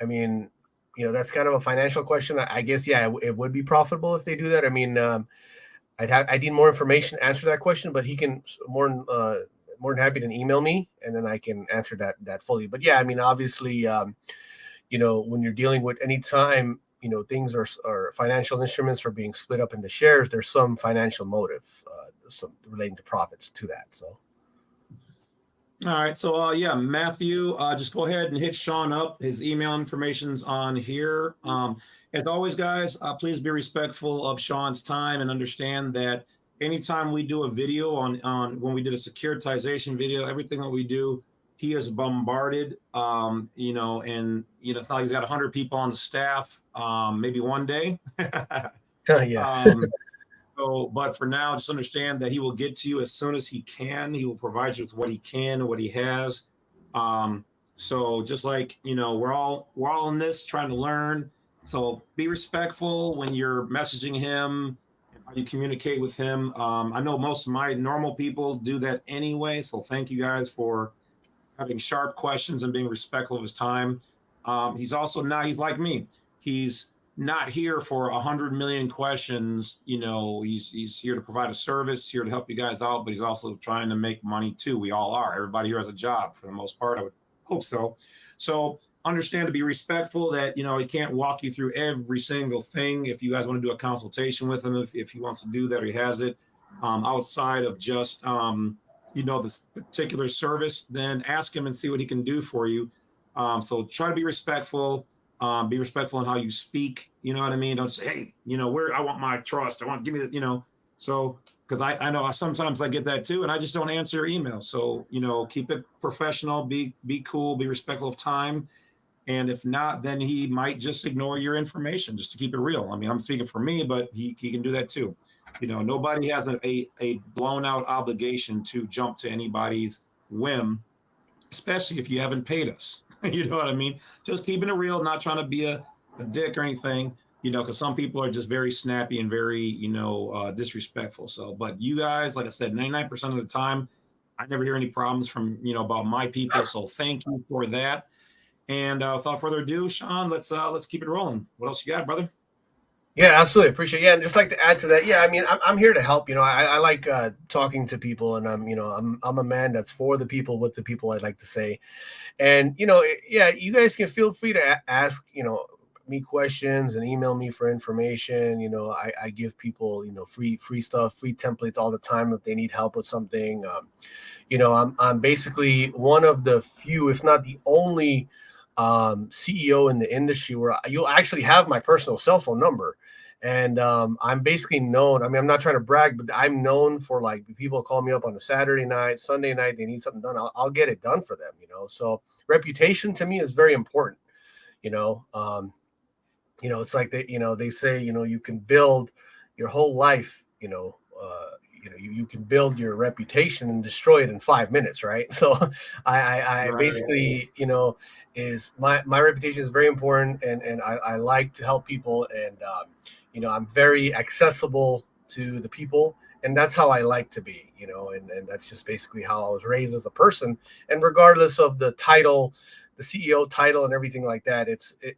I mean, that's kind of a financial question. I guess, yeah, it would be profitable if they do that. I mean, I need more information to answer that question, but he can more than happy to email me, and then I can answer that fully. But yeah, I mean, obviously, when you're dealing with any time, things are financial instruments are being split up into shares, there's some financial motive, some relating to profits to that. So. All right. So, yeah, Matthew, just go ahead and hit Shawn up. His email information's on here. As always, guys, please be respectful of Shawn's time and understand that anytime we do a video on when we did a securitization video, everything that we do, he is bombarded, and, it's not like he's got 100 people on the staff, maybe one day. Yeah. So, but for now, just understand that he will get to you as soon as he can. He will provide you with what he can and what he has. So just like, we're all in this trying to learn. So be respectful when you're messaging him and how you communicate with him. I know most of my normal people do that anyway. So thank you guys for having sharp questions and being respectful of his time. He's like me. He's not here for 100 million questions. He's here to provide a service, here to help you guys out, but he's also trying to make money too. We all are. Everybody here has a job for the most part. I would hope so. So understand to be respectful that, he can't walk you through every single thing. If you guys want to do a consultation with him, if he wants to do that or he has it, outside of just, this particular service, then ask him and see what he can do for you. So try to be respectful. Be respectful in how you speak. You know what I mean? Don't say, hey, where I want my trust. I want give me the, so because I know sometimes I get that too, and I just don't answer emails. So, keep it professional, be cool, be respectful of time. And if not, then he might just ignore your information just to keep it real. I mean, I'm speaking for me, but he can do that too. Nobody has a blown out obligation to jump to anybody's whim, especially if you haven't paid us. You know what I mean? Just keeping it real, not trying to be a dick or anything, because some people are just very snappy and very, disrespectful. So, but you guys, like I said, 99% of the time, I never hear any problems from, about my people. So thank you for that. And without further ado, Shawn, let's keep it rolling. What else you got, brother? Yeah, absolutely. Appreciate it. Yeah, and just like to add to that. Yeah, I mean, I'm here to help. I like talking to people, and I'm a man that's for the people, with the people, I'd like to say. And, yeah, you guys can feel free to ask, me questions and email me for information. I give people, free stuff, free templates all the time if they need help with something. I'm basically one of the few, if not the only CEO in the industry where you'll actually have my personal cell phone number. And I'm basically known. I mean, I'm not trying to brag, but I'm known for, like, people call me up on a Saturday night, Sunday night, they need something done. I'll get it done for them, So reputation to me is very important, it's like they say, you can build your whole life, you can build your reputation and destroy it in 5 minutes, right? So I Right. basically, is my reputation is very important, and I like to help people, and I'm very accessible to the people, and that's how I like to be, and that's just basically how I was raised as a person. And regardless of the title, the CEO title and everything like that,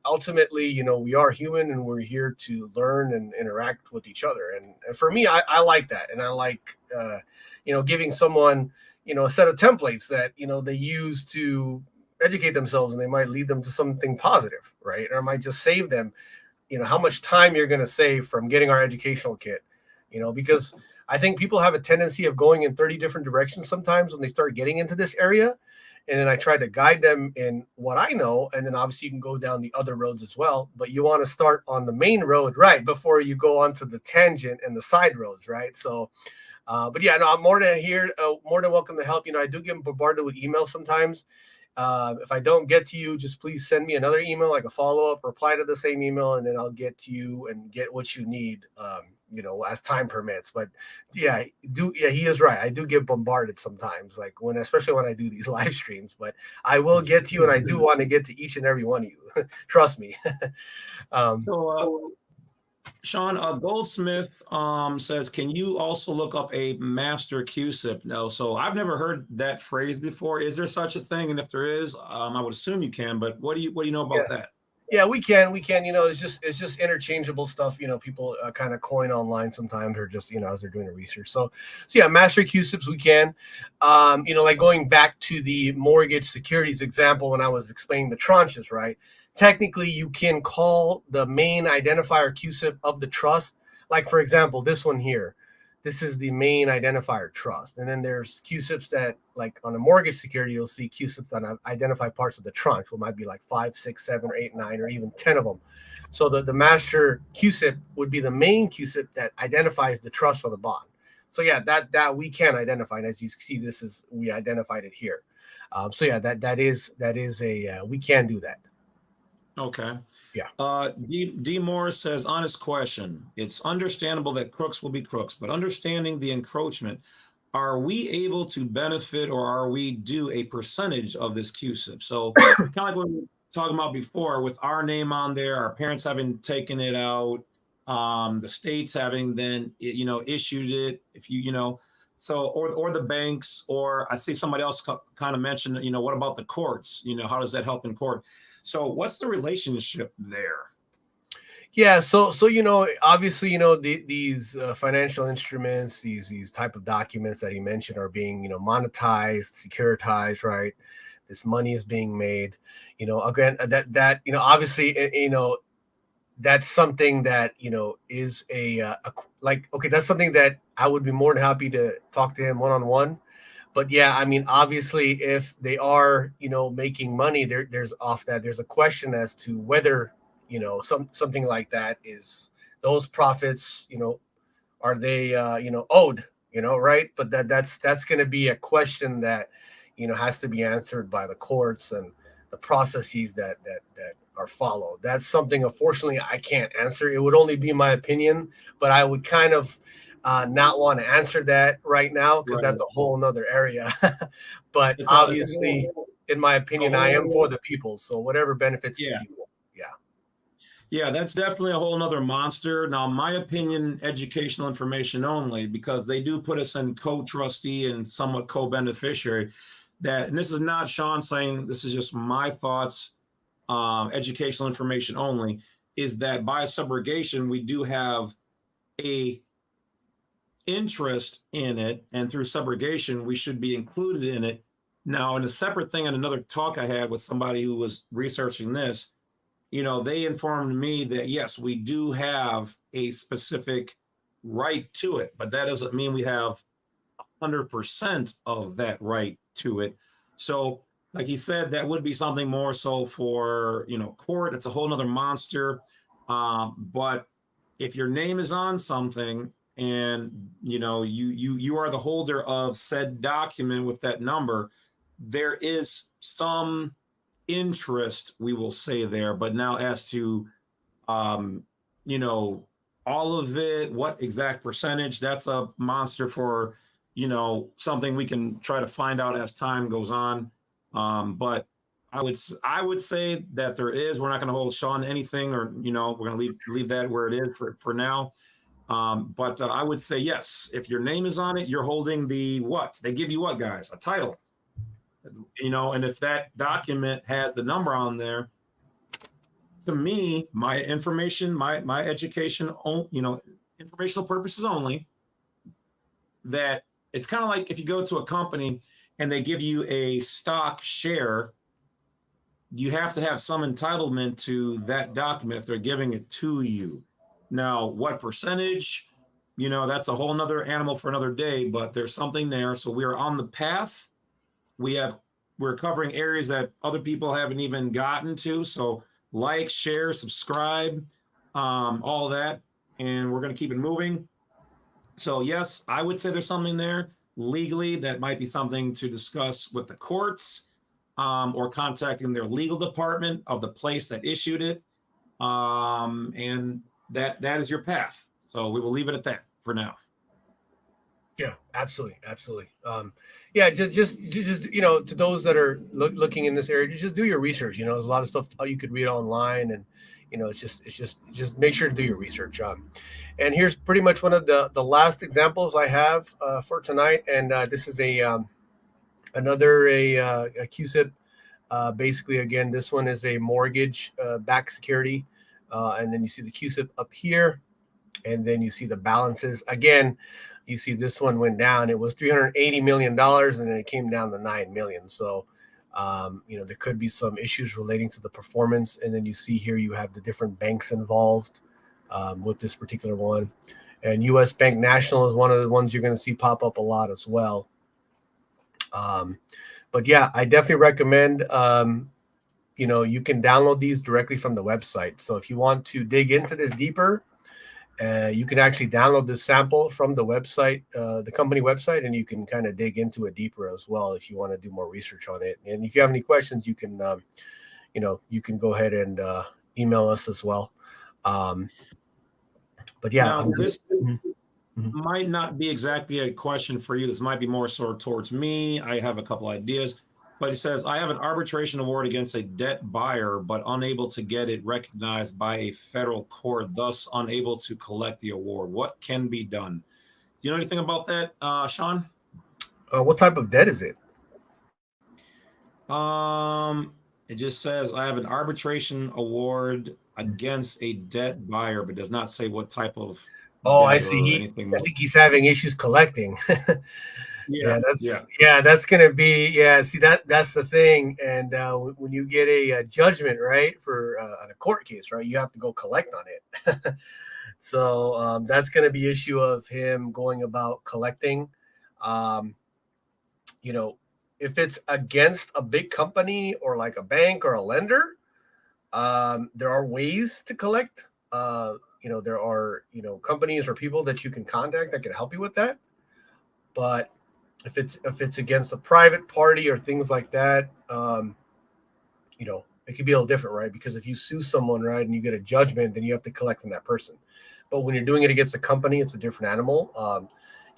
ultimately, we are human, and we're here to learn and interact with each other. And for me, I like that. And I like, giving someone, a set of templates that, they use to educate themselves, and they might lead them to something positive, right? Or it might just save them, how much time you're going to save from getting our educational kit, because I think people have a tendency of going in 30 different directions sometimes when they start getting into this area. And then I try to guide them in what I know. And then obviously you can go down the other roads as well, but you want to start on the main road, right, before you go onto the tangent and the side roads, right? So, but yeah, no, I'm more than welcome to help. I do get bombarded with emails sometimes. If I don't get to you, just please send me another email, like a follow-up, reply to the same email, and then I'll get to you and get what you need, as time permits. But yeah, he is right. I do get bombarded sometimes, like especially when I do these live streams, but I will get to you, and I do want to get to each and every one of you. Trust me. Shawn, Goldsmith says, can you also look up a master CUSIP? No, so I've never heard that phrase before. Is there such a thing? And if there is, I would assume you can, but what do you know about that? Yeah, we can. It's just interchangeable stuff. People kind of coin online sometimes, or just as they're doing the research. So yeah, master CUSIPs we can. Like going back to the mortgage securities example when I was explaining the tranches, right? Technically, you can call the main identifier CUSIP of the trust. Like for example, this one here. This is the main identifier trust. And then there's CUSIPs that, like on a mortgage security, you'll see CUSIPs that identify parts of the tranche. It might be like 5, 6, 7, or 8, 9, or even 10 of them. So the master CUSIP would be the main CUSIP that identifies the trust or the bond. So yeah, that we can identify. And as you see, we identified it here. So yeah, that is a we can do that. Okay. Yeah. D. Morris says, honest question. It's understandable that crooks will be crooks, but understanding the encroachment, are we able to benefit, or are we due a percentage of this CUSIP? So kind of like what we were talking about before, with our name on there, our parents having taken it out, the states having then, issued it, if so, or the banks, or I see somebody else kind of mentioned, what about the courts? How does that help in court? So what's the relationship there? Yeah, so obviously, these financial instruments, these type of documents that he mentioned are being, monetized, securitized, right? This money is being made. Again, that obviously, that's something that is that's something that I would be more than happy to talk to him one-on-one. But yeah, I mean, obviously, if they are making money, there's a question as to whether something like that, is those profits are they owed, right? But that's going to be a question that has to be answered by the courts and the processes that are followed. That's something, unfortunately, I can't answer. It would only be my opinion, but I would kind of not want to answer that right now, because that's a whole nother area. But obviously, in my opinion, I am for the people. So whatever benefits the people. Yeah, that's definitely a whole nother monster. Now, my opinion, educational information only, because they do put us in co-trustee and somewhat co-beneficiary. And this is not Shawn saying, this is just my thoughts, educational information only, is that by subrogation, we do have a interest in it, and through subrogation, we should be included in it. Now, in a separate thing, in another talk I had with somebody who was researching this, they informed me that, yes, we do have a specific right to it, but that doesn't mean we have 100% of that right to it. So, like he said, that would be something more so for, court. It's a whole nother monster. But if your name is on something and, you are the holder of said document with that number, there is some interest, we will say there. But now as to all of it, what exact percentage, that's a monster for something we can try to find out as time goes on. But I would say that there is. We're not going to hold Shawn anything, or we're going to leave that where it is for now. But I would say yes, if your name is on it, you're holding the what? They give you what, guys? A title. And if that document has the number on there, to me, my information, my education, informational purposes only, that It's kind of like if you go to a company and they give you a stock share, you have to have some entitlement to that document if they're giving it to you. Now, what percentage, that's a whole nother animal for another day, but there's something there. So we are on the path. We're covering areas that other people haven't even gotten to. So like, share, subscribe, all that. And we're going to keep it moving. So yes, I would say there's something there legally that might be something to discuss with the courts, or contacting their legal department of the place that issued it. And that is your path. So we will leave it at that for now. Yeah, absolutely. Yeah, just to those that are looking in this area, just do your research. There's a lot of stuff you could read online, and it's just make sure to do your research. And here's pretty much one of the last examples I have for tonight, and this is another CUSIP. Basically, again, this one is a mortgage backed security, and then you see the CUSIP up here, and then you see the balances again. You see this one went down. It was $380 million, and then it came down to $9 million. So, there could be some issues relating to the performance. And then you see here you have the different banks involved with this particular one. And U.S. Bank National is one of the ones you're going to see pop up a lot as well. But yeah, I definitely recommend, you can download these directly from the website. So if you want to dig into this deeper, you can actually download this sample from the website, the company website, and you can kind of dig into it deeper as well if you want to do more research on it. And if you have any questions, you can, you can go ahead and email us as well. But yeah, now, this might not be exactly a question for you. This might be more sort of towards me. I have a couple ideas. But it says, I have an arbitration award against a debt buyer, but unable to get it recognized by a federal court, thus unable to collect the award. What can be done? Do you know anything about that, Shawn? What type of debt is it? It just says, I have an arbitration award against a debt buyer, but does not say what type of debt I see. Anything I think he's having issues collecting. Yeah, that's gonna be See, that's the thing, and when you get a judgment, right, for on a court case, right, you have to go collect on it. So that's gonna be issue of him going about collecting. If it's against a big company or like a bank or a lender, there are ways to collect. There are companies or people that you can contact that can help you with that, but if it's against a private party or things like that, it could be a little different, right? Because if you sue someone, right, and you get a judgment, then you have to collect from that person. But when you're doing it against a company, it's a different animal.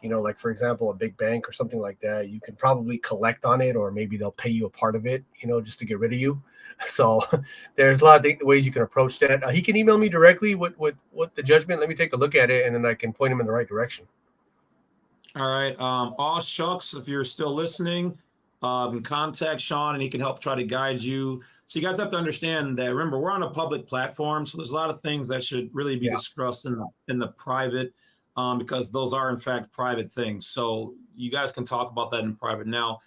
Like for example, a big bank or something like that, you can probably collect on it, or maybe they'll pay you a part of it, just to get rid of you. So there's a lot of ways you can approach that. He can email me directly with the judgment. Let me take a look at it, and then I can point him in the right direction. All right. Aw shucks, if you're still listening, contact Shawn and he can help try to guide you. So you guys have to understand that, remember, we're on a public platform. So there's a lot of things that should really be discussed in the private, because those are in fact private things. So you guys can talk about that in private. Now,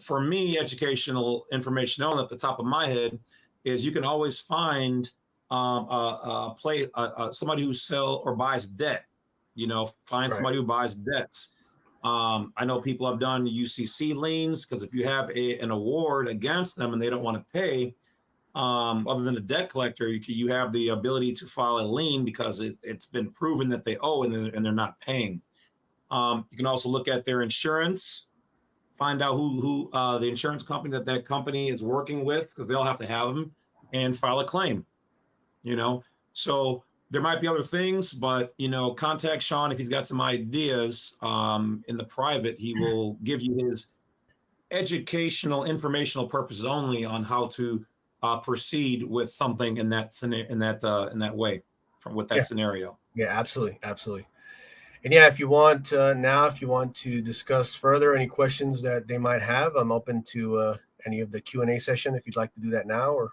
for me, educational information only at the top of my head is you can always find somebody who sells or buys debt. Find somebody who buys debts. I know people have done UCC liens, because if you have an award against them and they don't want to pay, other than a debt collector, you have the ability to file a lien because it's been proven that they owe and they're not paying. You can also look at their insurance, find out who the insurance company that company is working with, because they'll have to have them, and file a claim. So there might be other things, but, contact Shawn if he's got some ideas. In the private, he will give you his educational, informational purposes only on how to proceed with something in that way, with that scenario. Yeah, absolutely. And if you want to discuss further any questions that they might have, I'm open to any of the Q&A session if you'd like to do that now. Or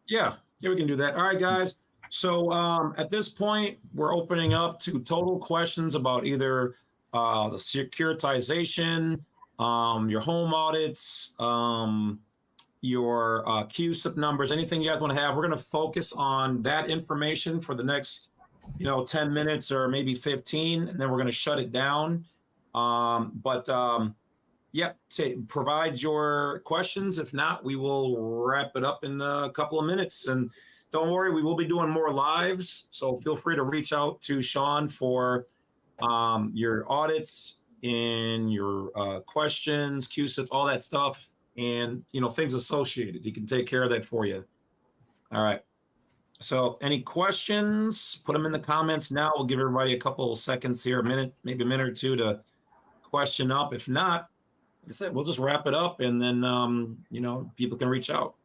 yeah, we can do that. All right, guys. So at this point, we're opening up to total questions about either the securitization, your home audits, your CUSIP numbers, anything you guys want to have. We're going to focus on that information for the next, 10 minutes or maybe 15, and then we're going to shut it down. Provide your questions. If not, we will wrap it up in a couple of minutes. And don't worry, we will be doing more lives. So feel free to reach out to Shawn for your audits and your questions, CUSIP, all that stuff, and things associated. He can take care of that for you. All right. So any questions, put them in the comments now. We'll give everybody a couple of seconds here, maybe a minute or two to question up. If not, like I said, we'll just wrap it up, and then people can reach out.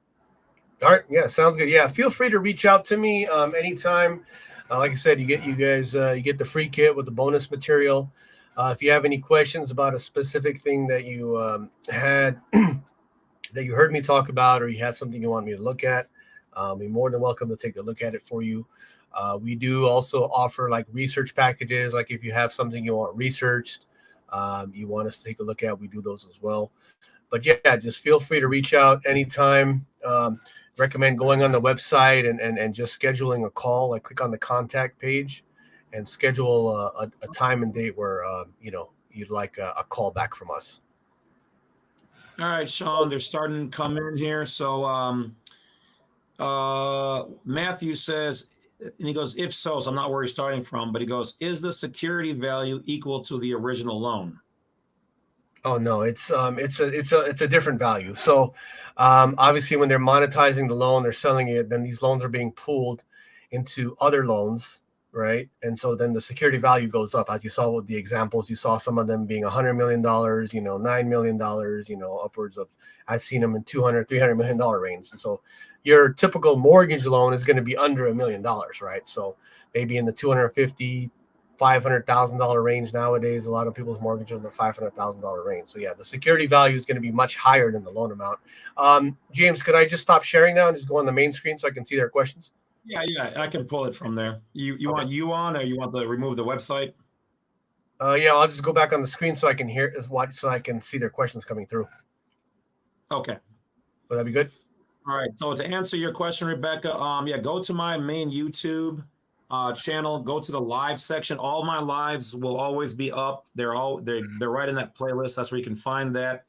All right. Yeah, sounds good. Yeah, feel free to reach out to me anytime. Like I said, you get the free kit with the bonus material. If you have any questions about a specific thing that you had that you heard me talk about, or you have something you want me to look at, be more than welcome to take a look at it for you. We do also offer like research packages. Like if you have something you want researched, you want us to take a look at, we do those as well. But yeah, just feel free to reach out anytime. Recommend going on the website and just scheduling a call. Like click on the contact page and schedule a time and date where you'd like a call back from us. All right, Shawn, they're starting to come in here. So Matthew says, and he goes, if so I'm not where he's starting from, but he goes, is the security value equal to the original loan? Oh no, it's a different value. So obviously when they're monetizing the loan, they're selling it, then these loans are being pooled into other loans, right? And so then the security value goes up. As you saw with the examples, you saw some of them being $100 million, $9 million, upwards of, I've seen them in $200, $300 million range. And so your typical mortgage loan is going to be under $1 million, right? So maybe in the $250,000, $500,000 range nowadays. A lot of people's mortgages are in the $500,000 range. So yeah, the security value is going to be much higher than the loan amount. James, could I just stop sharing now and just go on the main screen so I can see their questions? Yeah, I can pull it from there. You okay. Want you on, or you want to remove the website? Yeah, I'll just go back on the screen so I can so I can see their questions coming through. Okay. Would that be good? All right. So to answer your question, Rebecca, go to my main YouTube channel, go to the live section. All my lives will always be up. They're right in that playlist. That's where you can find that.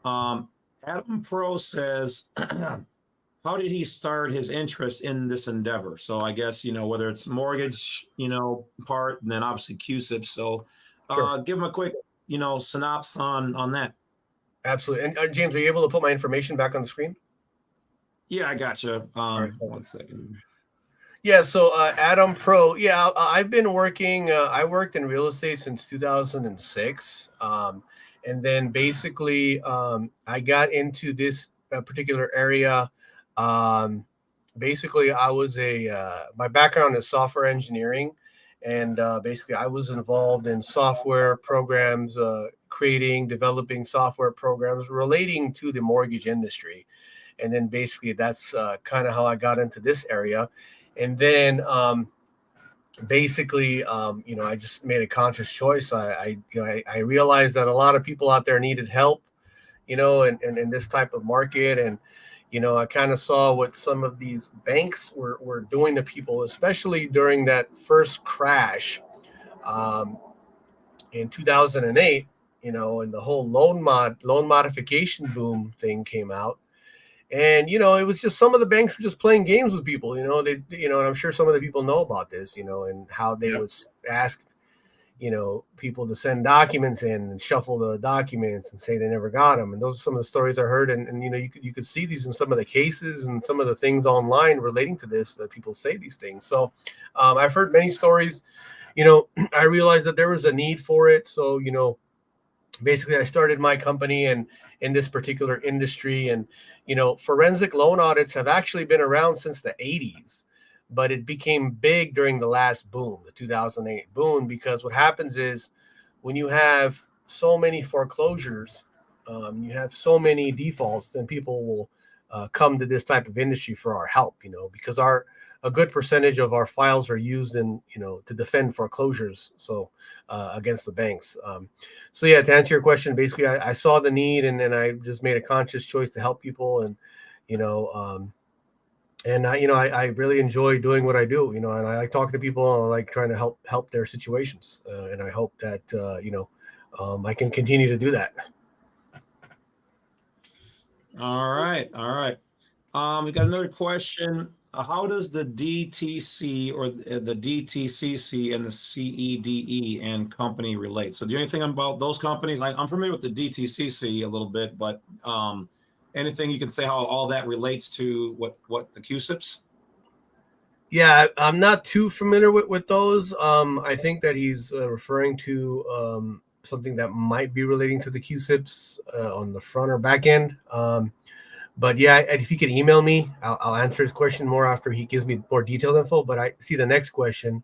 Adam Pro says, how did he start his interest in this endeavor? So I guess, whether it's mortgage, part, and then obviously CUSIP. So sure. Give him a quick, synopsis on that. Absolutely. And James, are you able to put my information back on the screen? Yeah, I gotcha. Right, 1 second. Yeah, so Adam Pro, yeah, I've been working, I worked in real estate since 2006. And then basically I got into this particular area. Basically, I was my background is software engineering. And basically, I was involved in software programs, developing software programs relating to the mortgage industry. And then basically, that's kind of how I got into this area. And then basically, I just made a conscious choice. I realized that a lot of people out there needed help, and in this type of market. And, I kind of saw what some of these banks were doing to people, especially during that first crash in 2008, and the whole loan modification boom thing came out. And, it was just some of the banks were just playing games with people, and I'm sure some of the people know about this, and how they would ask, people to send documents in and shuffle the documents and say they never got them. And those are some of the stories I heard. And you could see these in some of the cases and some of the things online relating to this, that people say these things. So I've heard many stories. I realized that there was a need for it. So, basically I started my company and in this particular industry. And, forensic loan audits have actually been around since the 80s, but it became big during the last boom, the 2008 boom, because what happens is when you have so many foreclosures, you have so many defaults, then people will come to this type of industry for our help, because our a good percentage of our files are used in, to defend foreclosures. So against the banks. So yeah, to answer your question, basically I saw the need and I just made a conscious choice to help people. And, I really enjoy doing what I do, and I like talking to people and I like trying to help their situations. And I hope that, I can continue to do that. All right. All right. We got another question. How does the DTC or the DTCC and the CEDE and company relate? So do you know anything about those companies? I'm familiar with the DTCC a little bit, but anything you can say how all that relates to what the CUSIPs? Yeah, I'm not too familiar with those. I think that he's referring to something that might be relating to the CUSIPs on the front or back end. But yeah, if you could email me, I'll answer his question more after he gives me more detailed info. But I see the next question.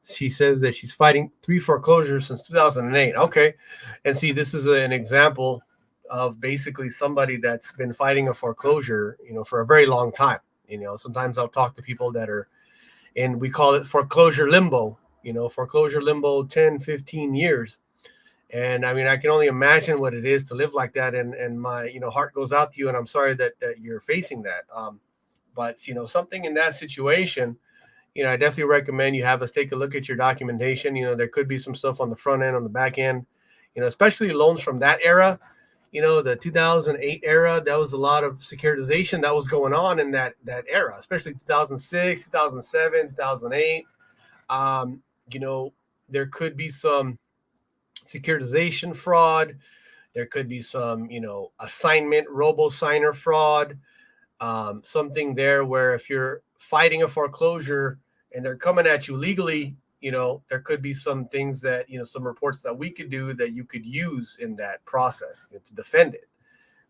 She says that she's fighting 3 foreclosures since 2008. Okay. And see, this is an example of basically somebody that's been fighting a foreclosure, for a very long time. Sometimes I'll talk to people that are in, we call it foreclosure limbo, 10, 15 years. And I mean, I can only imagine what it is to live like that. And my, heart goes out to you. And I'm sorry that you're facing that. But, something in that situation, I definitely recommend you have us take a look at your documentation. There could be some stuff on the front end, on the back end, especially loans from that era, the 2008 era. That was a lot of securitization that was going on in that era, especially 2006, 2007, 2008. There could be some securitization fraud. There could be some, assignment robo-signer fraud, something there where if you're fighting a foreclosure and they're coming at you legally, there could be some things that, some reports that we could do that you could use in that process to defend it.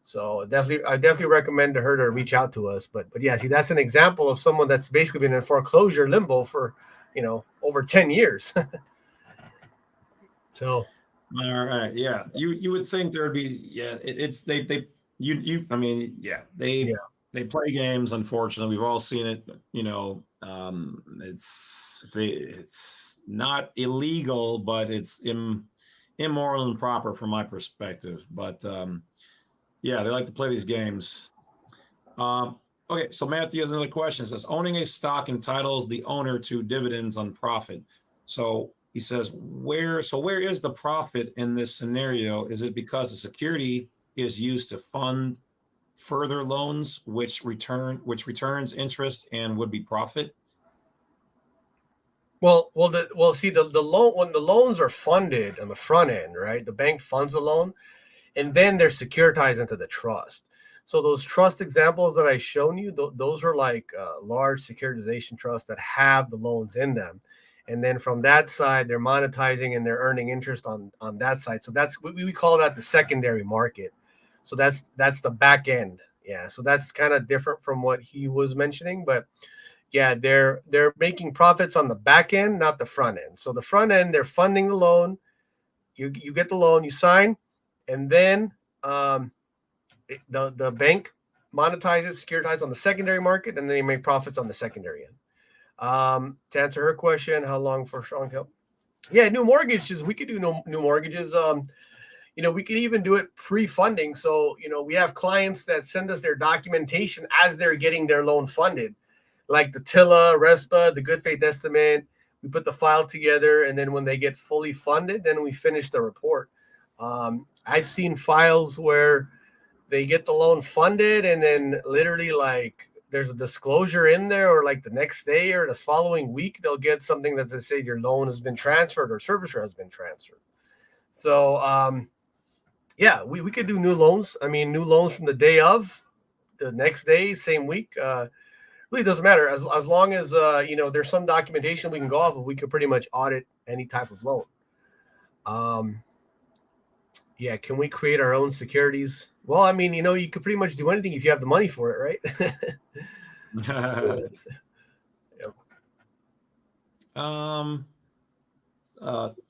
So I definitely recommend to her to reach out to us. But yeah, see, that's an example of someone that's basically been in foreclosure limbo for, over 10 years. So. All right. Yeah. You would think there would be, yeah, I mean, yeah, they play games. Unfortunately, we've all seen it, it's not illegal, but it's immoral and improper from my perspective. But yeah, they like to play these games. Okay, so Matthew has another question. It says, owning a stock entitles the owner to dividends on profit. So he says, where is the profit in this scenario? Is it because the security is used to fund further loans, which returns interest and would be profit? See, the loan, when the loans are funded on the front end, right? The bank funds the loan, and then they're securitized into the trust. So those trust examples that I shown you, those are like large securitization trusts that have the loans in them. And then from that side, they're monetizing and they're earning interest on that side. So that's we call that the secondary market. So that's the back end. Yeah. So that's kind of different from what he was mentioning. But yeah, they're making profits on the back end, not the front end. So the front end, they're funding the loan. You get the loan, you sign, and then the bank monetizes, securitizes on the secondary market, and then they make profits on the secondary end. To answer her question, how long for Shawn help? Yeah, new mortgages. We could do new mortgages. We could even do it pre-funding. So, we have clients that send us their documentation as they're getting their loan funded, like the TILA, RESPA, the good faith estimate. We put the file together, and then when they get fully funded, then we finish the report. I've seen files where they get the loan funded, and then literally like there's a disclosure in there, or like the next day or the following week, they'll get something that they say your loan has been transferred or servicer has been transferred. So, yeah, we could do new loans. I mean, new loans from the day of, the next day, same week. Really doesn't matter as long as there's some documentation we can go off of. We could pretty much audit any type of loan. Yeah, can we create our own securities? Well, I mean, you could pretty much do anything if you have the money for it, right?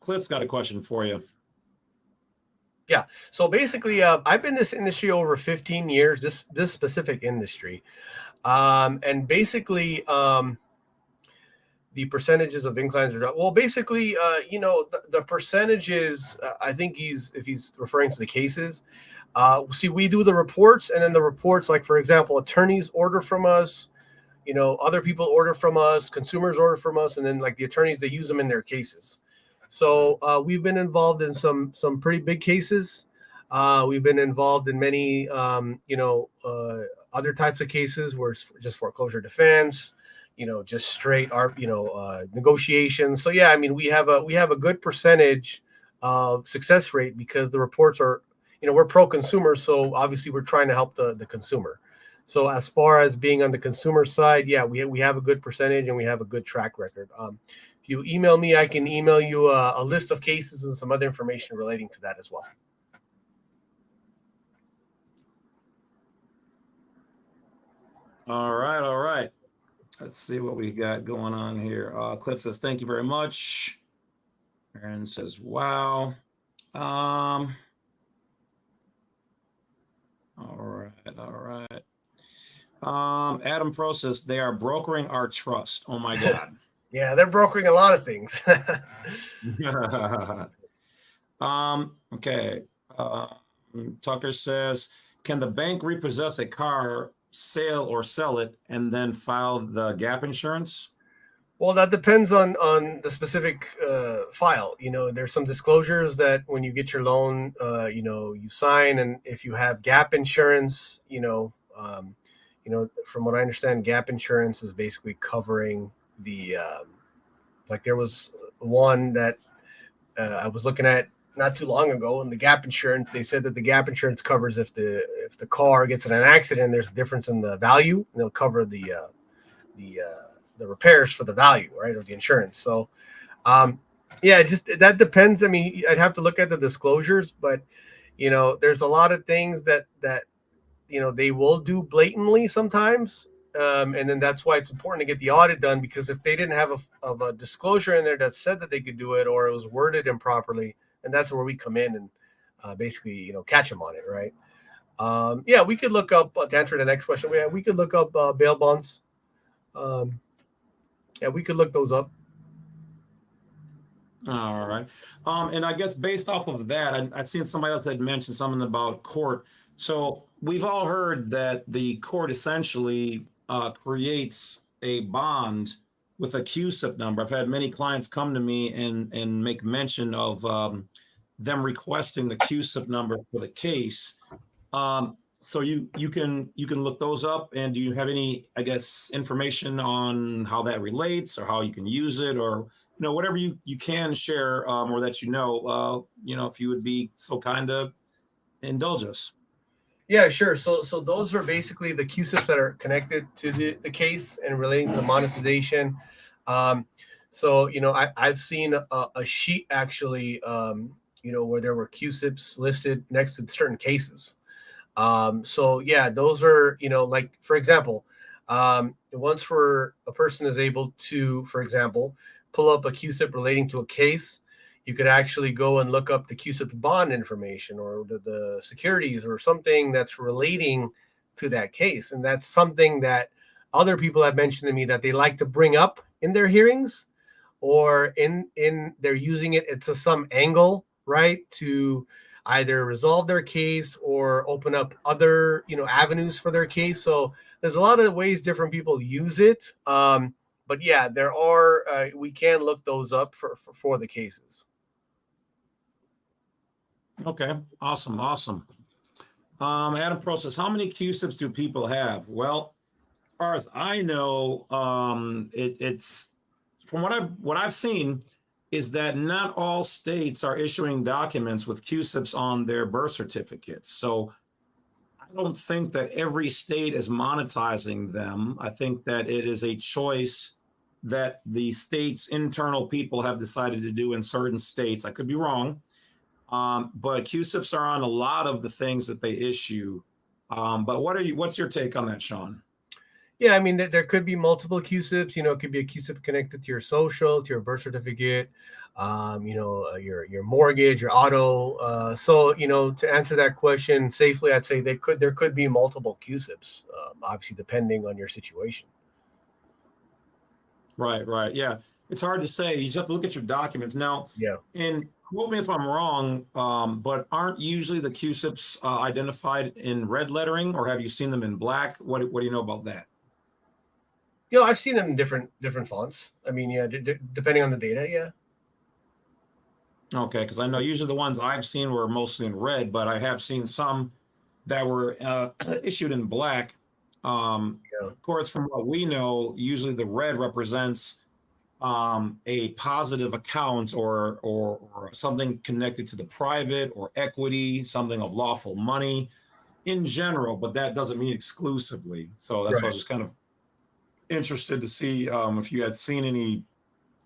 Cliff's got a question for you. Yeah. So basically, I've been in this industry over 15 years, this specific industry. And basically, the percentages of inclines are well, basically, the percentages. I think if he's referring to the cases. See, we do the reports, and then the reports, like for example, attorneys order from us. Other people order from us, consumers order from us, and then like the attorneys, they use them in their cases. So we've been involved in some pretty big cases. We've been involved in many, other types of cases where it's just foreclosure defense, just straight negotiations. So yeah, I mean, we have a good percentage of success rate because the reports are, we're pro-consumer, so obviously we're trying to help the consumer. So as far as being on the consumer side, yeah, we have a good percentage and we have a good track record. If you email me, I can email you a list of cases and some other information relating to that as well. All right. Let's see what we got going on here. Cliff says, thank you very much. Aaron says, wow. All right. Adam Pro says, they are brokering our trust. Oh my God. Yeah, they're brokering a lot of things. Okay. Tucker says, can the bank repossess a car, sale or sell it, and then file the gap insurance? Well, that depends on the specific file. There's some disclosures that when you get your loan, you sign, and if you have gap insurance, from what I understand, gap insurance is basically covering the like there was one that I was looking at not too long ago, and the gap insurance, they said that the gap insurance covers if the car gets in an accident, there's a difference in the value, and they'll cover the repairs for the value, right, or the insurance. So just that depends. I mean, I'd have to look at the disclosures, but there's a lot of things that they will do blatantly sometimes. And then that's why it's important to get the audit done, because if they didn't have a disclosure in there that said that they could do it, or it was worded improperly, and that's where we come in and basically, catch them on it, right? We could look up, to answer the next question, we could look up bail bonds. We could look those up. All right. And I guess based off of that, I'd seen somebody else had mentioned something about court. So we've all heard that the court essentially creates a bond with a CUSIP number. I've had many clients come to me and make mention of them requesting the CUSIP number for the case. So you can look those up. And do you have any, I guess, information on how that relates, or how you can use it, or whatever you can share, or that if you would be so kind to indulge us. Yeah, sure. So those are basically the CUSIPs that are connected to the case and relating to the monetization. I've seen a sheet actually, where there were CUSIPs listed next to certain cases. Those are, like, for example, once where a person is able to, for example, pull up a CUSIP relating to a case, you could actually go and look up the CUSIP bond information, or the securities, or something that's relating to that case. And that's something that other people have mentioned to me that they like to bring up in their hearings, or in they're using it to some angle, right, to either resolve their case or open up other, avenues for their case. So there's a lot of ways different people use it. But yeah, there are, we can look those up for the cases. Okay, awesome. Adam Pro says, how many CUSIPs do people have? Well, as far as I know, it's from what I've seen is that not all states are issuing documents with CUSIPs on their birth certificates. So I don't think that every state is monetizing them. I think that it is a choice that the state's internal people have decided to do in certain states. I could be wrong. But CUSIPs are on a lot of the things that they issue. But what's your take on that, Shawn? Yeah, I mean, there could be multiple CUSIPs. It could be a CUSIP connected to your social, to your birth certificate, your mortgage, your auto. To answer that question safely, I'd say there could be multiple CUSIPs, obviously depending on your situation. Right. Yeah. It's hard to say. You just have to look at your documents. Now, Yeah. and quote me if I'm wrong, but aren't usually the CUSIPs identified in red lettering, or have you seen them in black? What do you know about that? I've seen them in different fonts. I mean, yeah, depending on the data, yeah. Okay, because I know usually the ones I've seen were mostly in red, but I have seen some that were issued in black. Yeah. Of course, from what we know, usually the red represents a positive account or something connected to the private or equity, something of lawful money in general, but that doesn't mean exclusively. So that's why I Right. was just kind of interested to see if you had seen any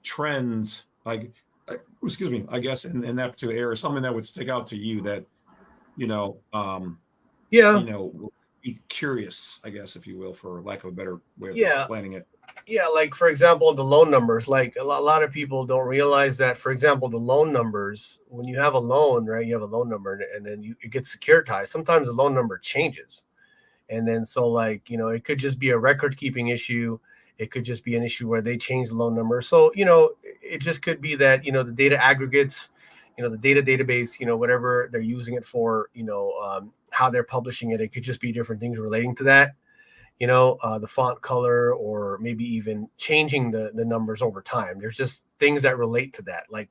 trends, like, excuse me, I guess in that particular area, something that would stick out to you that, you know, um, Yeah. would be curious, I guess, if you will, for lack of a better way of Yeah. explaining it. Yeah, like for example, the loan numbers. Like a lot of people don't realize that. For example, the loan numbers. When you have a loan, right? You have a loan number, and then it gets securitized. Sometimes the loan number changes, and then so like it could just be a record keeping issue. It could just be an issue where they change the loan number. So it just could be that the data aggregates, the data database, whatever they're using it for, how they're publishing it. It could just be different things relating to that, the font color, or maybe even changing the numbers over time. There's just things that relate to that. Like,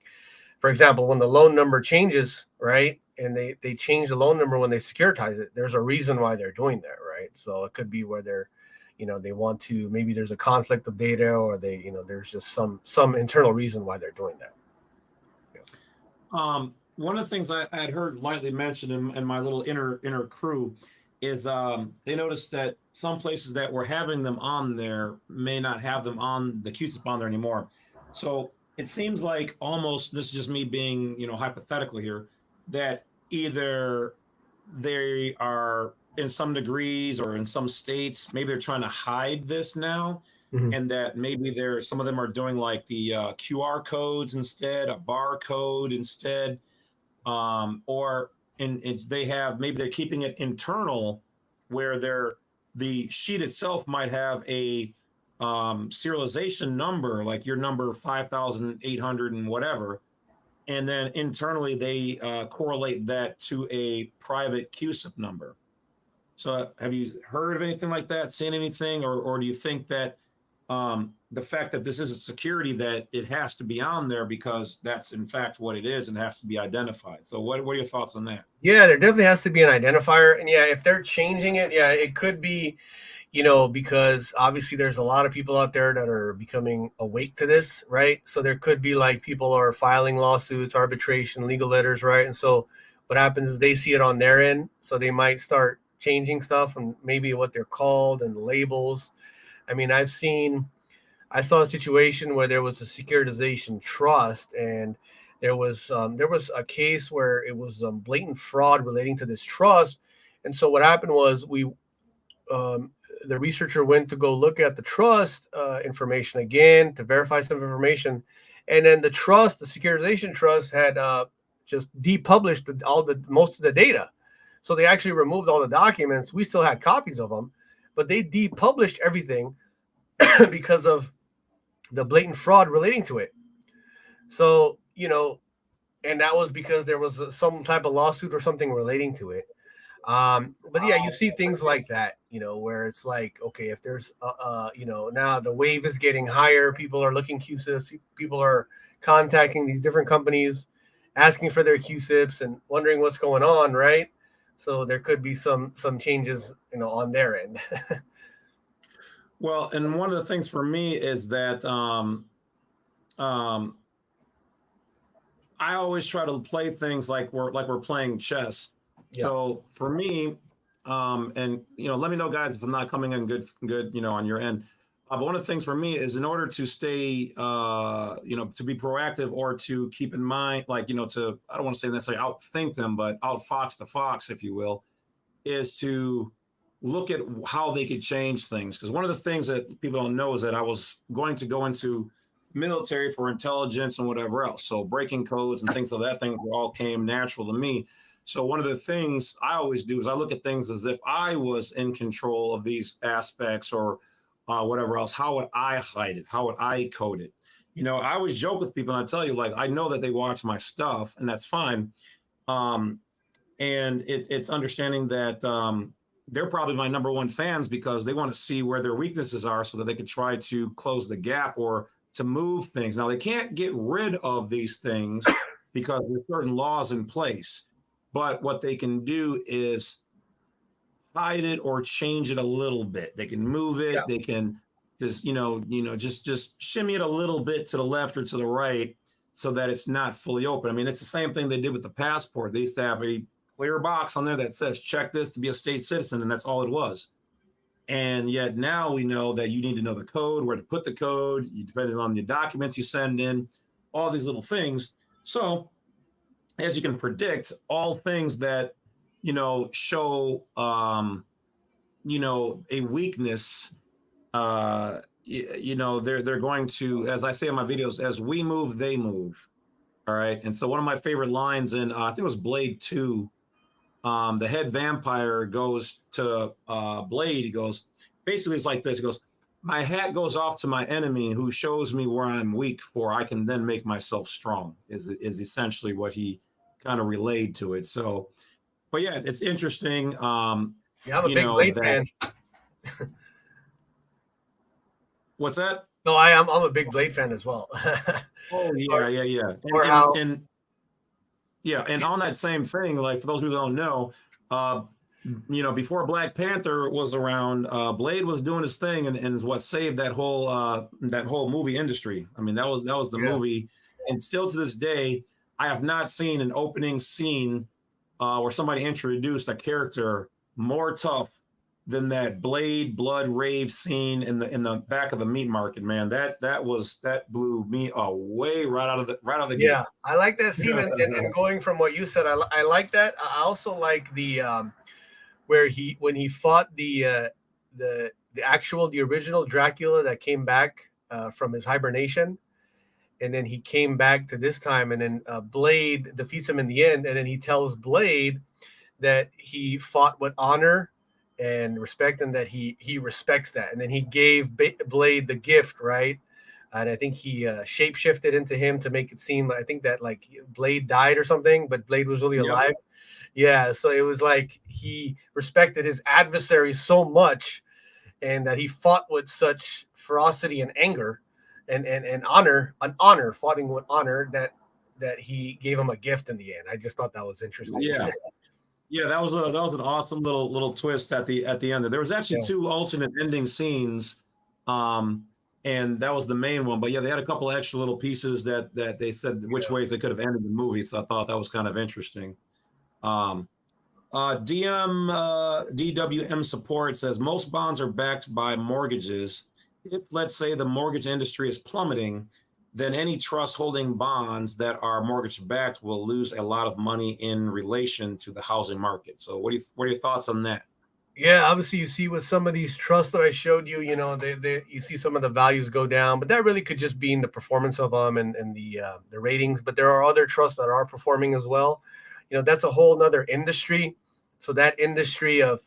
for example, when the loan number changes, right, and they change the loan number when they securitize it, there's a reason why they're doing that, right? So it could be where they're, they want to, maybe there's a conflict of data, or they, there's just some internal reason why they're doing that. One of the things I had heard lightly mentioned in my little inner crew is they noticed that some places that were having them on there may not have them on the CUSIP on there anymore. So it seems like, almost, this is just me being hypothetical here, that either they are, in some degrees or in some states, maybe they're trying to hide this now, Mhm. and that maybe some of them are doing like the QR codes instead, a barcode instead, or they have, maybe they're keeping it internal, where the sheet itself might have a serialization number, like your number 5,800 and whatever, and then internally they correlate that to a private CUSIP number. So have you heard of anything like that, seen anything, or do you think that the fact that this is a security, that it has to be on there because that's in fact what it is and has to be identified? So what are your thoughts on that? Yeah, there definitely has to be an identifier. And yeah, if they're changing it, yeah, it could be, because obviously there's a lot of people out there that are becoming awake to this, right? So there could be like people are filing lawsuits, arbitration, legal letters, right? And so what happens is they see it on their end, so they might start changing stuff and maybe what they're called and labels. I mean, I saw a situation where there was a securitization trust, and there was a case where it was blatant fraud relating to this trust. And so what happened was um, the researcher went to go look at the trust information again to verify some information, and then the securitization trust, had just depublished most of the data. So they actually removed all the documents. We still had copies of them, but they depublished everything because of the blatant fraud relating to it. So and that was because there was some type of lawsuit or something relating to it. But yeah, you see things like that, where it's like, okay, if there's, now the wave is getting higher. People are looking CUSIPs. People are contacting these different companies, asking for their CUSIPs and wondering what's going on, right? So there could be some changes, on their end. Well, and one of the things for me is that um, I always try to play things like we're playing chess. Yeah. So for me, and let me know, guys, if I'm not coming in good, on your end. But one of the things for me is, in order to stay, to be proactive, or to keep in mind, like, to, I don't want to say necessarily outthink them, but outfox the fox, if you will, is to look at how they could change things. Because one of the things that people don't know is that I was going to go into military for intelligence and whatever else. So breaking codes and things of that thing all came natural to me. So one of the things I always do is I look at things as if I was in control of these aspects, whatever else. How would I hide it? How would I code it? You know, I always joke with people and I tell you, like, I know that they watch my stuff and that's fine. Um, and it's understanding that they're probably my number one fans because they want to see where their weaknesses are so that they can try to close the gap or to move things. Now, they can't get rid of these things because there's certain laws in place. But what they can do is hide it or change it a little bit. They can move it. Yeah. They can just, just shimmy it a little bit to the left or to the right so that it's not fully open. I mean, it's the same thing they did with the passport. They used to have a clear box on there that says, check this to be a state citizen. And that's all it was. And yet now we know that you need to know the code, where to put the code, depending on the documents you send in, all these little things. So as you can predict, all things that, show, a weakness, they're going to, as I say in my videos, as we move, they move. All right. And so one of my favorite lines in, I think it was Blade 2, the head vampire goes to Blade. He goes, basically, it's like this. He goes, my hat goes off to my enemy who shows me where I'm weak, for I can then make myself strong, is essentially what he kind of relayed to it. So, but yeah, it's interesting. Yeah, I'm a big Blade fan. What's that? No, I'm a big Blade fan as well. Oh, yeah. And on that same thing, like for those who don't know, before Black Panther was around, Blade was doing his thing and is what saved that whole movie industry. I mean, that was the movie, and still to this day, I have not seen an opening scene where somebody introduced a character more tough than that Blade blood rave scene in the back of the meat market. Man, that blew me away right out of the gate. Yeah, I like that scene, and going from what you said, I like that. I also like the where when he fought the original Dracula that came back from his hibernation, and then he came back to this time, and then Blade defeats him in the end, and then he tells Blade that he fought with honor and respect, and that he respects that, and then he gave Blade the gift, right? And I think he shapeshifted into him to make it seem, I think that like Blade died or something, but Blade was really alive. Yeah, so it was like he respected his adversary so much, and that he fought with such ferocity and anger, and honor, fighting with honor, that he gave him a gift in the end. I just thought that was interesting. Yeah, that was an awesome little twist at the end. There was actually two alternate ending scenes, and that was the main one. But yeah, they had a couple of extra little pieces that they said which ways they could have ended the movie. So I thought that was kind of interesting. DWM support says most bonds are backed by mortgages. If, let's say, the mortgage industry is plummeting, then any trust holding bonds that are mortgage backed will lose a lot of money in relation to the housing market. So what are your thoughts on that? Yeah, obviously you see with some of these trusts that I showed you, you see some of the values go down, but that really could just be in the performance of them and the ratings. But there are other trusts that are performing as well. That's a whole nother industry. So that industry of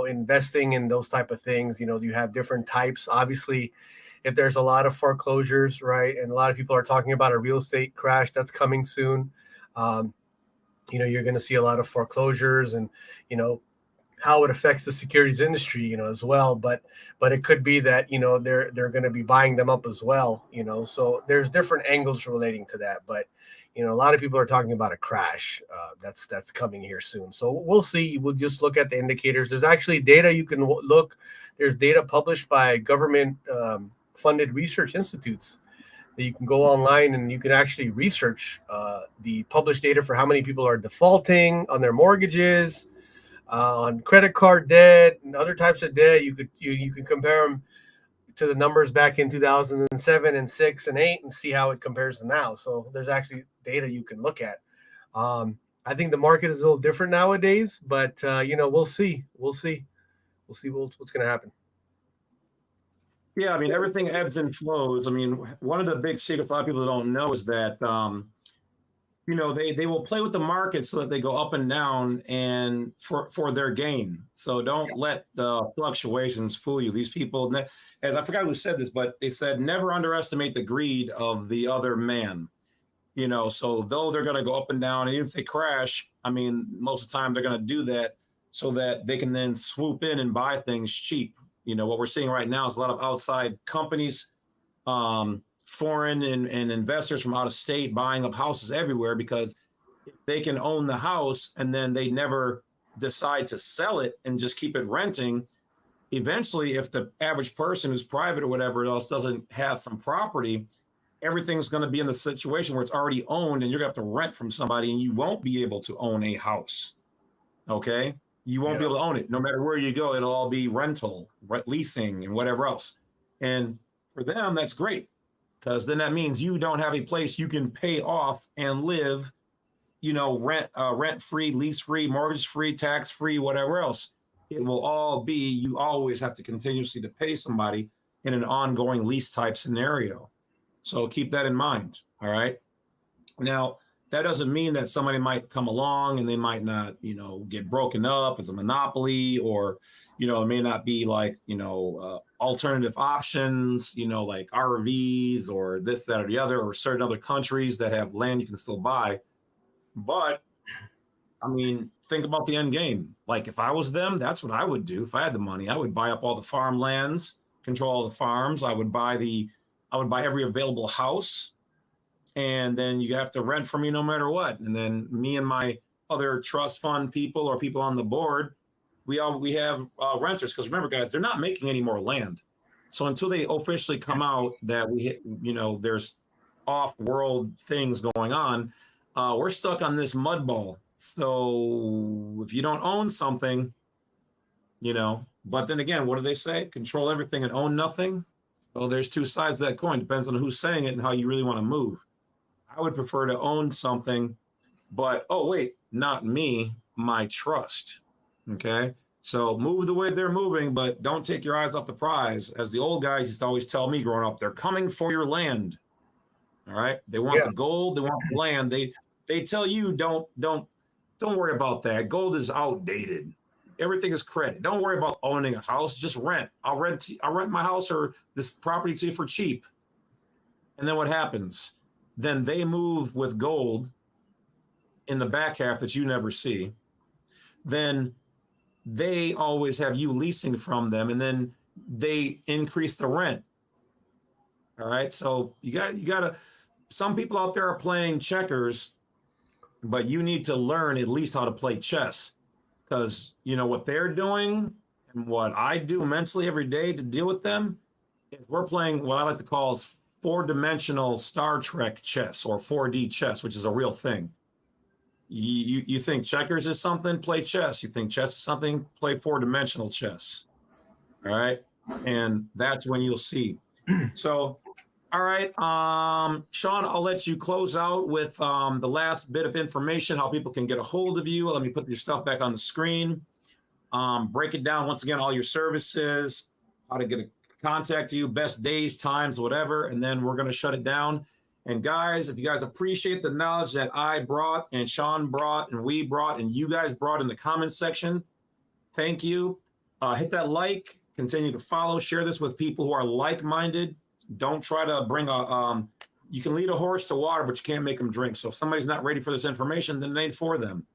investing in those type of things, you have different types. Obviously, if there's a lot of foreclosures, right, and a lot of people are talking about a real estate crash that's coming soon, you're going to see a lot of foreclosures, and how it affects the securities industry, as well. But it could be that they're going to be buying them up as well. So there's different angles relating to that. But a lot of people are talking about a crash that's coming here soon. So we'll see. We'll just look at the indicators. There's actually data you can look. There's data published by government funded research institutes that you can go online and you can actually research the published data for how many people are defaulting on their mortgages, on credit card debt and other types of debt. You can compare them to the numbers back in 2007 and 6 and 8 and see how it compares to now. So there's actually data you can look at. I think the market is a little different nowadays, but we'll see. We'll see what's going to happen. Yeah, I mean, everything ebbs and flows. I mean, one of the big secrets a lot of people don't know is that they will play with the market so that they go up and down and for their gain. So don't let the fluctuations fool you. These people, as I forgot who said this, but they said never underestimate the greed of the other man. So though they're going to go up and down, and even if they crash, I mean, most of the time they're going to do that so that they can then swoop in and buy things cheap. What we're seeing right now is a lot of outside companies, foreign and investors from out of state buying up houses everywhere, because they can own the house and then they never decide to sell it and just keep it renting. Eventually, if the average person who's private or whatever else doesn't have some property, everything's going to be in the situation where it's already owned and you're going to have to rent from somebody, and you won't be able to own a house. Okay? You won't be able to own it. No matter where you go, it'll all be rental, leasing, and whatever else. And for them, that's great, because then that means you don't have a place you can pay off and live, rent-free, lease-free, mortgage-free, tax-free, whatever else. It will all be, you always have to continuously to pay somebody in an ongoing lease type scenario. So keep that in mind, all right? Now, that doesn't mean that somebody might come along and they might not, get broken up as a monopoly, or, it may not be like, alternative options, like RVs or this, that, or the other, or certain other countries that have land you can still buy. But, I mean, think about the end game. Like, if I was them, that's what I would do. If I had the money, I would buy up all the farmlands, control all the farms. I would buy every available house, and then you have to rent from me no matter what. And then me and my other trust fund people or people on the board, we have renters, because remember, guys, they're not making any more land. So until they officially come out that there's off-world things going on, we're stuck on this mud ball. So if you don't own something, but then again, what do they say? Control everything and own nothing. Well, there's two sides of that coin. Depends on who's saying it and how you really want to move. I would prefer to own something, but, oh, wait, not me, my trust. Okay? So move the way they're moving, but don't take your eyes off the prize. As the old guys used to always tell me growing up, they're coming for your land. All right? They want the gold, they want the land. They tell you don't worry about that. Gold is outdated. Everything is credit. Don't worry about owning a house. Just rent. I'll rent my house or this property to you for cheap. And then what happens? Then they move with gold in the back half that you never see. Then they always have you leasing from them, and then they increase the rent. All right. So you gotta, some people out there are playing checkers, but you need to learn at least how to play chess. Because what they're doing and what I do mentally every day to deal with them is we're playing what I like to call is 4-dimensional Star Trek chess, or 4D chess, which is a real thing. You think checkers is something, play chess. You think chess is something, play 4-dimensional chess. All right. And that's when you'll see. So, all right. Shawn, I'll let you close out with the last bit of information, how people can get a hold of you. Let me put your stuff back on the screen. Break it down once again, all your services, how to get a contact you, best days, times, whatever, and then we're going to shut it down. And guys, if you guys appreciate the knowledge that I brought and Shawn brought and we brought and you guys brought in the comments section, thank you. Hit that like, continue to follow, share this with people who are like-minded. Don't try to bring you can lead a horse to water, but you can't make them drink. So if somebody's not ready for this information, then it ain't for them.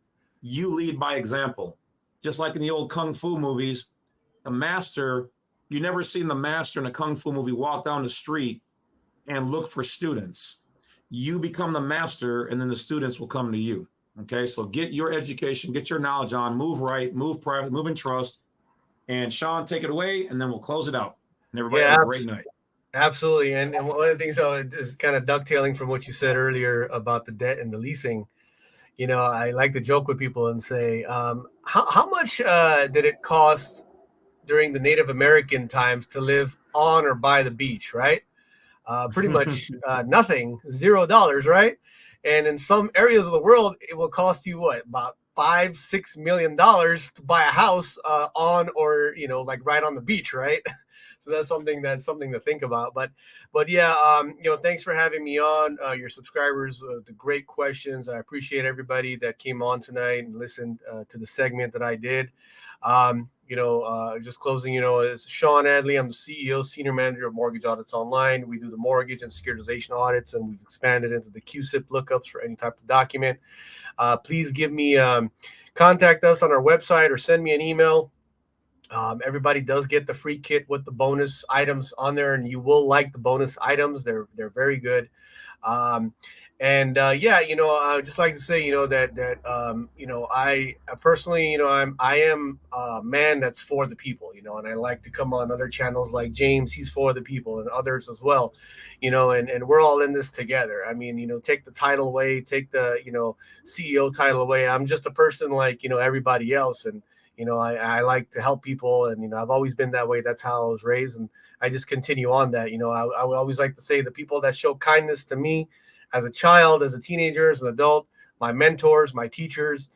You lead by example. Just like in the old Kung Fu movies, the master, you never seen the master in a Kung Fu movie walk down the street and look for students. You become the master, and then the students will come to you. Okay, so get your education, get your knowledge on, move right, move private, move in trust. And Shawn, take it away, and then we'll close it out. And everybody have a great night. Absolutely. And one of the things is kind of dovetailing from what you said earlier about the debt and the leasing. I like to joke with people and say, how much did it cost during the Native American times to live on or by the beach, right? Pretty much nothing, $0, right? And in some areas of the world, it will cost you about $5-6 million to buy a house on or like right on the beach, right? So that's something to think about. But yeah, thanks for having me on. Your subscribers, the great questions. I appreciate everybody that came on tonight and listened to the segment that I did. Just closing, it's Shawn Adli. I'm the CEO, Senior Manager of Mortgage Audits Online. We do the mortgage and securitization audits, and we've expanded into the CUSIP lookups for any type of document. Please give me contact us on our website or send me an email. Everybody does get the free kit with the bonus items on there, and you will like the bonus items. They're very good. I just like to say, I personally, I am a man that's for the people, and I like to come on other channels like James. He's for the people, and others as well, and we're all in this together. I mean, take the title away, take the CEO title away. I'm just a person like everybody else, and I like to help people, and I've always been that way. That's how I was raised, and I just continue on that. I would always like to say the people that show kindness to me as a child, as a teenager, as an adult, my mentors, my teachers,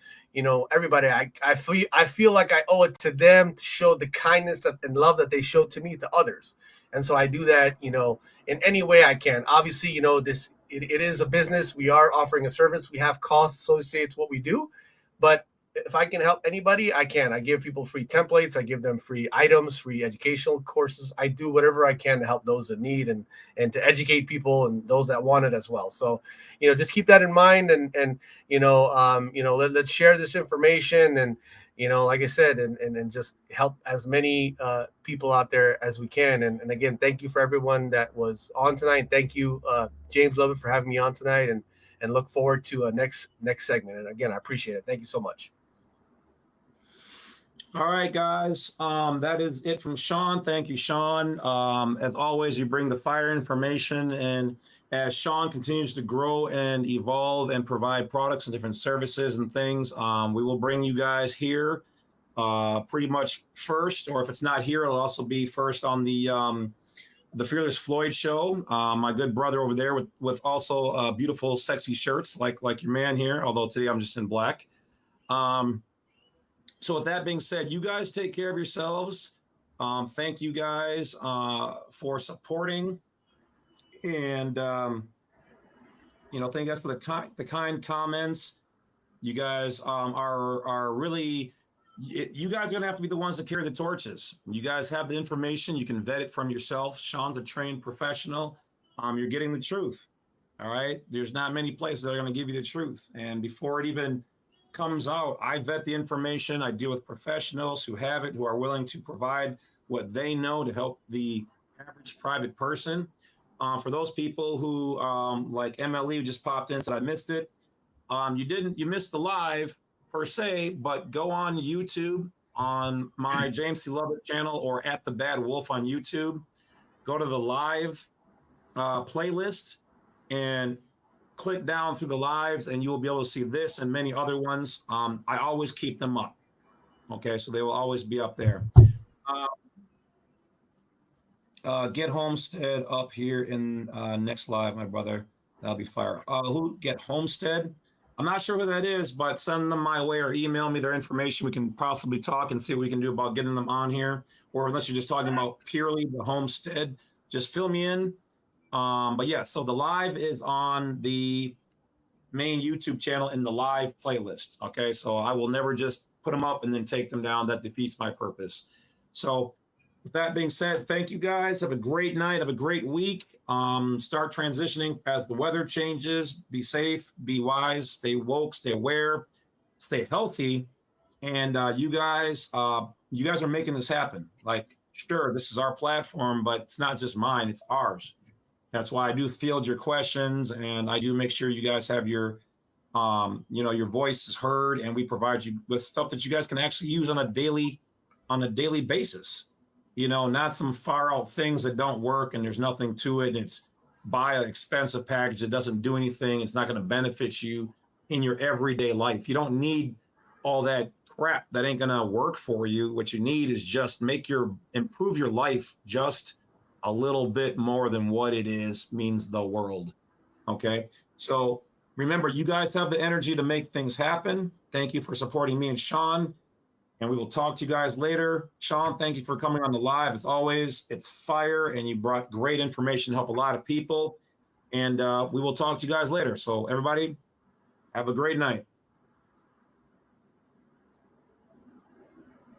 everybody, I feel like I owe it to them to show the kindness and love that they show to me to others. And so I do that, in any way I can. Obviously, it is a business. We are offering a service. We have costs associated with what we do, but if I can help anybody, I can. I give people free templates. I give them free items, free educational courses. I do whatever I can to help those that need and to educate people and those that want it as well. So, just keep that in mind, and let's share this information, and like I said, and just help as many people out there as we can. And again, thank you for everyone that was on tonight. Thank you, James Lovett, for having me on tonight, and look forward to a next segment. And again, I appreciate it. Thank you so much. All right, guys. That is it from Shawn. Thank you, Shawn. As always, you bring the fire information, and as Shawn continues to grow and evolve and provide products and different services and things, we will bring you guys here pretty much first, or if it's not here, it'll also be first on the Fearless Floyd show. My good brother over there with also beautiful, sexy shirts like your man here, although today I'm just in black. So with that being said, you guys take care of yourselves. Thank you guys for supporting, and thank you guys for the kind comments. You guys are really, you guys are gonna have to be the ones to carry the torches. You guys have the information. You can vet it from yourself. Shawn's a trained professional. You're getting the truth. All right. There's not many places that are going to give you the truth, and before it even comes out, I vet the information. I deal with professionals who have it, who are willing to provide what they know to help the average private person. For those people who like MLE who just popped in, said I missed it. You missed the live per se, but go on YouTube on my James C Lovett channel or at the Badwolf on YouTube. Go to the live playlist and click down through the lives, and you will be able to see this and many other ones. I always keep them up. Okay, so they will always be up there. Get Homestead up here in next live, my brother. That'll be fire. Who get Homestead? I'm not sure who that is, but send them my way or email me their information. We can possibly talk and see what we can do about getting them on here. Or unless you're just talking about purely the Homestead, just fill me in. But yeah, so the live is on the main YouTube channel in the live playlist. Okay, so I will never just put them up and then take them down. That defeats my purpose. So with that being said, thank you guys. Have a great night. Have a great week. Start transitioning as the weather changes. Be safe, be wise, stay woke, stay aware, stay healthy. And you guys are making this happen. Like, sure, this is our platform, but it's not just mine, it's ours. That's why I do field your questions, and I do make sure you guys have your, your voice is heard, and we provide you with stuff that you guys can actually use on a daily basis. Not some far out things that don't work and there's nothing to it. It's buy an expensive package that doesn't do anything. It's not going to benefit you in your everyday life. You don't need all that crap that ain't going to work for you. What you need is just improve your life just a little bit more than what it is means the world. Okay. So remember, you guys have the energy to make things happen. Thank you for supporting me and Shawn. and we will talk to you guys later. Shawn, thank you for coming on the live. As always, it's fire, and you brought great information to help a lot of people. And we will talk to you guys later. So everybody, have a great night.